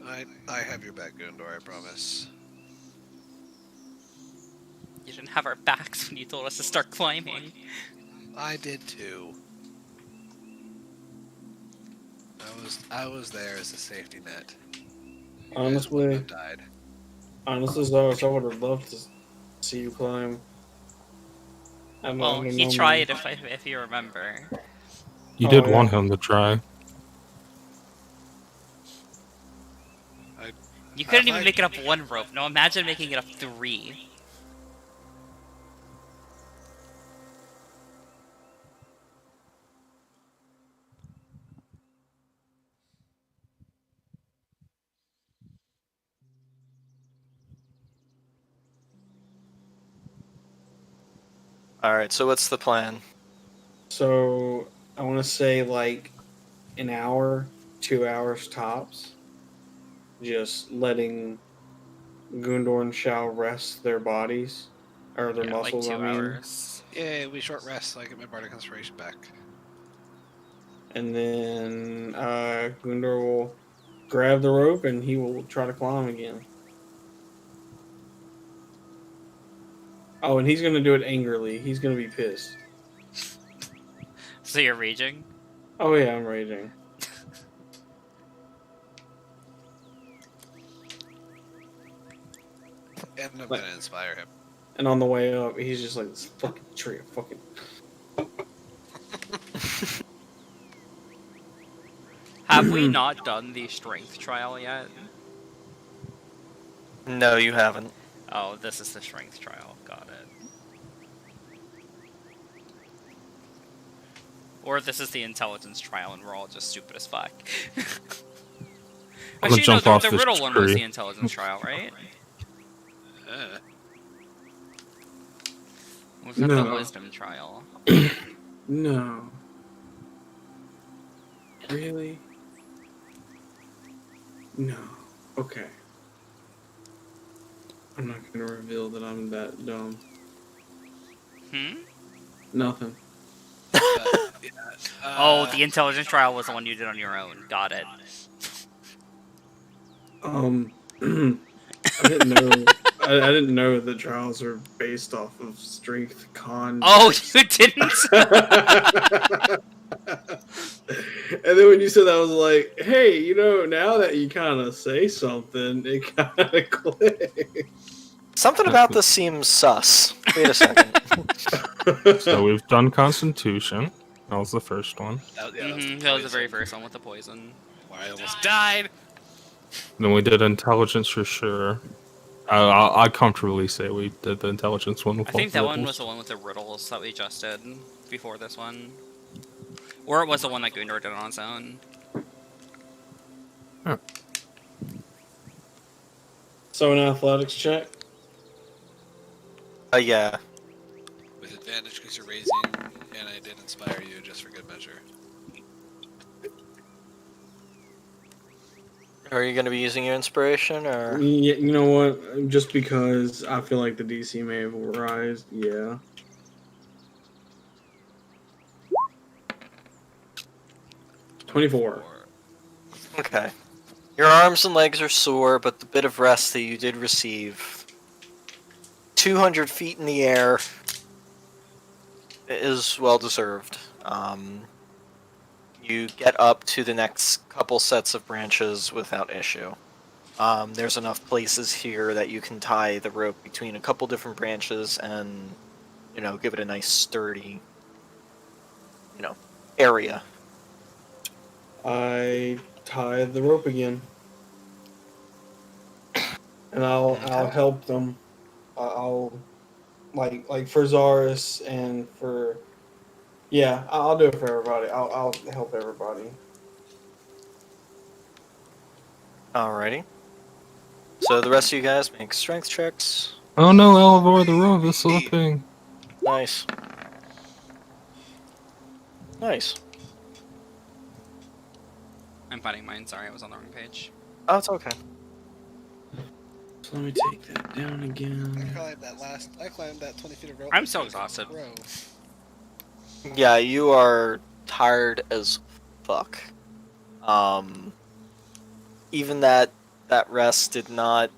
I have your back, Gundor, I promise. You didn't have our backs when you told us to start climbing. I did too. I was there as a safety net. You guys wouldn't Honestly, have died. Zoris, I would have loved to see you climb. Well, he know, tried, man. if you remember. You Oh, did yeah. want him to try. You couldn't If even I- make it up one rope. Now imagine making it up 3. All right. So what's the plan? So I want to say like an hour, 2 hours tops. Just letting Gundor and Shao rest their bodies or their Yeah, like muscles. 2 I mean, hours. Yay, we short rest so I get my bardic inspiration back. and then Gundor will grab the rope and he will try to climb again. Oh, and he's gonna do it angrily. He's gonna be pissed. So you're raging? Oh yeah, I'm raging. And I'm gonna inspire him. And on the way up, he's just like, this fucking tree, fucking. Have we not done the strength trial yet? No, you haven't. Oh, this is the strength trial. Got it. Or this is the intelligence trial and we're all just stupid as fuck. I'm gonna Actually, jump no, off the this riddle one was tree. the intelligence trial, right? Was that the No. wisdom trial? No. Really? No. Okay. I'm not gonna reveal that I'm that dumb. Hmm? Nothing. Oh, the intelligence trial was the one you did on your own. Got it. I didn't know. I didn't know the trials are based off of strength con. Oh, you didn't? And then when you said that, I was like, hey, now that you kind of say something, it kind of clicks. Something about this seems sus. Wait a second. So we've done Constitution. That was the first one. That was the very first one with the poison. Where I almost died. Then we did Intelligence for sure. I'd comfortably say we did the Intelligence one. With I think both that one riddles. was the one with the riddles that we just did before this one. Or it was the one that Gundor did on his own. Huh. So an athletics check. Yeah. With advantage because you're raising, and I did inspire you just for good measure. Are you going to be using your inspiration, or? Yeah, you know what? Just because I feel like the DC may have rise. Yeah. $24. Okay. Your arms and legs are sore, but the bit of rest that you did receive, 200 feet in the air, is well deserved. You get up to the next couple sets of branches without issue. There's enough places here that you can tie the rope between a couple different branches and, give it a nice sturdy, area. I tie the rope again, and I'll help them. I'll like for Zaris and for I'll do it for everybody. I'll help everybody. Alrighty. So the rest of you guys make strength checks. Oh no, Elivor, the rope is slipping. Nice. Nice. I'm finding mine. Sorry, I was on the wrong page. Oh, it's okay. So let me take that down again. I climbed that 20 feet of rope. I'm like so it was a exhausted. pro. Yeah, you are tired as fuck. Even that rest did not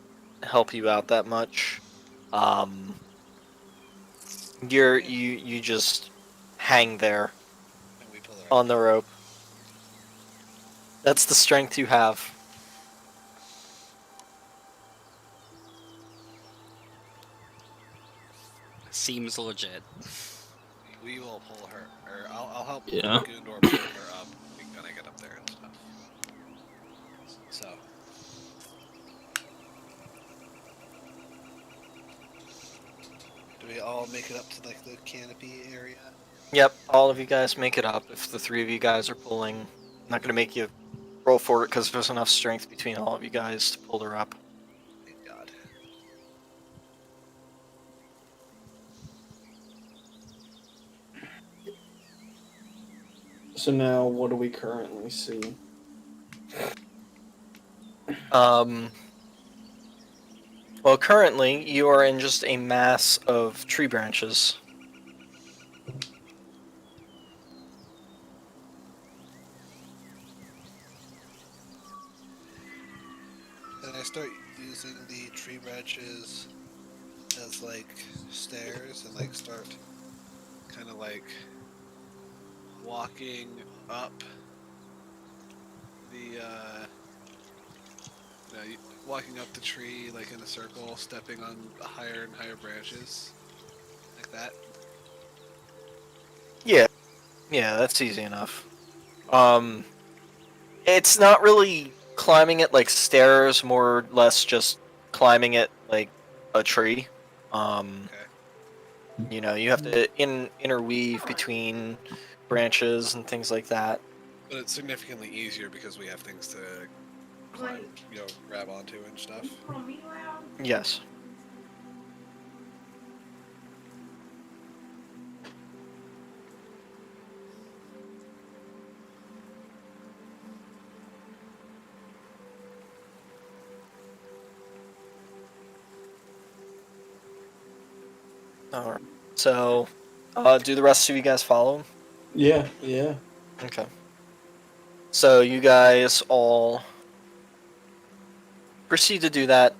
help you out that much. Um, you just hang there And we pull her up. on the rope. That's the strength you have. Seems legit. We will pull her, or I'll help Yeah. Gundor pull her up when I get up there and stuff. So, do we all make it up to like the canopy area? Yep, all of you guys make it up. If the three of you guys are pulling, I'm not gonna make you roll for it because there's enough strength between all of you guys to pull her up. Thank God. So now, what do we currently see? Um, well, currently you are in just a mass of tree branches. And I start using the tree branches as like stairs and like start kind of like walking up the walking up the tree like in a circle, stepping on higher and higher branches like that. Yeah, yeah, that's easy enough. It's not really climbing it like stairs, more or less just climbing it like a tree. Okay. You have to interweave between branches and things like that. But it's significantly easier because we have things to climb, grab onto and stuff. Yes. All right. So, do the rest of you guys follow him? Yeah, yeah. Okay. So you guys all proceed to do that.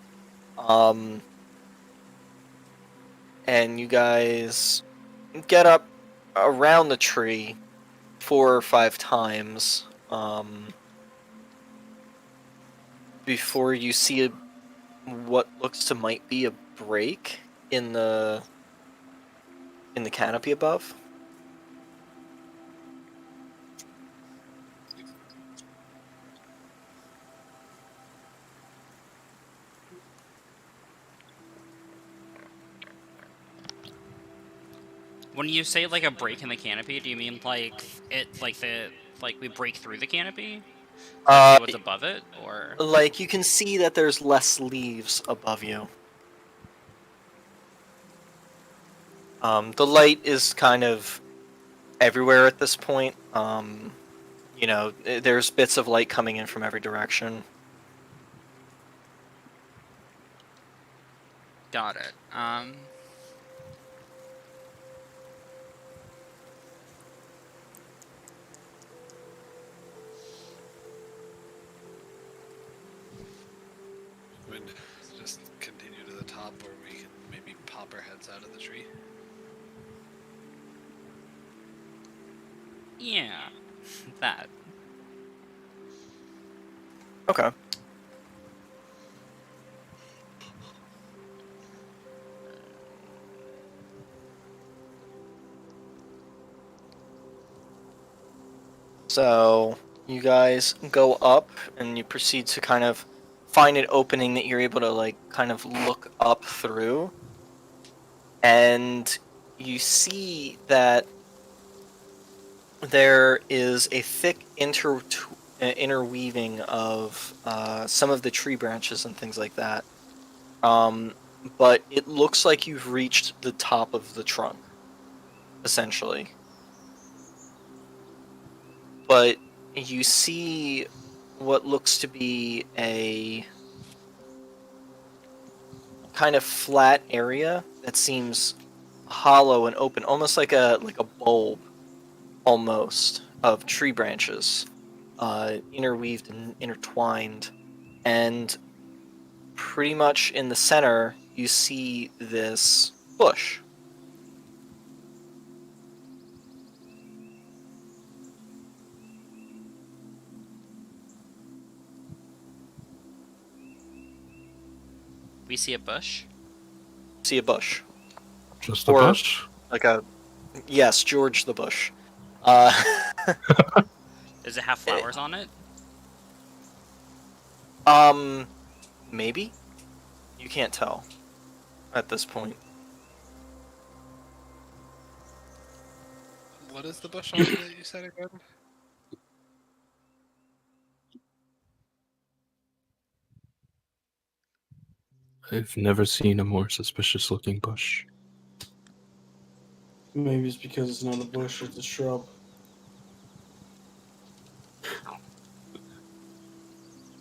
And you guys get up around the tree 4 or 5 times before you see what looks to might be a break in the canopy above. When you say like a break in the canopy, do you mean like we break through the canopy? Like see what's above it, or Like you can see that there's less leaves above you. The light is kind of everywhere at this point. There's bits of light coming in from every direction. got it? I mean, just continue to the top where we can maybe pop our heads out of the tree. Yeah, that. Okay. So you guys go up and you proceed to kind of find an opening that you're able to like kind of look up through. And you see that there is a thick interweaving of some of the tree branches and things like that. But it looks like you've reached the top of the trunk, essentially. But you see what looks to be kind of flat area that seems hollow and open, almost like a bulb, almost, of tree branches, interweaved and intertwined, and pretty much in the center you see this bush. We see a bush. See a bush. Just a Or- bush? Like a... Yes, George the Bush. Does it have flowers on it? Maybe? You can't tell at this point. What is the bush on that you said again? I've never seen a more suspicious looking bush. Maybe it's because it's not a bush, it's a shrub.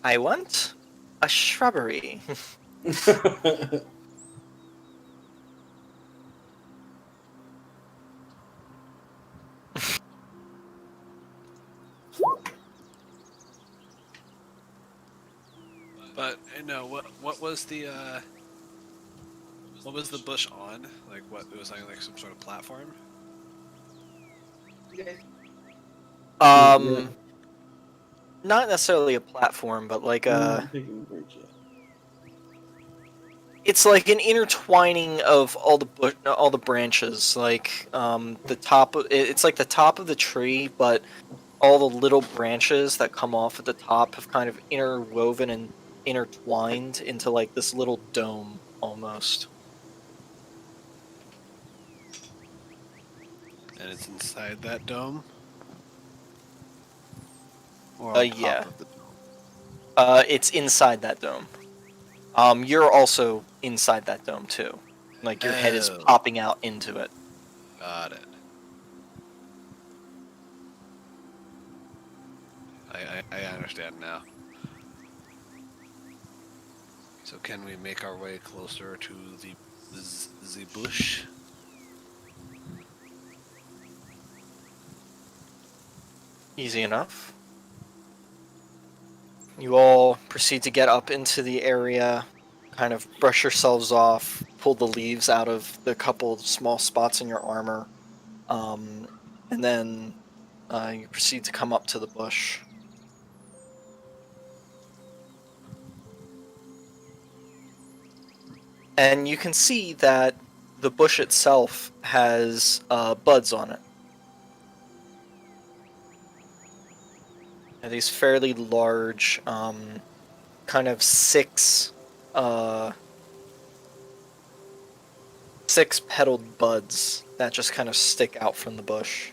I want a shrubbery. But no, what was the bush on? Like what? It was like some sort of platform. Um, not necessarily a platform, but like it's like an intertwining of all the branches. Like the top. It's like the top of the tree, but all the little branches that come off at the top have kind of interwoven and intertwined into like this little dome almost. And it's inside that dome? Or on top Yeah. of the dome? It's inside that dome. You're also inside that dome too. Like your head is Oh. popping out into it. Got it. I understand now. So can we make our way closer to the bush? Easy enough. You all proceed to get up into the area, kind of brush yourselves off, pull the leaves out of the couple small spots in your armor, and then you proceed to come up to the bush. And you can see that the bush itself has buds on it. They're these fairly large, kind of six petaled buds that just kind of stick out from the bush.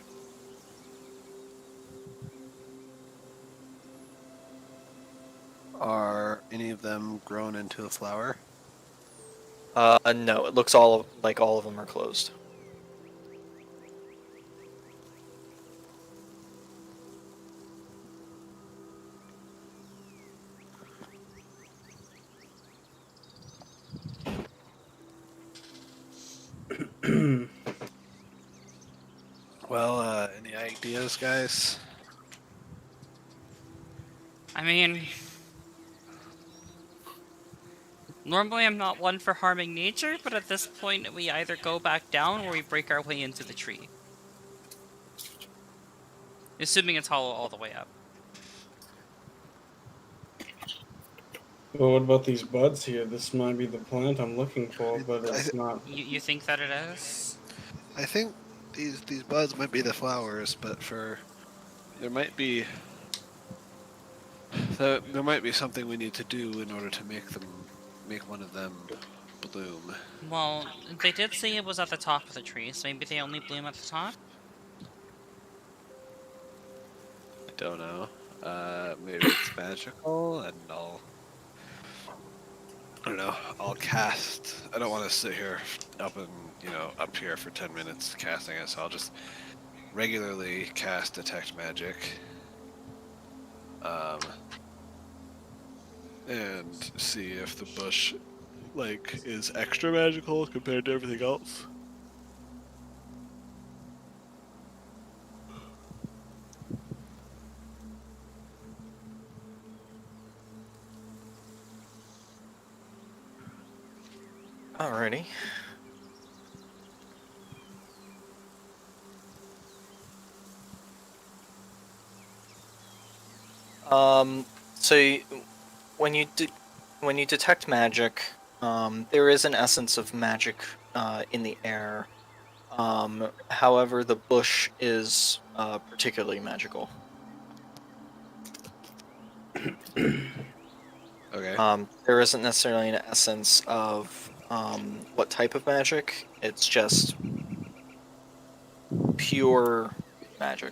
Are any of them grown into a flower? No, it looks all of them are closed. Well, any ideas, guys? I mean, normally I'm not one for harming nature, but at this point we either go back down or we break our way into the tree. Assuming it's hollow all the way up. Well, what about these buds here? This might be the plant I'm looking for, but it's not. You think that it is? I think these buds might be the flowers, but there might be something we need to do in order to make one of them bloom. Well, they did say it was at the top of the tree, so maybe they only bloom at the top? I don't know. Maybe it's magical, and I don't know. I'll cast. I don't want to sit here up here for 10 minutes casting it, so I'll just regularly cast detect magic. And see if the bush like is extra magical compared to everything else? Alrighty. So when you detect magic, there is an essence of magic in the air. However, the bush is particularly magical. Okay. There isn't necessarily an essence of what type of magic. It's just pure magic.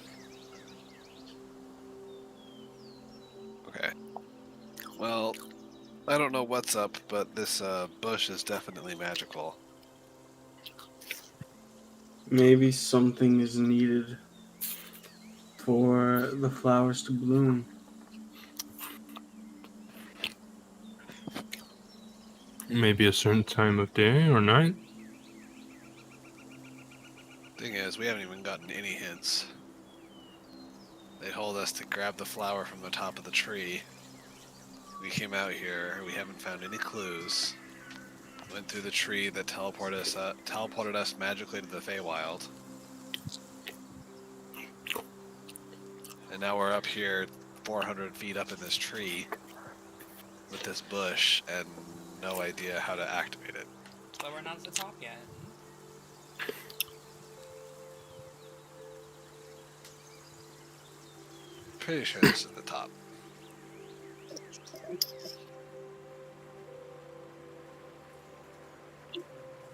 Okay. Well, I don't know what's up, but this bush is definitely magical. Maybe something is needed for the flowers to bloom. Maybe a certain time of day or night. Thing is, we haven't even gotten any hints. They told us to grab the flower from the top of the tree. We came out here, we haven't found any clues. Went through the tree that teleported us magically to the Feywild. And now we're up here 400 feet up in this tree with this bush and no idea how to activate it. But we're not at the top yet. Pretty sure this is the top.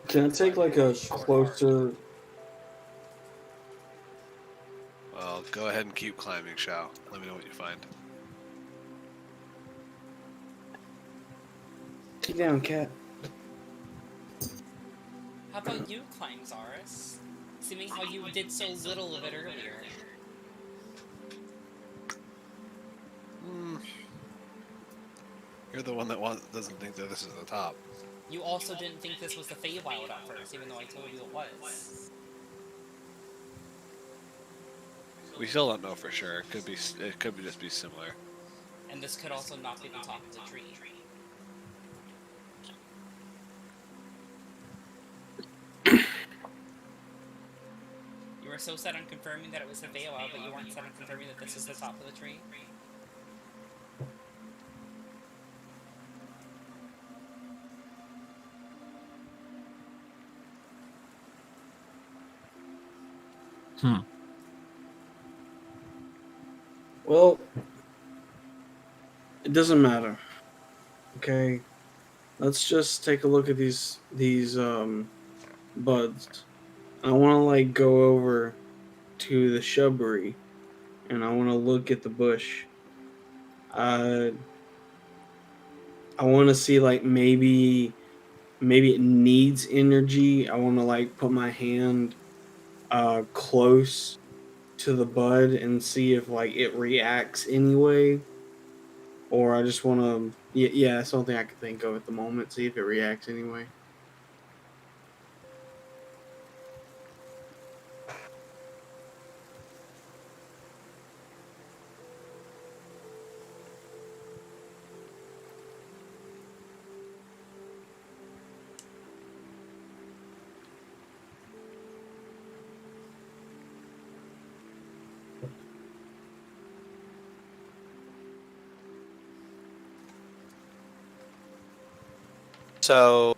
Can I take like a closer? Well, go ahead and keep climbing, Shao. Let me know what you find. Get down, cat. How about you climb, Zaris? Seeming how you did so little of it earlier. You're the one that doesn't think that this is the top. You also didn't think this was the Feywild at first, even though I told you it was. We still don't know for sure. It could just be similar. And this could also not be the top of the tree. You were so set on confirming that it was the Feywild, but you weren't set on confirming that this is the top of the tree. Well, it doesn't matter. Okay, let's just take a look at these buds. I want to like go over to the shrubbery, and I want to look at the bush. I want to see like maybe it needs energy. I want to like put my hand close to the bud and see if like it reacts anyway, or I just want to yeah, that's something I can think of at the moment. See if it reacts anyway. So,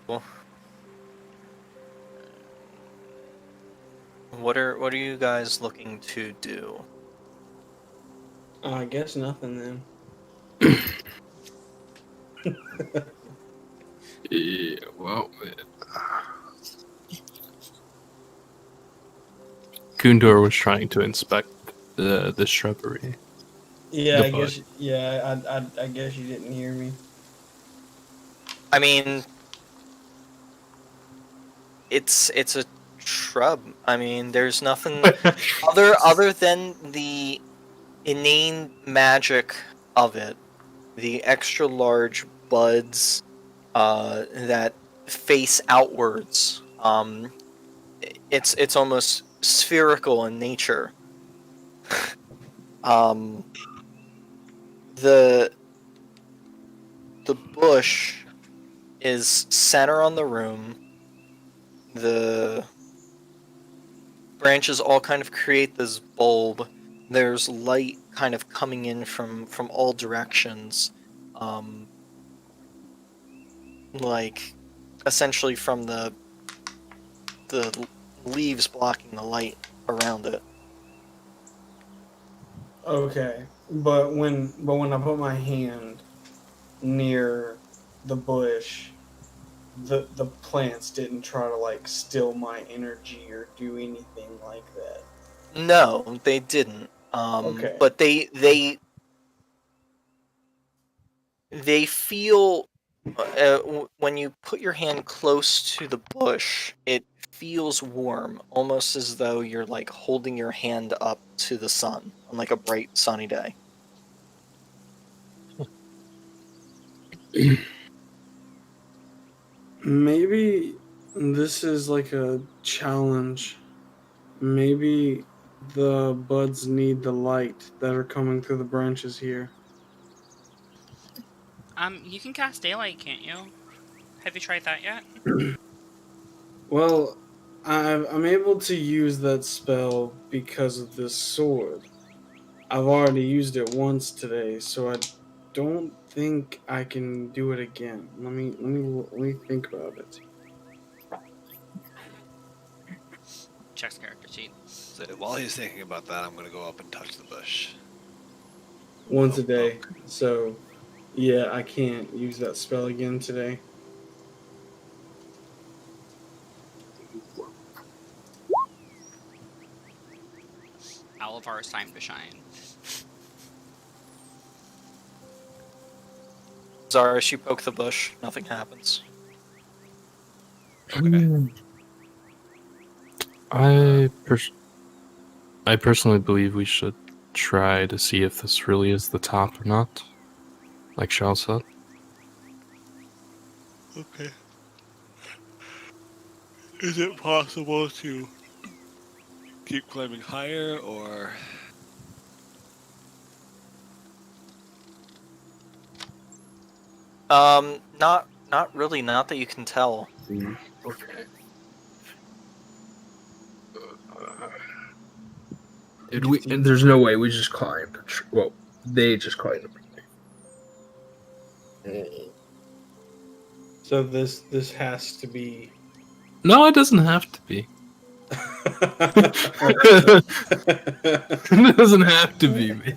what are you guys looking to do? I guess nothing then. Yeah, well, Gundor was trying to inspect the shrubbery. Yeah, The I bud. guess. Yeah, I guess you didn't hear me. I mean, it's a shrub. I mean, there's nothing other than the inane magic of it, the extra large buds that face outwards. It's almost spherical in nature. The bush is center on the room. The branches all kind of create this bulb. There's light kind of coming in from all directions, like essentially from the leaves blocking the light around it. Okay, but when I put my hand near the bush, the plants didn't try to like steal my energy or do anything like that. No, they didn't. Okay. But they feel when you put your hand close to the bush, it feels warm, almost as though you're like holding your hand up to the sun on like a bright sunny day. Maybe this is like a challenge. Maybe the buds need the light that are coming through the branches here. You can cast daylight, can't you? Have you tried that yet? Well, I'm able to use that spell because of this sword. I've already used it once today, so I don't think I can do it again. Let me think about it. Checks character sheet. So while he's thinking about that, I'm gonna go up and touch the bush. Once Oh, a day. oh. So, yeah, I can't use that spell again today. Alavar's time to shine. Zaris, you poke the bush, nothing happens. Okay. I personally believe we should try to see if this really is the top or not, like Shao said. Okay. Is it possible to keep climbing higher, or Not really, not that you can tell. Okay. Did we? And there's no way we just climbed. Well, they just climbed. So this has to be. No, it doesn't have to be. It doesn't have to be me.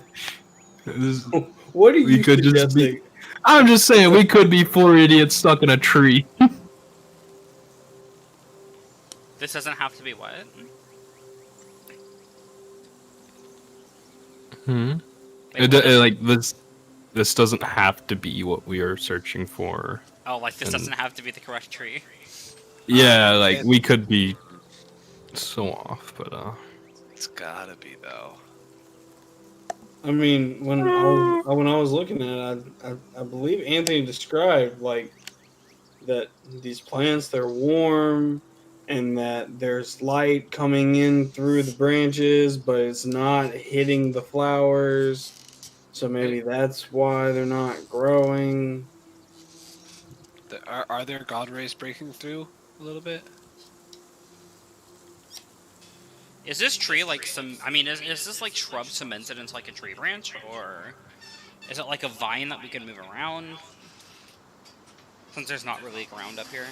What are We you could just suggesting? be. I'm just saying, we could be 4 idiots stuck in a tree. This doesn't have to be what? Hmm. Wait, what is- Like this doesn't have to be what we are searching for. Oh, like this and- doesn't have to be the correct tree. Yeah, like it- we could be so off, but it's gotta be though? I mean, when I was looking at it, I believe Anthony described like that these plants, they're warm and that there's light coming in through the branches, but it's not hitting the flowers. So maybe that's why they're not growing. Are there god rays breaking through a little bit? Is this tree like some? I mean, is this like shrub cemented into like a tree branch, or is it like a vine that we can move around? Since there's not really ground up here.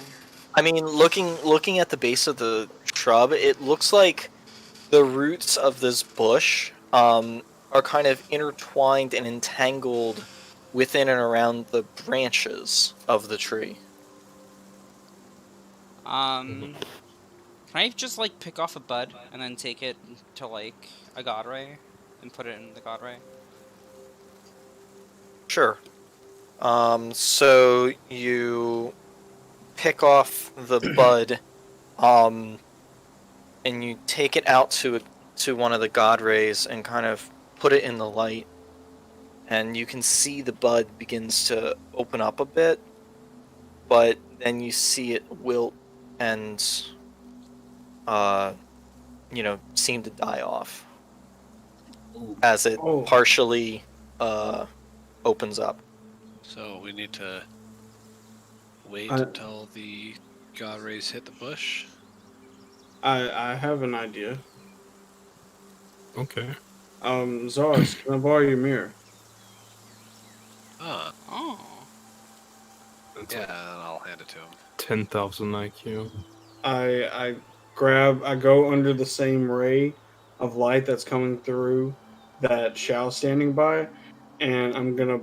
I mean, looking at the base of the shrub, it looks like the roots of this bush are kind of intertwined and entangled within and around the branches of the tree. Can I just like pick off a bud and then take it to like a god ray and put it in the god ray? Sure. So you pick off the bud, and you take it out to one of the god rays and kind of put it in the light, and you can see the bud begins to open up a bit, but then you see it wilt and, seem to die off as it Oh, partially opens up. So we need to wait I until the god rays hit the bush. I have an idea. Okay. Zars, can I borrow your mirror? Ah, Oh. That's yeah, like and I'll hand it to him. 10,000 IQ. I I go under the same ray of light that's coming through that Shao's standing by, and I'm gonna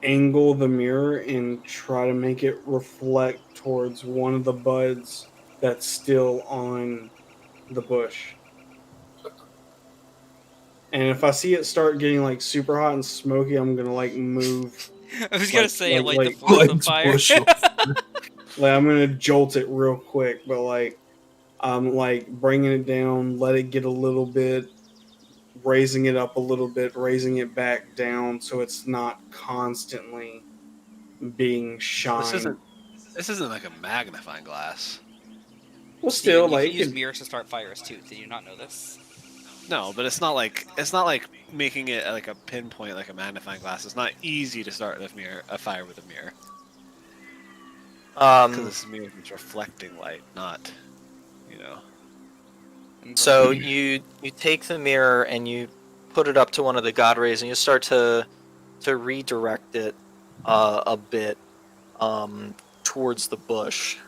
angle the mirror and try to make it reflect towards one of the buds that's still on the bush. And if I see it start getting like super hot and smoky, I'm gonna like move I was gonna like say like light the like forest on Lights fire. bush on fire. like I'm gonna jolt it real quick, but like I'm like bringing it down, let it get a little bit, raising it up a little bit, raising it back down so it's not constantly being This shined. isn't like a magnifying glass. Well, still, Steven, you can like use it, mirrors to start fires too. Did you not know this? No, but it's not like making it like a pinpoint like a magnifying glass. It's not easy to start a fire with a mirror because this mirror is reflecting light, not, you know. So you take the mirror and you put it up to one of the god rays and you start to redirect it a bit towards the bush.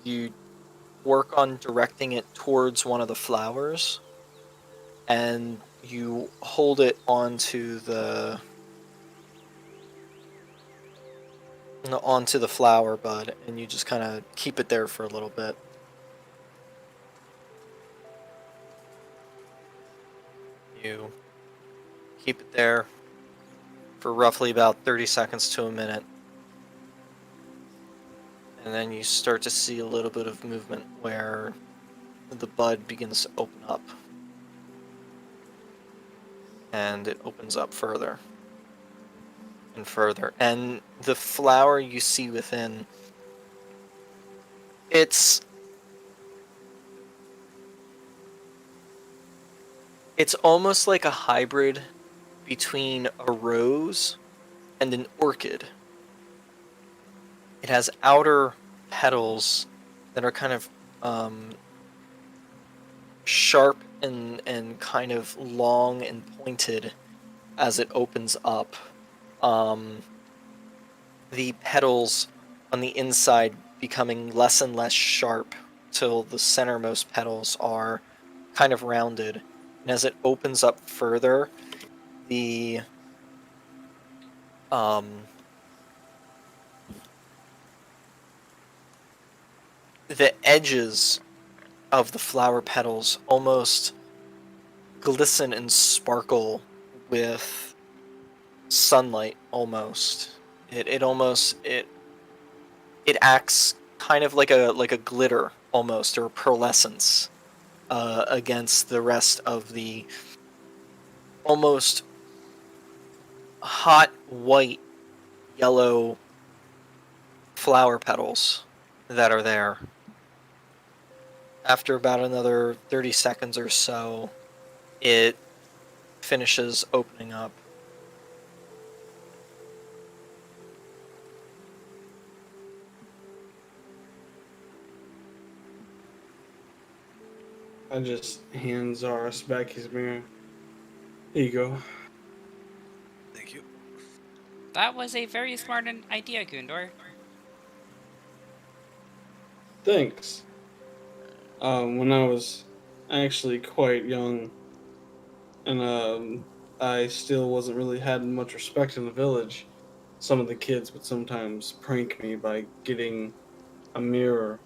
You work on directing it towards one of the flowers, and you hold it onto the flower bud, and you just kind of keep it there for a little bit. You keep it there for roughly about 30 seconds to a minute. And then you start to see a little bit of movement where the bud begins to open up. And it opens up further and further. And the flower you see within, it's almost like a hybrid between a rose and an orchid. It has outer petals that are kind of sharp and kind of long and pointed as it opens up. The petals on the inside becoming less and less sharp till the centermost petals are kind of rounded. And as it opens up further, the edges of the flower petals almost glisten and sparkle with sunlight almost. It almost it acts kind of like a glitter almost, or pearlescence against the rest of the almost hot white yellow flower petals that are there. After about another 30 seconds or so, it finishes opening up. I just hand Zaris back his mirror. Here you go. Thank you. That was a very smart idea, Gundor. Thanks. When I was actually quite young, and I still wasn't really had much respect in the village, some of the kids would sometimes prank me by getting a mirror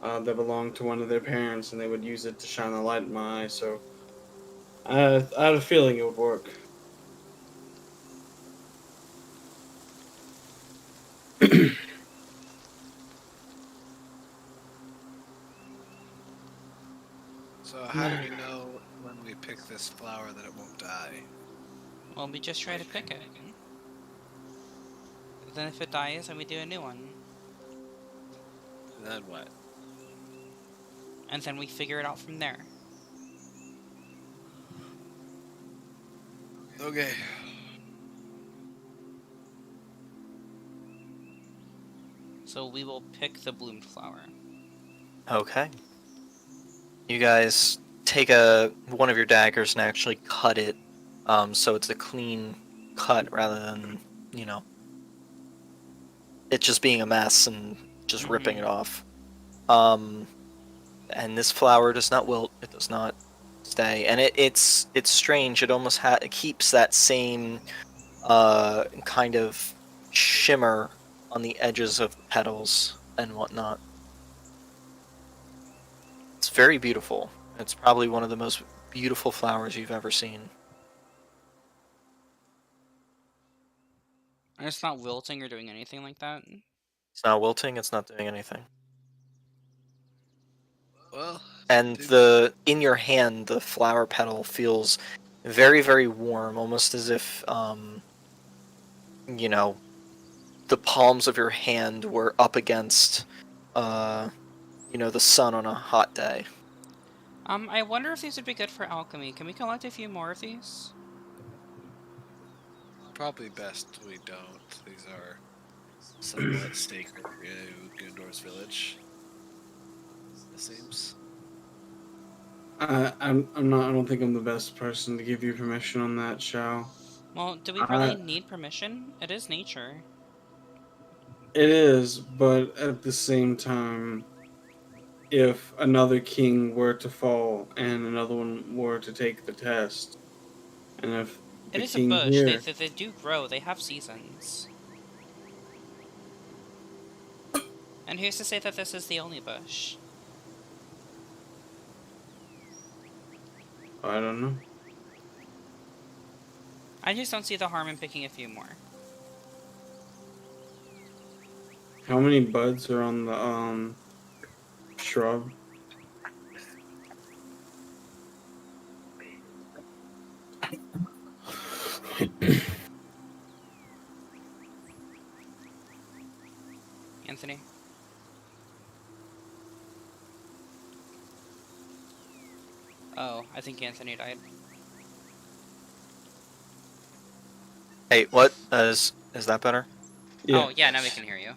that belonged to one of their parents, and they would use it to shine a light in my eye. So I had a feeling it would work. So how do we know when we pick this flower that it won't die? Well, we just try to pick it. Then if it dies, then we do a new one. And then what? And then we figure it out from there. Okay. So we will pick the bloomed flower. Okay. You guys take one of your daggers and actually cut it, so it's a clean cut rather than, you know, it just being a mess and just ripping it off. And this flower does not wilt. It does not stay, and it's strange. It almost it keeps that same kind of shimmer on the edges of the petals and whatnot. It's very beautiful. It's probably one of the most beautiful flowers you've ever seen. And it's not wilting or doing anything like that. It's not wilting. It's not doing anything. Well, And in your hand, the flower petal feels very, very warm, almost as if you know, the palms of your hand were up against the sun on a hot day. I wonder if these would be good for alchemy. Can we collect a few more of these? probably best we don't. These are somewhat sacred to Gundor's village. It seems. I'm not. I don't think I'm the best person to give you permission on that, Shao. Well, do we really need permission? It is nature. It is, but at the same time, if another king were to fall and another one were to take the test, and if It the is a king bush. here, They do grow. They have seasons. And who's to say that this is the only bush? I don't know. I just don't see the harm in picking a few more. How many buds are on the shrub? Anthony? Oh, I think Anthony died. Hey, what is that better? Oh, yeah, now we can hear you.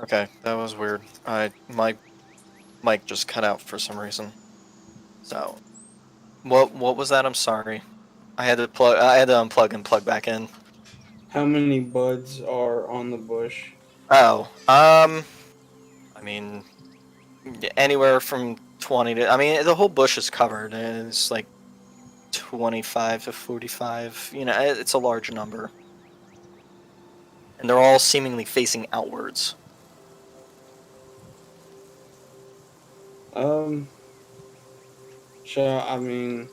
Okay, that was weird. My mic just cut out for some reason. So, what was that? I'm sorry. I had to unplug and plug back in. How many buds are on the bush? Oh, I mean, anywhere from 20 to. I mean, the whole bush is covered. It's like 25 to 45. You know, it's a large number, and they're all seemingly facing outwards. Sure, I mean,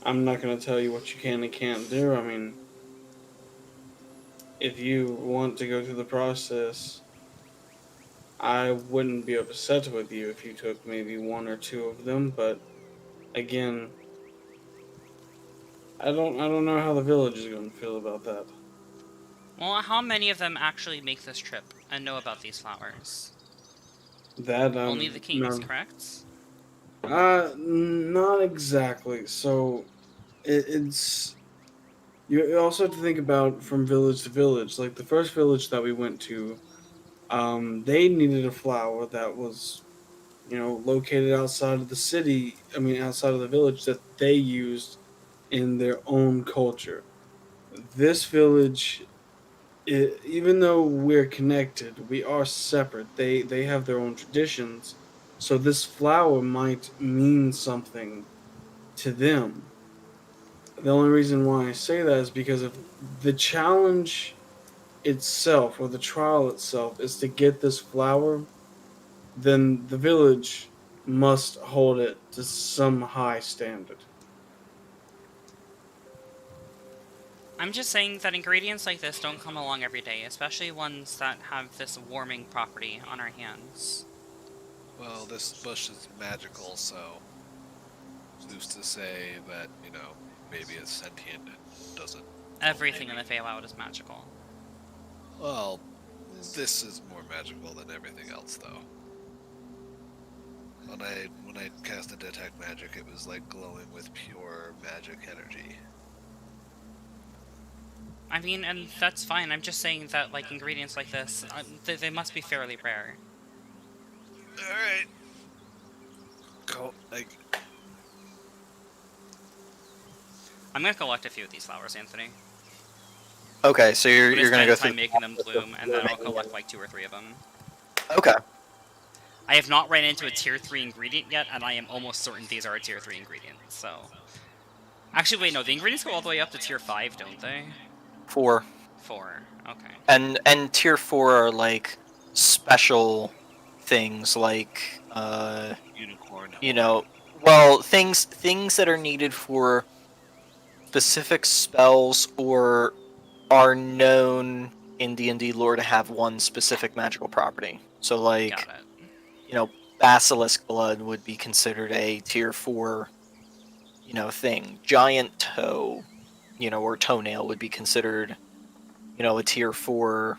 I'm not going to tell you what you can and can't do. I mean, if you want to go through the process, I wouldn't be upset with you if you took maybe one or two of them, but again, I don't know how the village is going to feel about that. Well, how many of them actually make this trip and know about these flowers? That Only the kings, no. correct? Not exactly. So it's you also have to think about from village to village. Like the first village that we went to, they needed a flower that was, located outside of the city. I mean, outside of the village that they used in their own culture. This village, even though we're connected, we are separate. They have their own traditions, so this flower might mean something to them. The only reason why I say that is because of the challenge itself, or the trial itself, is to get this flower. Then the village must hold it to some high standard. I'm just saying that ingredients like this don't come along every day, especially ones that have this warming property on our hands. Well, this bush is magical, so who's to say that, maybe it's sentient and doesn't. Everything in the Feywild is magical. Well, this is more magical than everything else, though. when I cast the detect magic, it was like glowing with pure magic energy. I mean, and that's fine. I'm just saying that like ingredients like this, they must be fairly rare. All right. Cool. Like, I'm gonna collect a few of these flowers, Anthony. Okay, so you're I'm you're gonna gonna go spend through time making them bloom, and then I'll collect like 2 or 3 of them. Okay. I have not ran into a tier 3 ingredient yet, and I am almost certain these are a tier 3 ingredient. So, actually, wait, no, the ingredients go all the way up to tier 5, don't they? 4. 4. Okay. And tier 4 are like special things like unicorn. you horn. know, well, things that are needed for specific spells or are known in D&D lore to have one specific magical property. So like, Got it. you know, basilisk blood would be considered a tier 4, thing. Giant toe, or toenail would be considered, a tier 4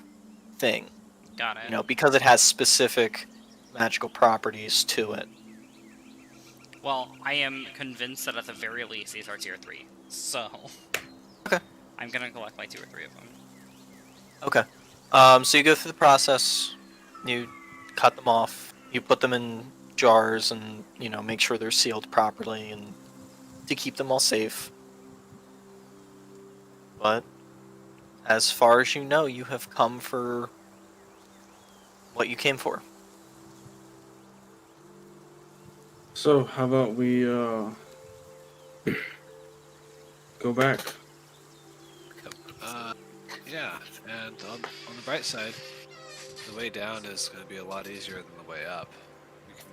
thing. Got it. Because it has specific magical properties to it. Well, I am convinced that at the very least these are tier 3. So, Okay. I'm gonna collect like 2 or 3 of them. Okay. So you go through the process, you cut them off, you put them in jars and, make sure they're sealed properly and to keep them all safe. But as far as you know, you have come for what you came for. So how about we go back? Yeah, and on the bright side, the way down is going to be a lot easier than the way up. We can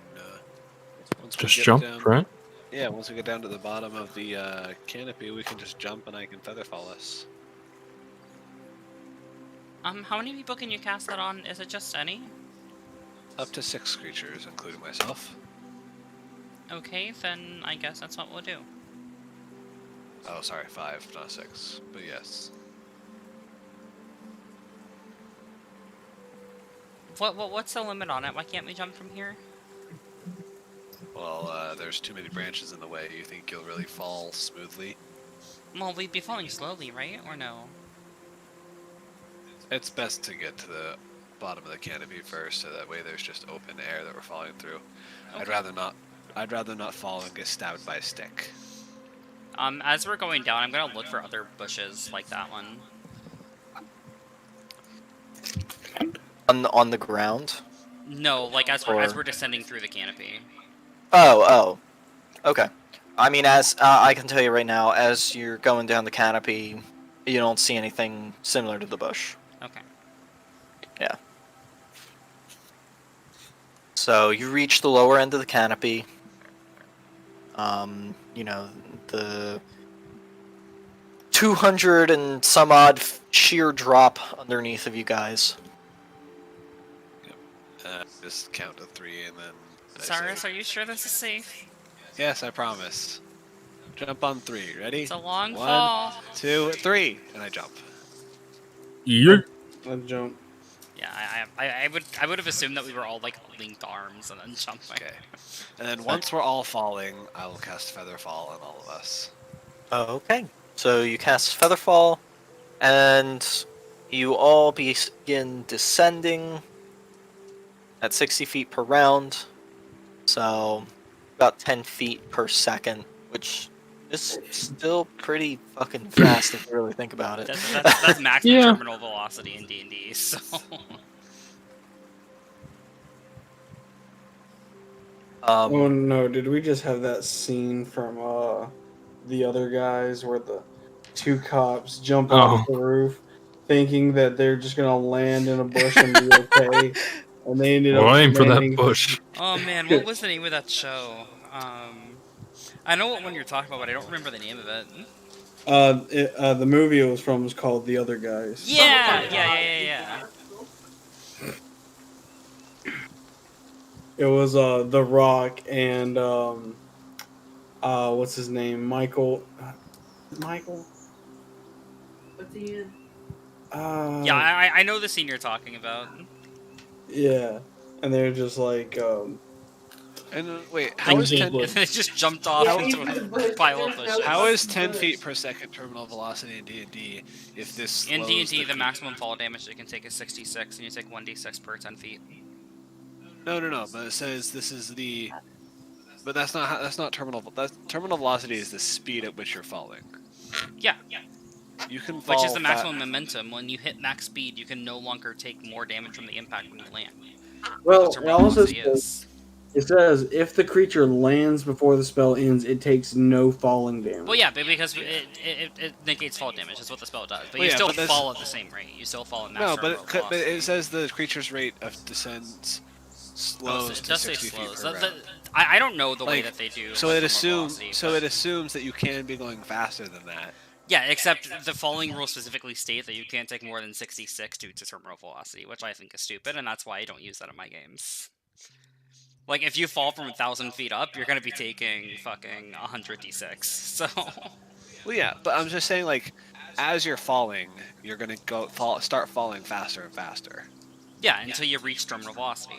once we Just get jump, down, right? Yeah, once we get down to the bottom of the canopy, we can just jump and I can featherfall us. How many people can you cast that on? Is it just any? Up to 6 creatures, including myself. Okay, then I guess that's what we'll do. Oh, sorry, 5, not 6. But yes. What's the limit on it? Why can't we jump from here? Well, there's too many branches in the way. You think you'll really fall smoothly? Well, we'd be falling slowly, right? Or no? It's best to get to the bottom of the canopy first, so that way there's just open air that we're falling through. Okay. I'd rather not fall and get stabbed by a stick. As we're going down, I'm gonna look for other bushes like that one. On the ground? No, like as we're descending through the canopy. Oh. Okay. I mean, as I can tell you right now, as you're going down the canopy, you don't see anything similar to the bush. Okay. Yeah. So you reach the lower end of the canopy. The 200 and some odd sheer drop underneath of you guys. Just count to 3 and then... Cyrus, are you sure this is safe? Yes, I promise. Jump on 3. Ready? It's a long 1, fall. 2, 3, and I jump. Yeah. Let's jump. Yeah, I would have assumed that we were all like linked arms and then jumping. Okay. And then once we're all falling, I will cast Featherfall on all of us. Okay. So you cast Featherfall, and you all begin descending at 60 feet per round. So about 10 feet per second, which is still pretty fucking fast if you really think about it. That's maximum terminal velocity in D&D, so... Oh no, did we just have that scene from the other guys where the 2 cops jump off the roof thinking that they're just gonna land in a bush and be okay, and they ended up Aim for that landing... bush. Oh man, what was the name of that show? I know what one you're talking about, but I don't remember the name of it. The movie it was from was called The Other Guys. Yeah. It was The Rock and what's his name? Michael. What's he in? Yeah, I know the scene you're talking about. Yeah, and they're just like, And wait, how is 10? And it just jumped off Yeah, into even a bush, pile of there's no bushes. How is fucking 10 feet bush. per second terminal velocity in D&D if this slows In D&D, the creature- maximum fall damage it can take is 66, and you take 1d6 per 10 feet. No. But it says this is the. But that's not terminal. Terminal velocity is the speed at which you're falling. Yeah, You can fall. which is the maximum momentum. When you hit max speed, you can no longer take more damage from the impact when you land. Well, That's it what also velocity says, is. it says if the creature lands before the spell ends, it takes no falling damage. Well, yeah, but because it negates fall damage. That's what the spell does. But Well, you yeah, still but that's- fall at the same rate. You still fall at max No, but terminal velocity. it says the creature's rate of descent slows it to does say 60 feet slows. per round. I don't know the way Like, that they do. So like, it terminal assumes. velocity, So but- it assumes that you can be going faster than that. Yeah, except the falling rules specifically state that you can't take more than 66 due to terminal velocity, which I think is stupid, and that's why I don't use that in my games. Like, if you fall from 1,000 feet up, you're gonna be taking fucking 100d6. So, Well, yeah, but I'm just saying, like, as you're falling, you're gonna start falling faster and faster. yeah, until you reach terminal velocity.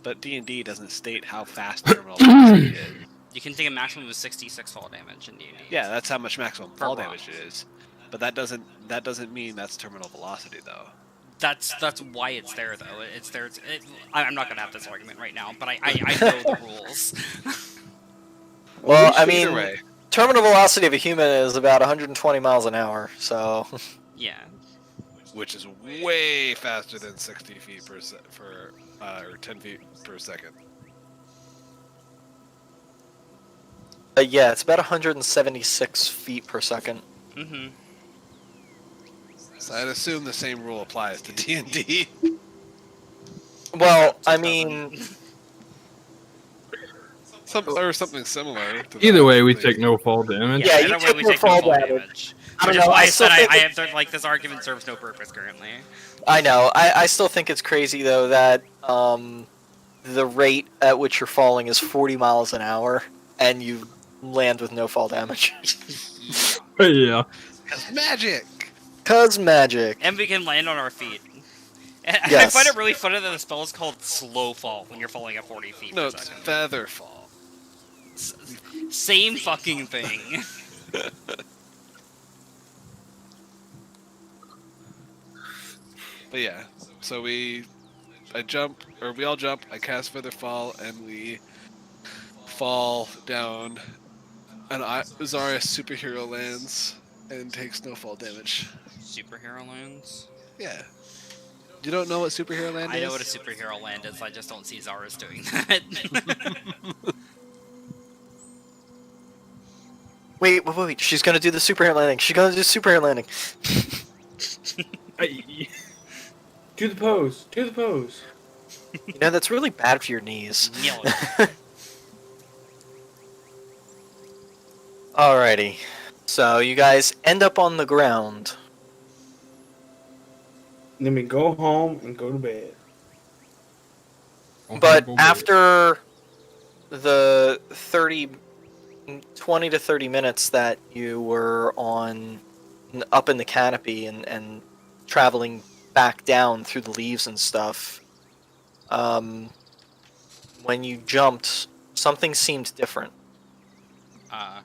But D&D doesn't state how fast terminal velocity is. You can take a maximum of 66 fall damage in D&D. Yeah, that's how much maximum fall rock. damage it is. But that doesn't mean that's terminal velocity though. That's why it's there, though. It's there. I'm not gonna have this argument right now, but I know the rules. Well, I Either mean, way, terminal velocity of a human is about 120 miles an hour, so Yeah. which is way faster than 60 feet or 10 feet per second. yeah, it's about 176 feet per second. Mm-hmm. So I'd assume the same rule applies to D&D. Well, I mean, Something similar. To Either that, way, we actually. take no fall damage. Yeah, either you way, take we no take no fall fall damage. damage. I don't Which is know, why I I still said think I have like this argument serves no purpose currently. I know. I still think it's crazy though that the rate at which you're falling is 40 miles an hour, and you land with no fall damage. Yeah. It's magic. Cause magic. And we can land on our feet. And I Yes. find it really funny that the spell is called slow fall when you're falling at 40 feet No, per it's second. feather fall. Same fucking thing. But yeah, so we all jump, I cast Feather Fall, and we fall down, and Zarius superhero lands and takes no fall damage. Superhero lands? Yeah. You don't know what superhero land is? I know what a superhero land is, I just don't see Zara's doing that. Wait. She's gonna do the superhero landing. She's gonna do superhero landing. Do the pose. Do the pose. You know, that's really bad for your knees. Nail it. Alrighty. So you guys end up on the ground. Then we go home and go to bed. But after the 20 to 30 minutes that you were up in the canopy and traveling back down through the leaves and stuff, when you jumped, something seemed different. Oh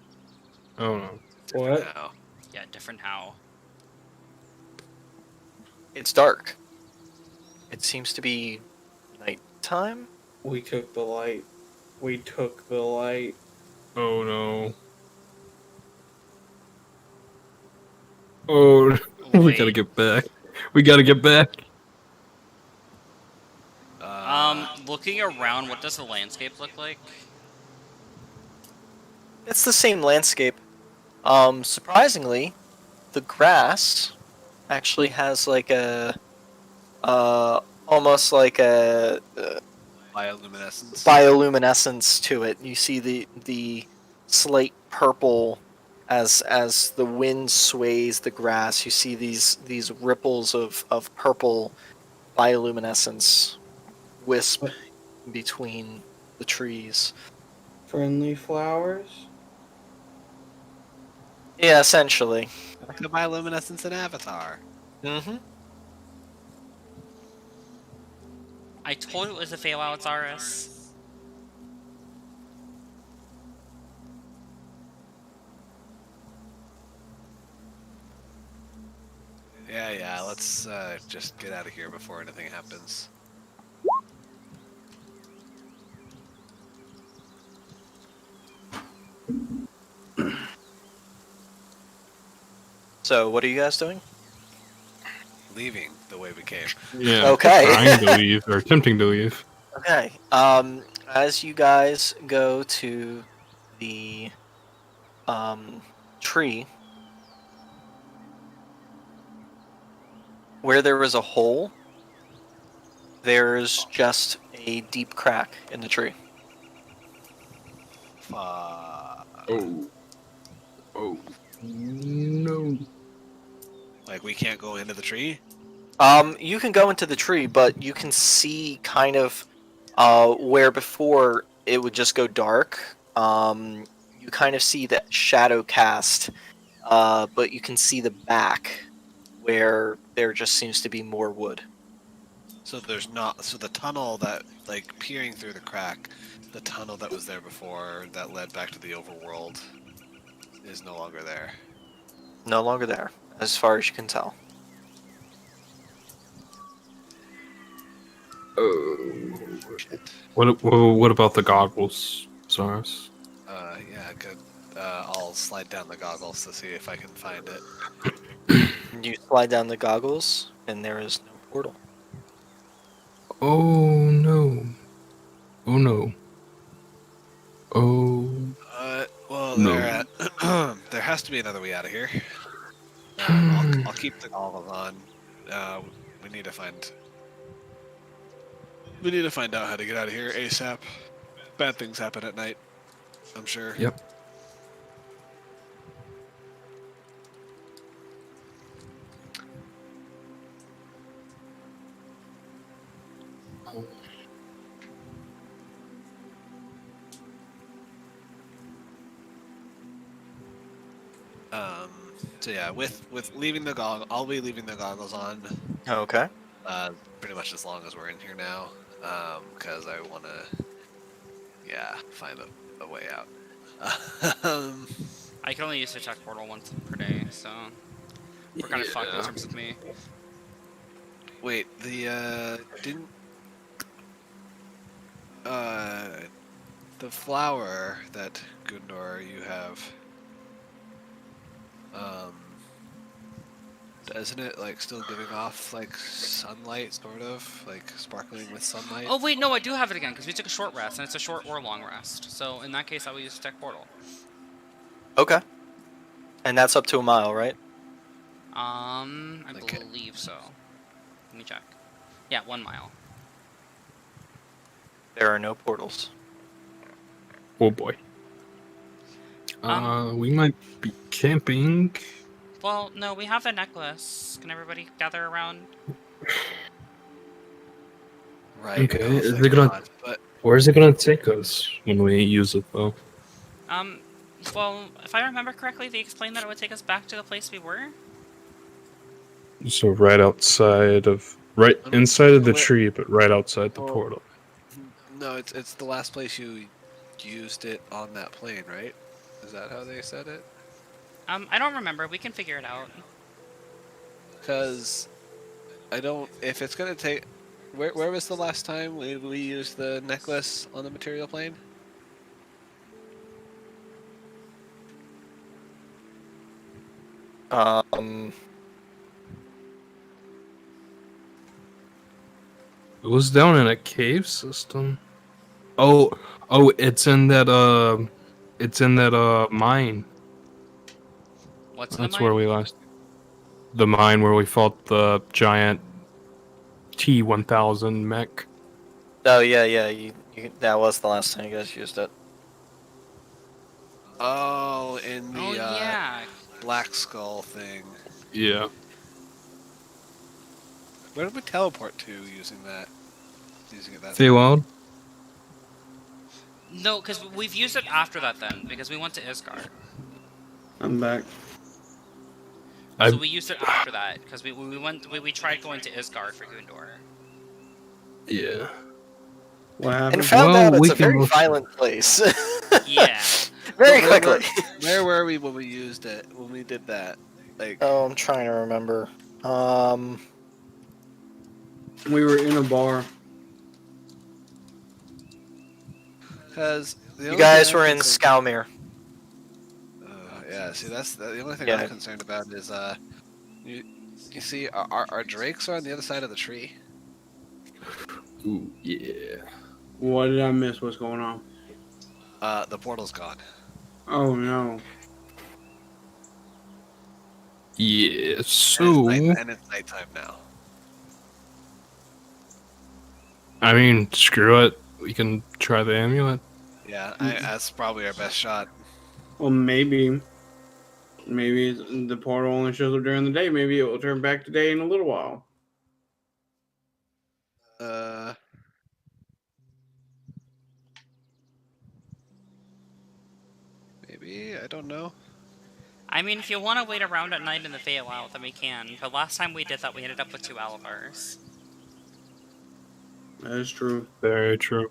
no. What? No. Yeah, different how. It's dark. It seems to be nighttime. We took the light. We took the light. Oh no. Oh, we Wait. gotta get back. We gotta get back. Looking around, what does the landscape look like? It's the same landscape. Surprisingly, the grass actually has like almost like a Bioluminescence. bioluminescence to it. You see the slate purple as the wind sways the grass. You see these ripples of purple bioluminescence wisp between the trees. Friendly flowers. Yeah, essentially. Like the bioluminescence in Avatar. Mm-hmm. I told you it was a Feywild Zaris. Yeah. Let's just get out of here before anything happens. So, what are you guys doing? Leaving the way we came. Yeah. Okay. Trying to leave or attempting to leave. Okay. As you guys go to the tree, where there was a hole, there's just a deep crack in the tree. Oh. Oh. No. Like we can't go into the tree. You can go into the tree, but you can see kind of where before it would just go dark. You kind of see that shadow cast, but you can see the back where there just seems to be more wood. So there's not. So the tunnel that, like, peering through the crack, the tunnel that was there before that led back to the overworld, is no longer there. No longer there, as far as you can tell. Oh. What about the goggles, Zaris? Yeah, good. I'll slide down the goggles to see if I can find it. You slide down the goggles, and there is no portal. Oh no. Oh no. Oh Well, no. there has to be another way out of here. I'll keep the goggles on. We need to find. We need to find out how to get out of here ASAP. Bad things happen at night, I'm sure. Yep. So yeah, with leaving the I'll be leaving the goggles on. Okay. Pretty much as long as we're in here now, because I want to, find a way out. I can only use the check portal once per day, so we're kind of fucked in terms of me. Wait, didn't the flower that Gundor you have, isn't it like still giving off like sunlight, sort of like sparkling with sunlight? Oh wait, no, I do have it again because we took a short rest, and it's a short or long rest. So in that case, I will use check portal. Okay. And that's up to a mile, right? I Okay. believe so. Let me check. Yeah, 1 mile. There are no portals. Oh boy. We might be camping. Well, no, we have the necklace. Can everybody gather around? Right. Okay, oh, is thank it gonna- God, But Where is it gonna take us when we use it though? Well, if I remember correctly, they explained that it would take us back to the place we were. So right outside of, right inside of the tree, but right outside the Well, portal. no, it's the last place you used it on that plane, right? Is that how they said it? I don't remember. We can figure it out. Because I don't. If it's gonna take, where was the last time we used the necklace on the material plane? It was down in a cave system. Oh, it's in that mine. What's in That's the where mine? we last. The mine where we fought the giant T-1000 mech. Oh yeah. That was the last time you guys used it. Oh, in the Oh yeah. Black Skull thing. Yeah. Where did we teleport to using that? Using it that. Feywild. No, because we've used it after that then, because we went to Isgard. I'm back. So we used it after that, because we tried going to Isgard for Gundor. Yeah. What And happened? found Well, out it's we a can very look- violent place. Yeah. Very Where quickly. Where were we when we used it? When we did that? Like, Oh, I'm trying to remember. We were in a bar. Because You guys were in Skalmir. Yeah, see, that's the only thing Yeah. I'm concerned about is you see, our drakes are on the other side of the tree. Ooh, yeah. What did I miss? What's going on? The portal's gone. Oh no. Yeah, And so... it's nighttime now. I mean, screw it. We can try the amulet. Yeah, that's probably our best shot. Well, maybe the portal only shows up during the day. Maybe it will turn back to day in a little while. Maybe, I don't know. I mean, if you want to wait around at night in the Feywild, then we can. But last time we did that, we ended up with 2 Alvars. That is true. Very true.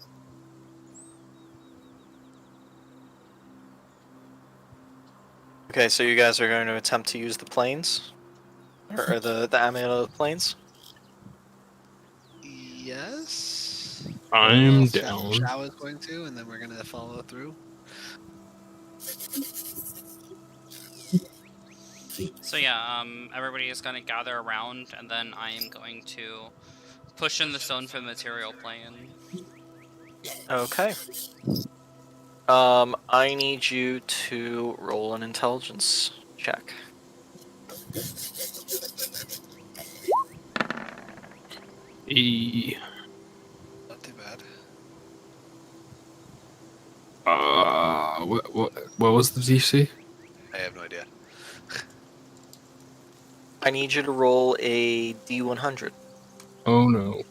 Okay, so you guys are going to attempt to use the planes? Or the amulet of the planes? Yes. I'm Shao down. is going to, and then we're gonna follow through. So yeah, everybody is going to gather around, and then I am going to push in the stone for the material plane. Okay. I need you to roll an intelligence check. Not too bad. What was the DC? I have no idea. I need you to roll a D100. Oh no.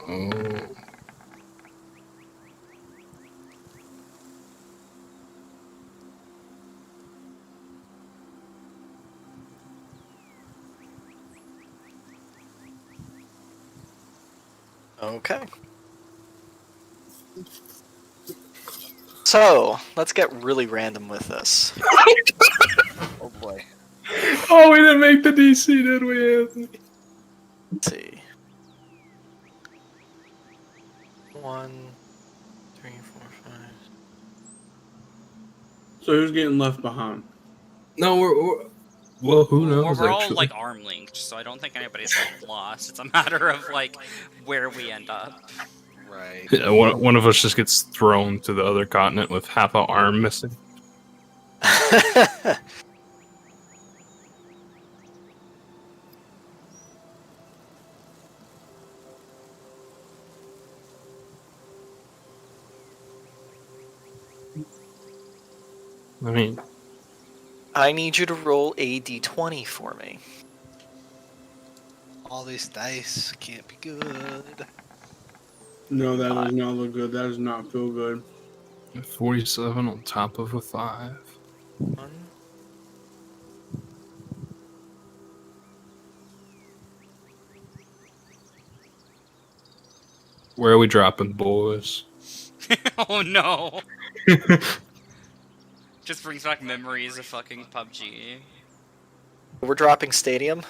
Oh. Okay. So, let's get really random with this. Oh boy. Oh, we didn't make the DC, did we, Anthony? Let's see. 1, 3, 4, 5. So who's getting left behind? No, we're well, who knows, We're all actually. like arm linked, so I don't think anybody's like lost. It's a matter of like where we end up. Right. Yeah, one of us just gets thrown to the other continent with half an arm missing. I mean, I need you to roll a D20 for me. All these dice can't be good. No, that does not look good. That does not feel good. 47 on top of a 5. 1. Where are we dropping, boys? Oh no! Just brings back memories of fucking PUBG. We're dropping Stadium.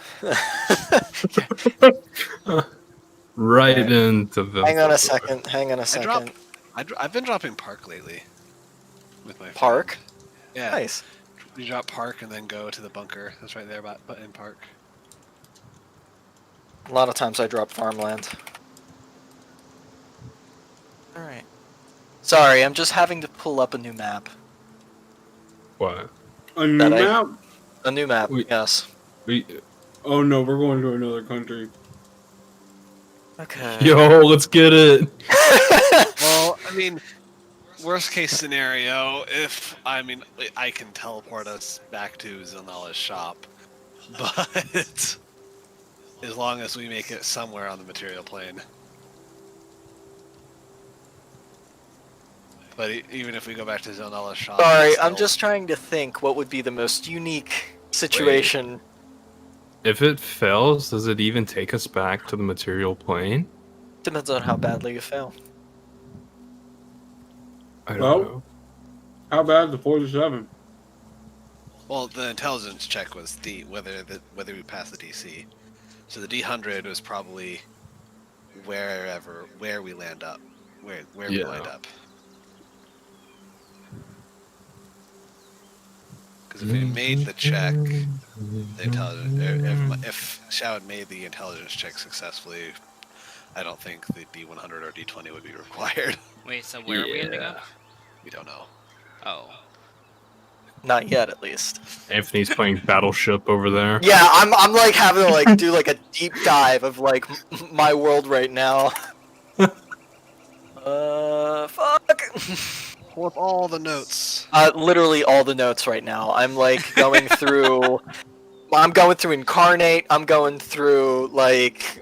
Right into the. Hang on a second. Hang on a second. I've been dropping Park lately. With my Park? friend. Yeah. Nice. You drop Park and then go to the bunker. That's right there, but in Park. A lot of times I drop farmland. Alright. Sorry, I'm just having to pull up a new map. What? A new That I- map? A new map, yes. Oh no, we're going to another country. Okay. Yo, let's get it. Well, I mean, worst case scenario, I can teleport us back to Zilnala's shop, but as long as we make it somewhere on the material plane. But even if we go back to Zilnala's shop, Sorry, it's I'm still- just trying to think what would be the most unique situation. If it fails, does it even take us back to the material plane? Depends on how badly you fail. I don't Well- know. How bad is the 47? Well, the intelligence check was whether we passed the DC. So the D100 was probably where we land up, where we Yeah. land up. Because if we made the check, the intelligence, if Xiao had made the intelligence check successfully, I don't think the D100 or D20 would be required. Wait, so where are we ending up? We don't know. Oh. Not yet, at least. Anthony's playing Battleship over there. Yeah, I'm like having to like do like a deep dive of like my world right now. Fuck. Pull up all the notes. Literally all the notes right now. I'm like going through. I'm going through Incarnate. I'm going through like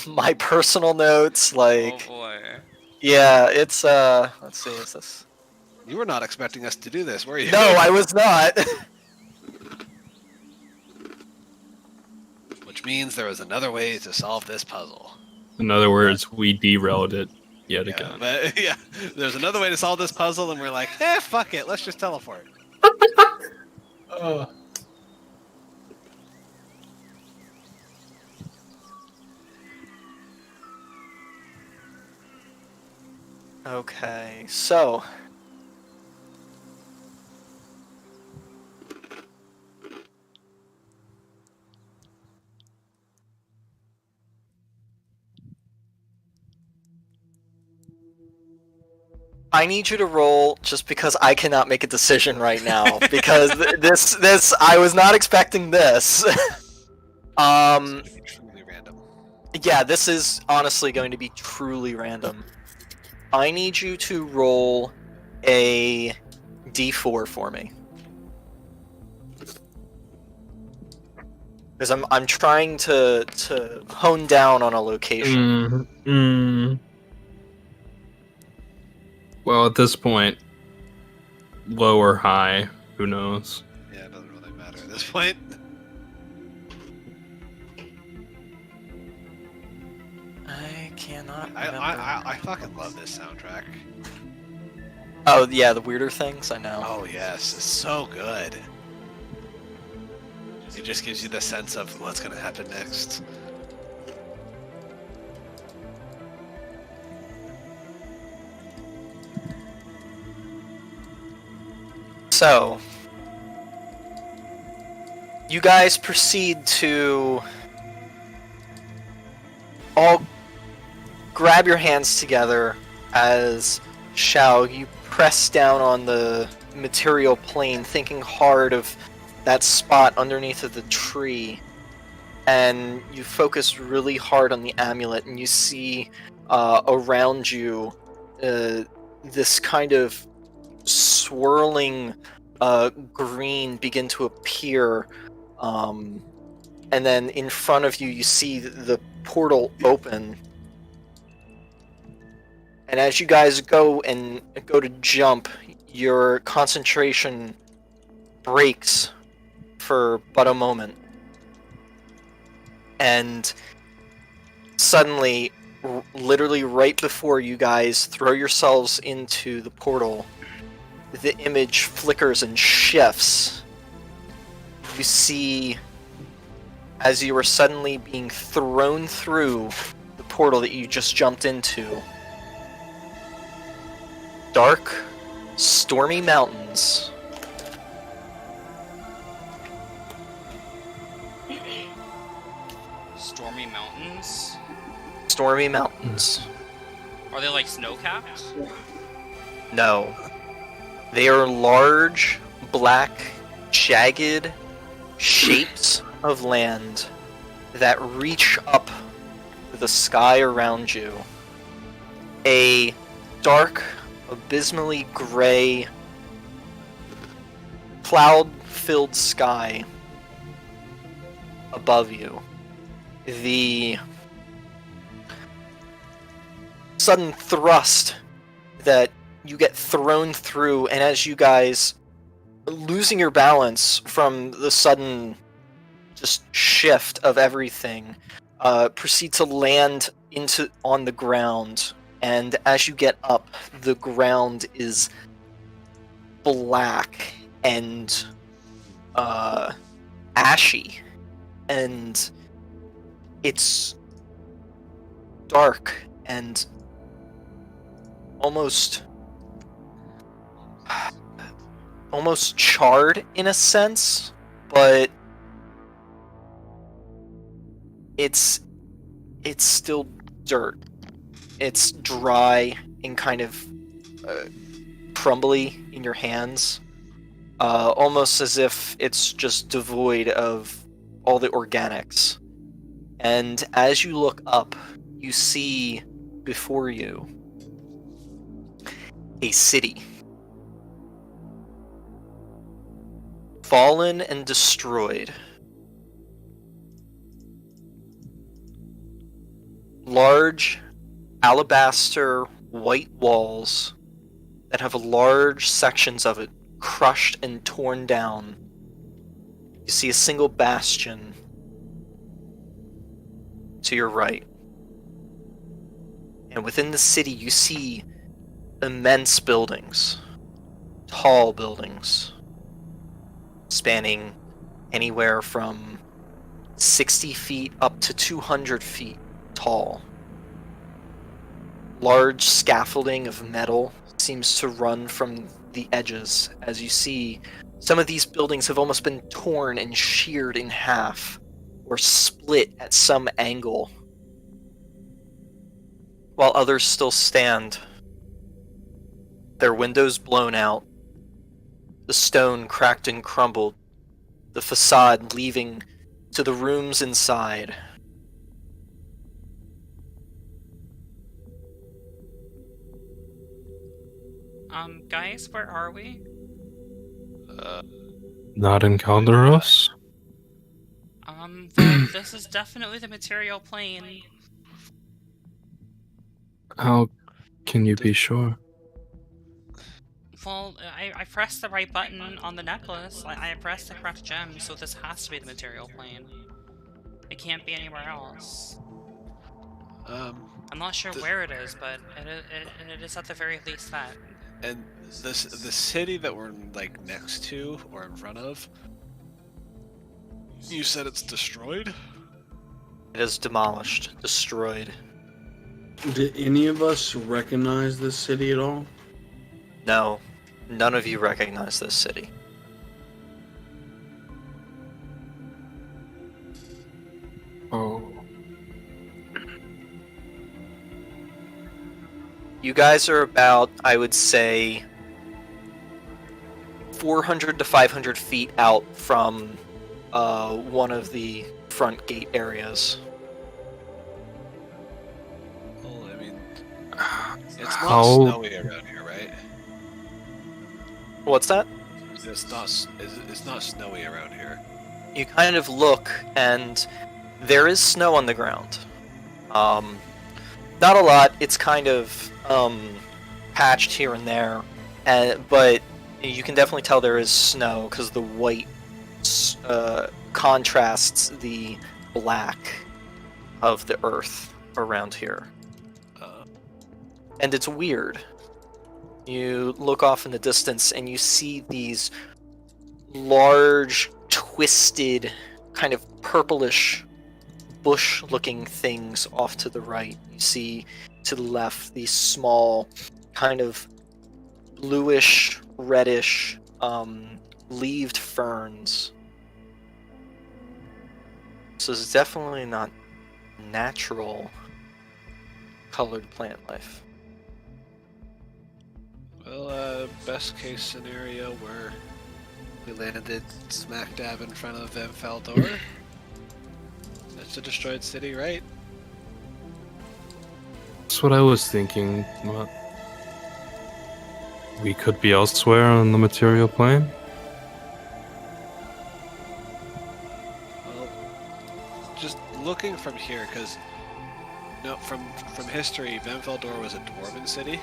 my personal notes. Like, Oh boy. yeah, it's Let's see, is this? You were not expecting us to do this, were you? No, I was not. Which means there was another way to solve this puzzle. In other words, we derailed it yet Yeah, again. but yeah, there's another way to solve this puzzle, and we're like, fuck it, let's just teleport. Okay, so. I need you to roll just because I cannot make a decision right now because this I was not expecting this. Truly random. Yeah, this is honestly going to be truly random. I need you to roll a d4 for me. Because I'm trying to hone down on a location. Well, at this point, low or high, who knows? Yeah, it doesn't really matter at this point. I cannot remember. I fucking love this soundtrack. Oh yeah, the weirder things, I know. Oh yes, it's so good. It just gives you the sense of what's gonna happen next. So, you guys proceed to all grab your hands together as Xiao, you press down on the material plane, thinking hard of that spot underneath of the tree, and you focus really hard on the amulet, and you see around you this kind of swirling green begin to appear, and then in front of you you see the portal open, and as you guys go to jump, your concentration breaks for but a moment, and suddenly, literally right before you guys throw yourselves into the portal, the image flickers and shifts. You see, as you are suddenly being thrown through the portal that you just jumped into, dark, stormy mountains. Stormy mountains? Stormy mountains. Are they like snow-capped? No. They are large, black, jagged shapes of land that reach up the sky around you. A dark, abysmally gray, cloud-filled sky above you. The sudden thrust that you get thrown through, and as you guys, losing your balance from the sudden just shift of everything, proceed to land on the ground, and as you get up, the ground is black and ashy, and it's dark and almost charred in a sense, but it's still dirt. It's dry and kind of crumbly in your hands, almost as if it's just devoid of all the organics. And as you look up, you see before you a city. Fallen and destroyed. Large alabaster white walls that have large sections of it crushed and torn down. You see a single bastion to your right. And within the city you see immense buildings, tall buildings, spanning anywhere from 60 feet up to 200 feet tall. Large scaffolding of metal seems to run from the edges as you see some of these buildings have almost been torn and sheared in half or split at some angle, while others still stand, their windows blown out, the stone cracked and crumbled, the facade leaving to the rooms inside. Guys, where are we? Not in Calderos? Well, this is definitely the material plane. How can you be sure? Well, I pressed the right button on the necklace. I pressed the correct gem, so this has to be the material plane. It can't be anywhere else. I'm not sure where it is, but it is at the very least that. And the city that we're like next to or in front of, you said it's destroyed? It is demolished, destroyed. Did any of us recognize this city at all? No, none of you recognize this city. Oh. You guys are about, I would say, 400 to 500 feet out from one of the front gate areas. Well, I mean, it's not How- snowy around here, right? What's that? It's not snowy around here. You kind of look, and there is snow on the ground. Not a lot. It's kind of patched here and there, but you can definitely tell there is snow because the white contrasts the black of the earth around here. And it's weird. You look off in the distance and you see these large, twisted, kind of purplish, bush-looking things off to the right. You see to the left these small, kind of bluish, reddish, leaved ferns. So it's definitely not natural colored plant life. Well, best case scenario where we landed smack dab in front of Vemfaldor. That's a destroyed city, right? That's what I was thinking. What? We could be elsewhere on the material plane? Well, just looking from here, because no, from history, Vemfaldor was a dwarven city,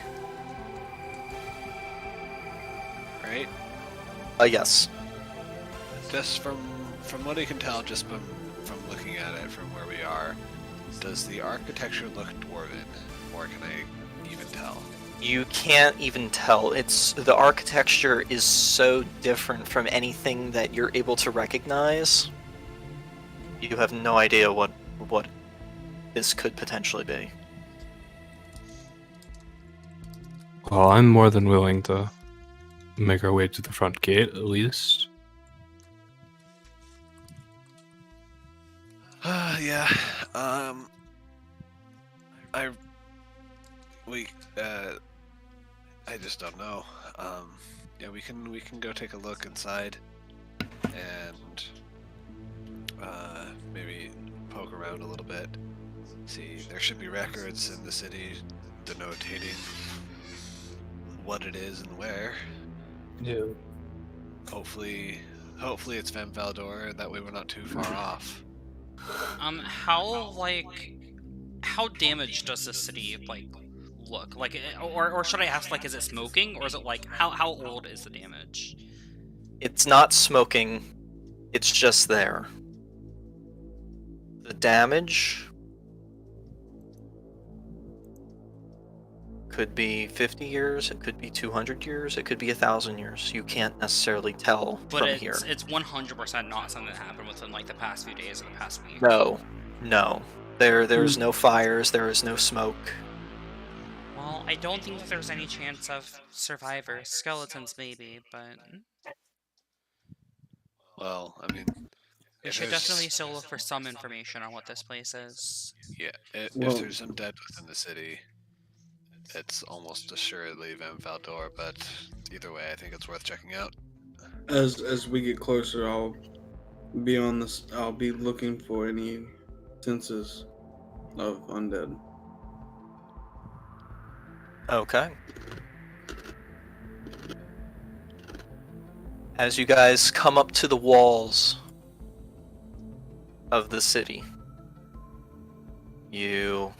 right? Yes. Just from what I can tell, just from looking at it from where we are, does the architecture look dwarven, or can I even tell? You can't even tell. It's the architecture is so different from anything that you're able to recognize. You have no idea what this could potentially be. Well, I'm more than willing to make our way to the front gate, at least. Yeah. I we I just don't know. Yeah, we can go take a look inside and maybe poke around a little bit. See, there should be records in the city denotating what it is and where. Yeah. Hopefully it's Van Valdor. That way we're not too far off. How damaged does the city look? Or should I ask is it smoking, or is it how old is the damage? It's not smoking. It's just there. The damage could be 50 years, it could be 200 years, it could be 1,000 years. You can't necessarily tell But from it's here. it's 100% not something that happened within the past few days or the past week. No. There's no fires, there is no smoke. Well, I don't think that there's any chance of survivors. Skeletons maybe, but Well, I mean, we if should there's- definitely still look for some information on what this place is. Yeah, if Well- there's undead within the city, it's almost assuredly Van Valdor, but either way, I think it's worth checking out. As we get closer, I'll be on this. I'll be looking for any senses of undead. Okay. As you guys come up to the walls of the city, you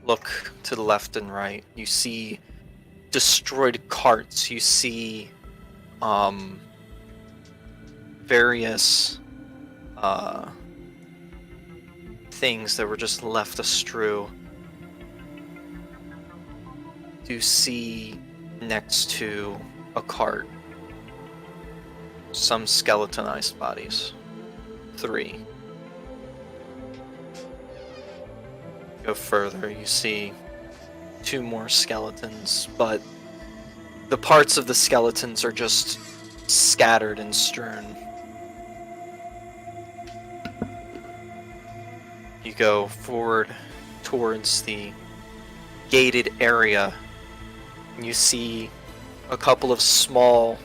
look to the left and right. You see destroyed carts. You see various things that were just left astrew. You see next to a cart some skeletonized bodies. 3. Go further, you see 2 more skeletons, but the parts of the skeletons are just scattered and strewn. You go forward towards the gated area, and you see a couple of small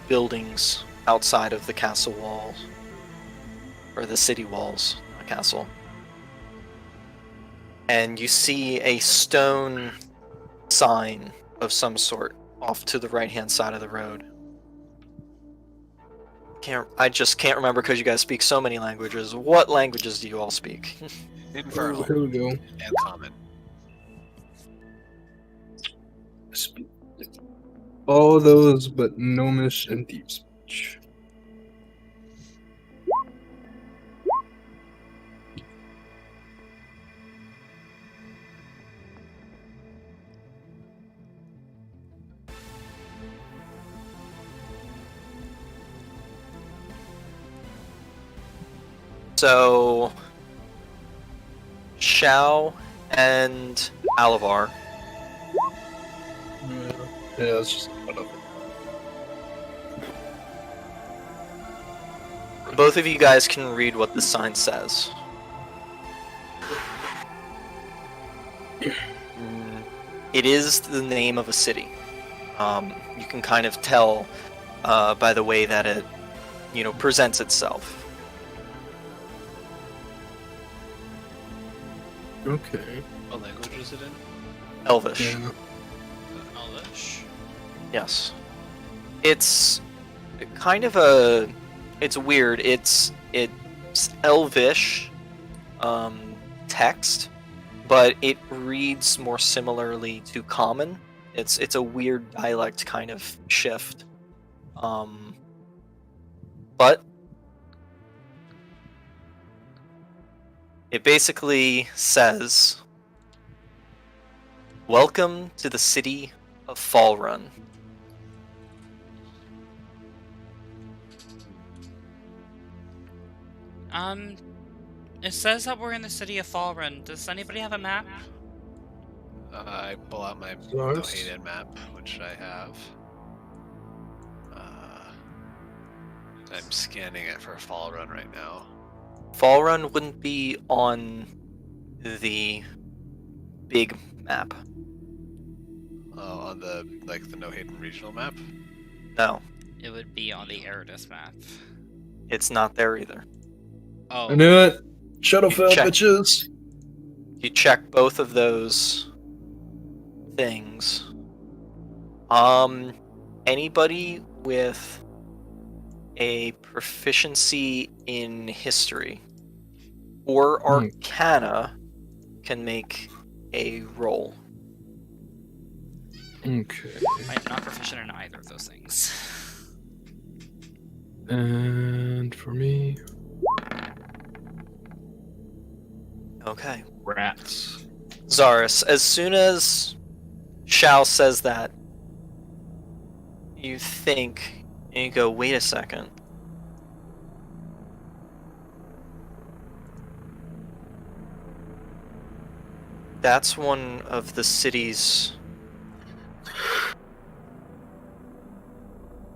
buildings outside of the castle walls, or the city walls, the castle. And you see a stone sign of some sort off to the right-hand side of the road. I just can't remember because you guys speak so many languages. What languages do you all speak? Infernal Here we go. and common. All those but Gnomish and Deep Speech. So, Shao and Alavar. Yeah, it's just whatever. Both of you guys can read what the sign says. It is the name of a city. You can kind of tell by the way that it, presents itself. Okay. What language is it in? Elvish. Yeah. Elvish. Yes. It's kind of it's weird. It's Elvish text, but it reads more similarly to Common. It's a weird dialect kind of shift. But it basically says Welcome to the city of Fall Run. It says that we're in the city of Fallrun. Does anybody have a map? I pull out my Yours? no-hated map, which I have. I'm scanning it for a fall run right now. Fall Run wouldn't be on the big map. Oh, on the the no-hated regional map. No, It would be on the Erudis map. it's not there either. Oh, I knew it. Shuttlefell, Check. bitches. You check both of those things. Anybody with a proficiency in history or arcana can make a roll. Okay. I'm not proficient in either of those things. And for me, Okay. rats. Zaris, as soon as Shao says that, you think, and you go, wait a second. That's one of the cities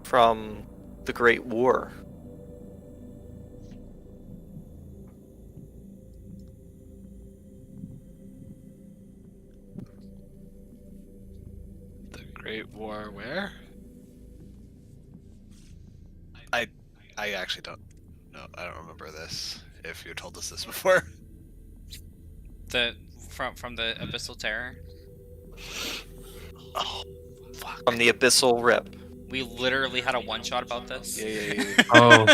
from the Great War. The Great War where? I actually don't know. I don't remember this. If you told us this before. From the Abyssal Terror. Oh, fuck. From the Abyssal Rip. We literally had a one-shot about this. Yeah. Oh,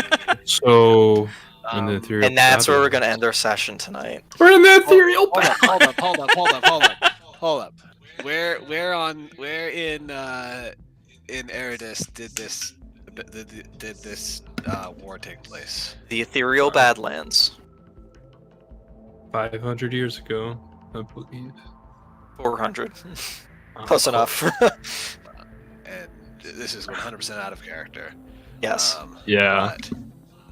so in the ethereal And that's where we're battle- going to end our session tonight. We're in the ethereal Hold up. Where in Erudis did this war take place? The Ethereal Badlands. 500 years ago, I believe. 400. Close enough. And this is 100% out of character. Yes. Yeah. But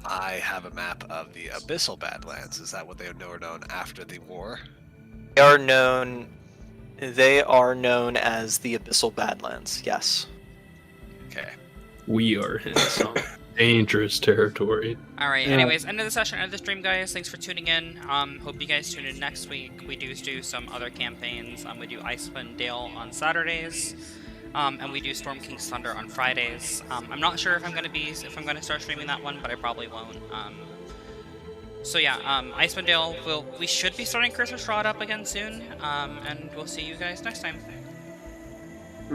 I have a map of the Abyssal Badlands. Is that what they were known after the war? They are known as the Abyssal Badlands, yes. Okay. We are in some dangerous territory. Alright, Yeah. anyways, end of the session, end of the stream, guys. Thanks for tuning in. Hope you guys tune in next week. We do some other campaigns. We do Icewind Dale on Saturdays. And we do Storm King's Thunder on Fridays. I'm not sure if I'm gonna start streaming that one, but I probably won't. So yeah, Icewind Dale we should be starting Curse of Strahd up again soon. And we'll see you guys next time.